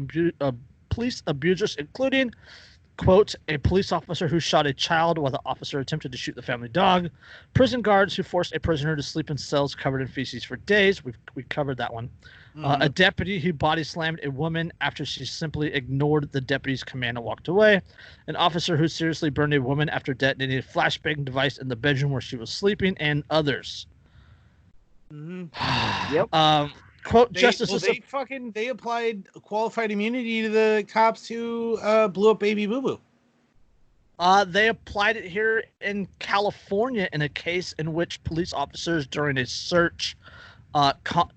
abusers, including, quote, a police officer who shot a child while the officer attempted to shoot the family dog, prison guards who forced a prisoner to sleep in cells covered in feces for days. We covered that one. A deputy who body slammed a woman after she simply ignored the deputy's command and walked away. An officer who seriously burned a woman after detonating a flashbang device in the bedroom where she was sleeping, and others. Yep. Quote, they applied qualified immunity to the cops who blew up Baby Boo Boo. They applied it here in California in a case in which police officers during a search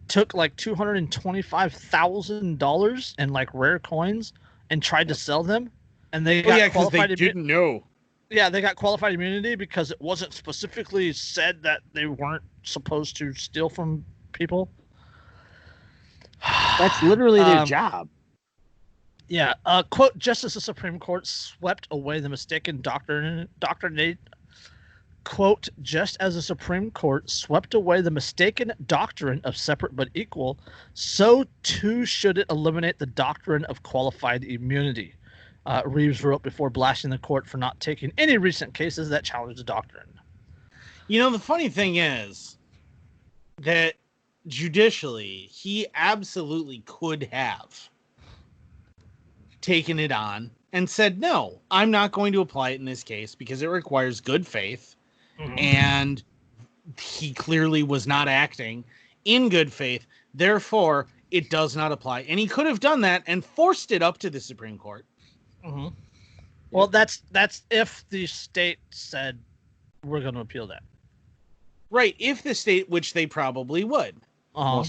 took like $225,000 in like rare coins and tried to sell them, and they got qualified immunity. Didn't know. Yeah, they got qualified immunity because it wasn't specifically said that they weren't supposed to steal from people. That's literally their job. Yeah. Quote, just as the Supreme Court swept away the mistaken doctrinate. Quote, just as the Supreme Court swept away the mistaken doctrine of separate but equal, so too should it eliminate the doctrine of qualified immunity. Reeves wrote before blasting the court for not taking any recent cases that challenged the doctrine. You know, the funny thing is that judicially, he absolutely could have taken it on and said, no, I'm not going to apply it in this case because it requires good faith. And he clearly was not acting in good faith. Therefore, it does not apply. And he could have done that and forced it up to the Supreme Court. Well, that's if the state said we're going to appeal that. Right. If the state, which they probably would.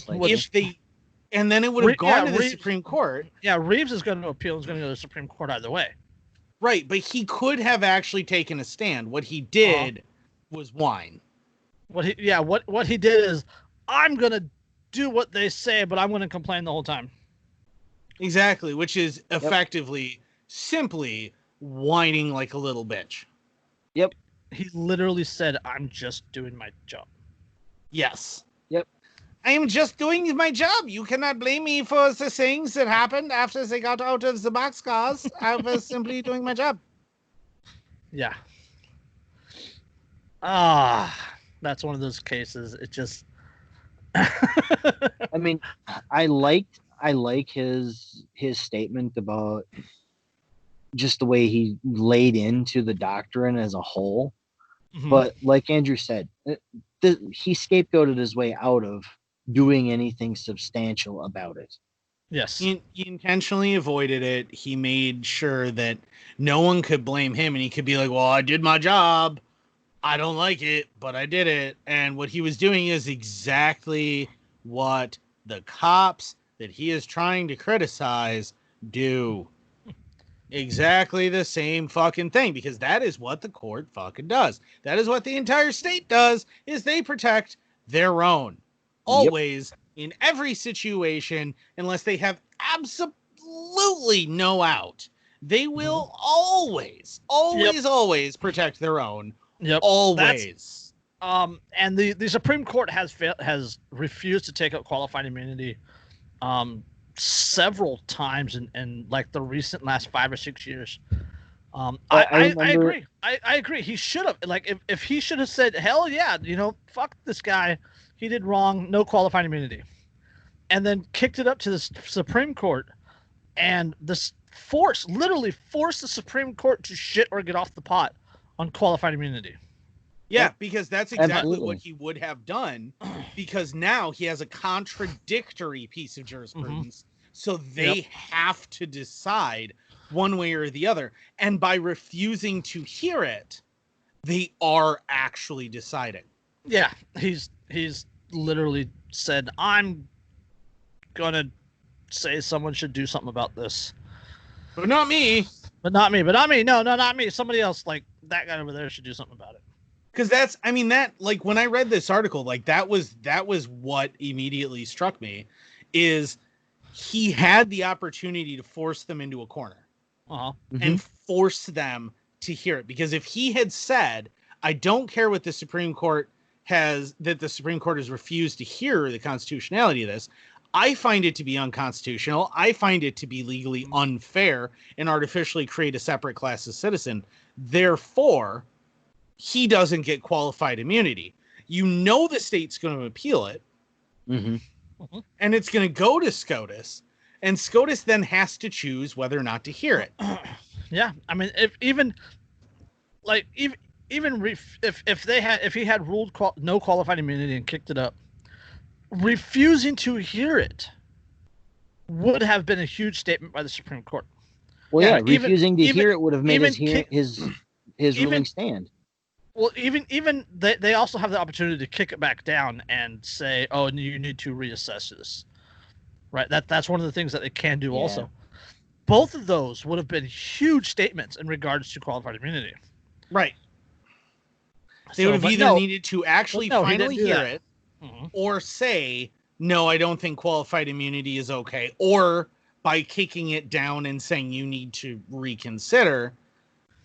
Which and then it would have gone to the Supreme Court. Yeah, Reeves is going to appeal. He's going to go to the Supreme Court either way. Right, but he could have actually taken a stand. What he did was whine. What he did is, I'm going to do what they say, but I'm going to complain the whole time. Exactly, which is effectively simply whining like a little bitch. Yep. He literally said, I'm just doing my job. Yes. Yep. I am just doing my job. You cannot blame me for the things that happened after they got out of the boxcars. I was simply doing my job. Yeah. That's one of those cases. It just. I mean, I like his statement about just the way he laid into the doctrine as a whole. But like Andrew said, he scapegoated his way out of doing anything substantial about it. Yes. He intentionally avoided it. He made sure that no one could blame him, and he could be like, well, I did my job. I don't like it, but I did it. And what he was doing is exactly what the cops that he is trying to criticize do. Exactly the same fucking thing, because that is what the court fucking does. That is what the entire state does, is they protect their own. Always, in every situation, unless they have absolutely no out. They will always protect their own. Yep. Always. And the Supreme Court has refused to take up qualified immunity several times in like the recent last 5 or 6 years. I agree. I agree. He should have, like, if he should have said, hell yeah, fuck this guy. He did wrong. No qualified immunity. And then kicked it up to the Supreme Court, and literally forced the Supreme Court to shit or get off the pot on qualified immunity. Yeah, because that's exactly what he would have done, because now he has a contradictory piece of jurisprudence. So they have to decide one way or the other. And by refusing to hear it, they are actually deciding. Yeah, he's literally said, I'm going to say someone should do something about this. But not me. But not me. No, not me. Somebody else, like that guy over there, should do something about it. Because like when I read this article, like that was what immediately struck me, is he had the opportunity to force them into a corner and force them to hear it. Because if he had said, I don't care what the Supreme Court has refused to hear the constitutionality of this, I find it to be unconstitutional. I find it to be legally unfair and artificially create a separate class of citizen. Therefore, he doesn't get qualified immunity. The state's going to appeal it. And it's going to go to SCOTUS, and SCOTUS then has to choose whether or not to hear it. Yeah, I mean, if he had ruled no qualified immunity and kicked it up, refusing to hear it would have been a huge statement by the Supreme Court. Well, refusing to hear it would have made his ruling stand. Well, even they also have the opportunity to kick it back down and say, "Oh, you need to reassess this." Right. That's one of the things that they can do. Also, both of those would have been huge statements in regards to qualified immunity. Right. They would have either needed to actually finally hear it, or say, "No, I don't think qualified immunity is okay," or by kicking it down and saying you need to reconsider,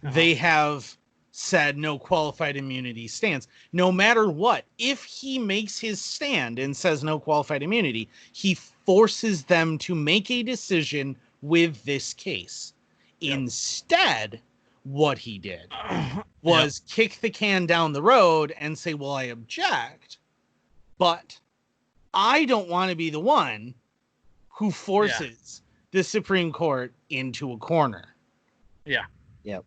they have said no qualified immunity stands. No matter what, if he makes his stand and says no qualified immunity, he forces them to make a decision with this case. Instead, what he did was kick the can down the road and say, well, I object, but I don't want to be the one who forces the Supreme Court into a corner. Yeah. Yep.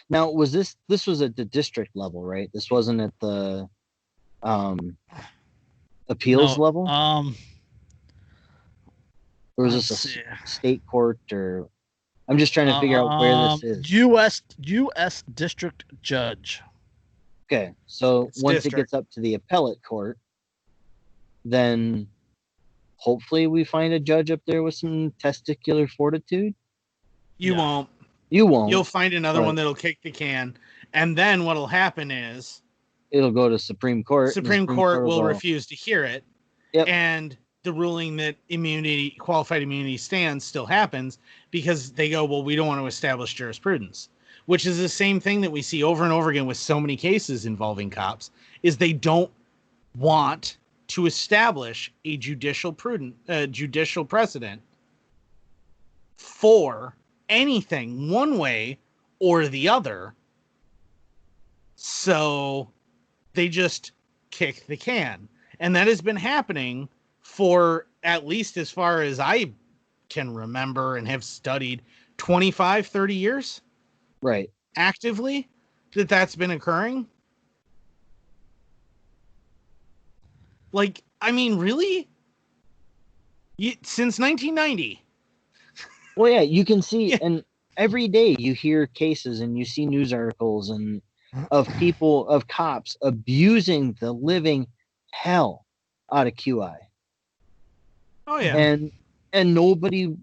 Now, was this was at the district level, right? This wasn't at the appeals level? Or was this a state court? Or I'm just trying to figure out where this is. U.S. District Judge. Okay, so It's once district. it gets up to the appellate court, then hopefully we find a judge up there with some testicular fortitude. You Yeah. won't. You won't. You'll find another but one that'll kick the can, and then what'll happen is it'll go to Supreme Court. Supreme Court will refuse to hear it, Yep. and the ruling that qualified immunity stands still happens because they go, well, we don't want to establish jurisprudence, which is the same thing that we see over and over again with so many cases involving cops, is they don't want to establish a judicial precedent for anything one way or the other. So they just kick the can. And that has been happening for at least as far as I can remember and have studied 25, 30 years. Right. Actively that's been occurring. Like, I mean, really? Since 1990. Well, yeah, you can see, and every day you hear cases and you see news articles and of cops abusing the living hell out of QI. Oh yeah. And nobody.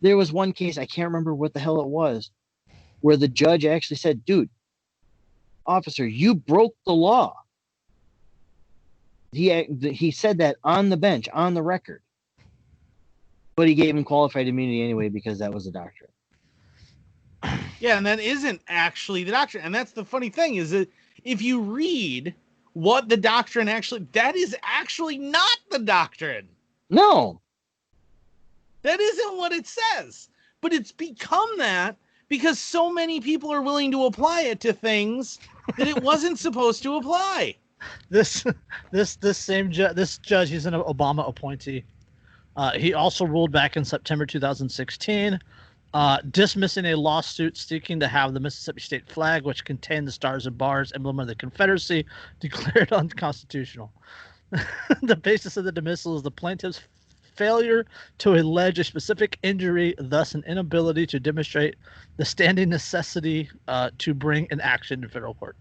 There was one case, I can't remember what the hell it was, where the judge actually said, "Dude, officer, you broke the law." He said that on the bench, on the record. But he gave him qualified immunity anyway because that was a doctrine. Yeah, and that isn't actually the doctrine. And that's the funny thing, is that if you read what the doctrine actually, that is actually not the doctrine. No. That isn't what it says. But it's become that because so many people are willing to apply it to things that it wasn't supposed to apply. This judge, he's an Obama appointee. He also ruled back in September 2016, dismissing a lawsuit seeking to have the Mississippi state flag, which contained the stars and bars, emblem of the Confederacy, declared unconstitutional. The basis of the dismissal is the plaintiff's failure to allege a specific injury, thus an inability to demonstrate the standing necessity to bring an action in federal court.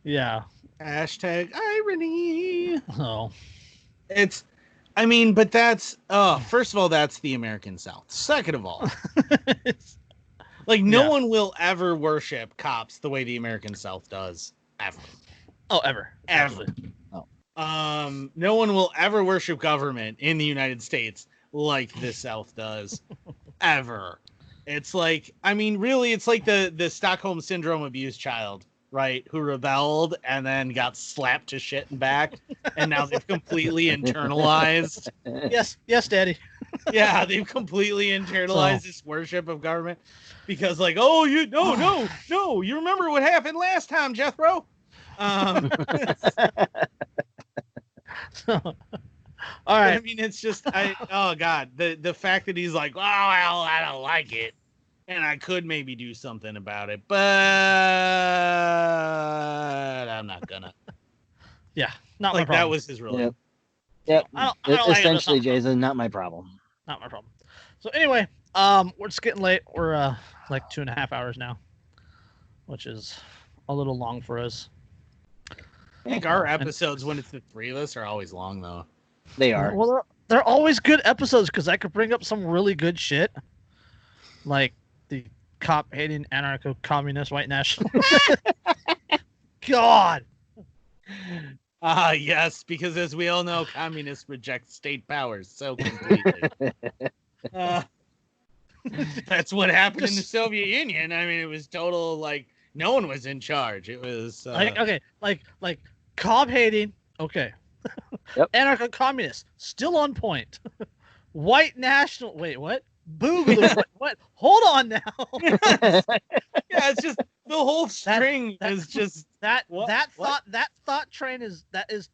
Yeah. Hashtag irony. Oh. But that's, first of all, that's the American South. Second of all, like, no one will ever worship cops the way the American South does. Ever. Oh, ever. Ever. Oh. No one will ever worship government in the United States like the South does. Ever. It's like, really, it's like the Stockholm Syndrome abused child, right? Who rebelled and then got slapped to shit and back. And now they've completely internalized. Yes, Daddy. Yeah, they've completely internalized this worship of government. Because, like, no, you remember what happened last time, Jethro? All right. It's just, oh God, the fact that he's like, oh, well, I don't like it, and I could maybe do something about it, but I'm not gonna. Yeah, not like my problem. that was his ruling. Yep. I don't like Essentially, it. Jason, not my problem. Not my problem. So anyway, we're just getting late. We're like 2.5 hours now, which is a little long for us. I think our episodes, when it's the three of us, are always long though. They are. Well, they're always good episodes because I could bring up some really good shit, like the cop-hating anarcho-communist white national. God. Yes, because as we all know, communists reject state powers so completely. That's what happened in the Soviet Union. It was total, like, no one was in charge. It was like cob hating. Okay. Yep. Anarcho-communist still on point. White national. Wait, what? Boogaloo. What? Hold on now. Yeah, it's just the whole string is just That What? that What? thought train is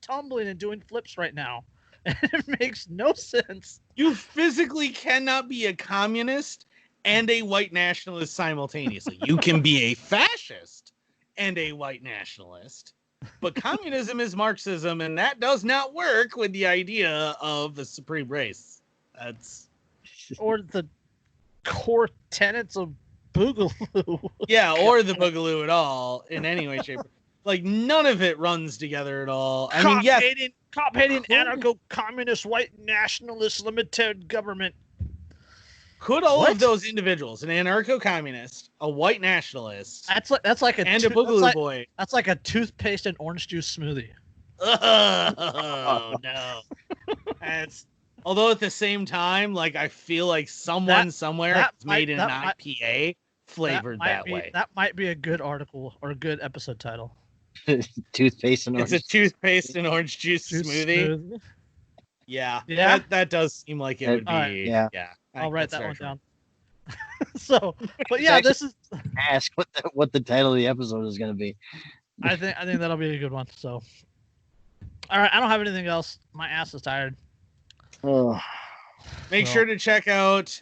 tumbling and doing flips right now. And it makes no sense. You physically cannot be a communist and a white nationalist simultaneously. You can be a fascist and a white nationalist, but communism is Marxism, and that does not work with the idea of the supreme race. That's Or the core tenets of Boogaloo. yeah, or the Boogaloo at all in any way, shape. Like none of it runs together at all. I mean, yes, Cop hating Cool. anarcho-communist white nationalist limited government. could all What? of those individuals, an anarcho-communist, a white nationalist, That's like a and a Boogaloo boy. That's like a toothpaste and orange juice smoothie. Oh no. That's although at the same time, like I feel like someone somewhere that has might- made an that might- IPA flavored that way. That might be a good article or a good episode title. Toothpaste and It's orange. a toothpaste and orange juice Juice smoothie. Yeah. Yeah? That does seem like it would be. Alright. Yeah. I'll write that one That's fair. down. So, but yeah, this is. Ask what the title of the episode is going to be. I think that'll be a good one. So, all right, I don't have anything else. My ass is tired. Oh, Make So- sure to check out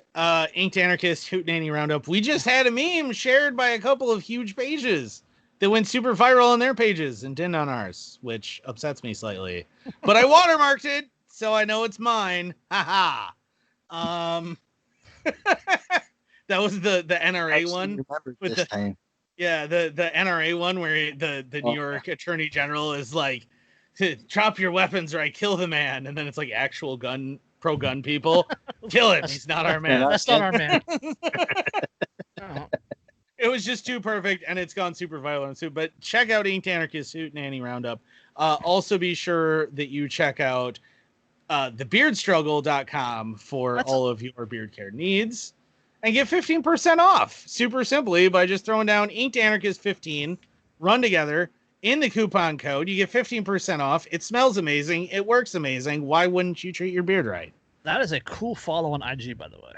Inked Anarchist Hootenanny Roundup. We just had a meme shared by a couple of huge pages that went super viral on their pages and didn't on ours, which upsets me slightly. But I watermarked it, so I know it's mine. Haha. That was the NRA actually one. remembered with this the- time. Yeah, the NRA one where the New York Attorney General is like, drop your weapons or I kill the man. And then it's like actual pro-gun people. Kill him. He's not our man. That's not our man. Oh. It was just too perfect, and it's gone super violent too. But check out Inked Anarchist Hootenanny Roundup. Also be sure that you check out thebeardstruggle.com for all of your beard care needs. And get 15% off, super simply, by just throwing down Inked Anarchist 15, run together, in the coupon code. You get 15% off. It smells amazing. It works amazing. Why wouldn't you treat your beard right? That is a cool follow on IG, by the way.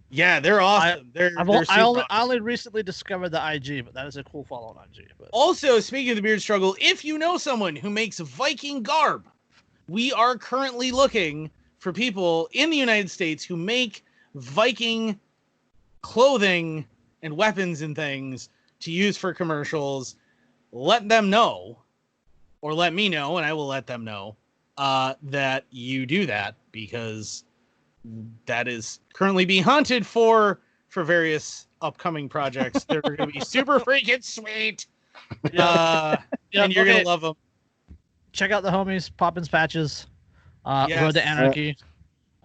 Yeah, they're awesome. I only recently discovered the IG, but that is a cool follow on IG. But Also, speaking of the beard struggle, if you know someone who makes Viking garb, we are currently looking for people in the United States who make Viking clothing and weapons and things to use for commercials. Let them know, or let me know, and I will let them know that you do that, because that is currently being hunted for various upcoming projects. They're going to be super freaking sweet. Yeah, And you're okay. going to love them. check out the homies, Poppins Patches, Yes. Road to Anarchy,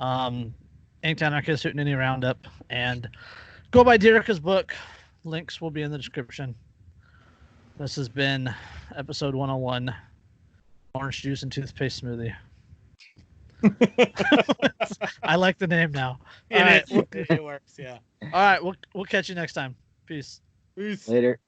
Inked Anarchist Hootenanny Roundup, and go buy Derica's book. Links will be in the description. This has been episode 101, Orange Juice and Toothpaste Smoothie. I like the name now. All right, It works, yeah. all right, we'll catch you next time. Peace. Peace. Later.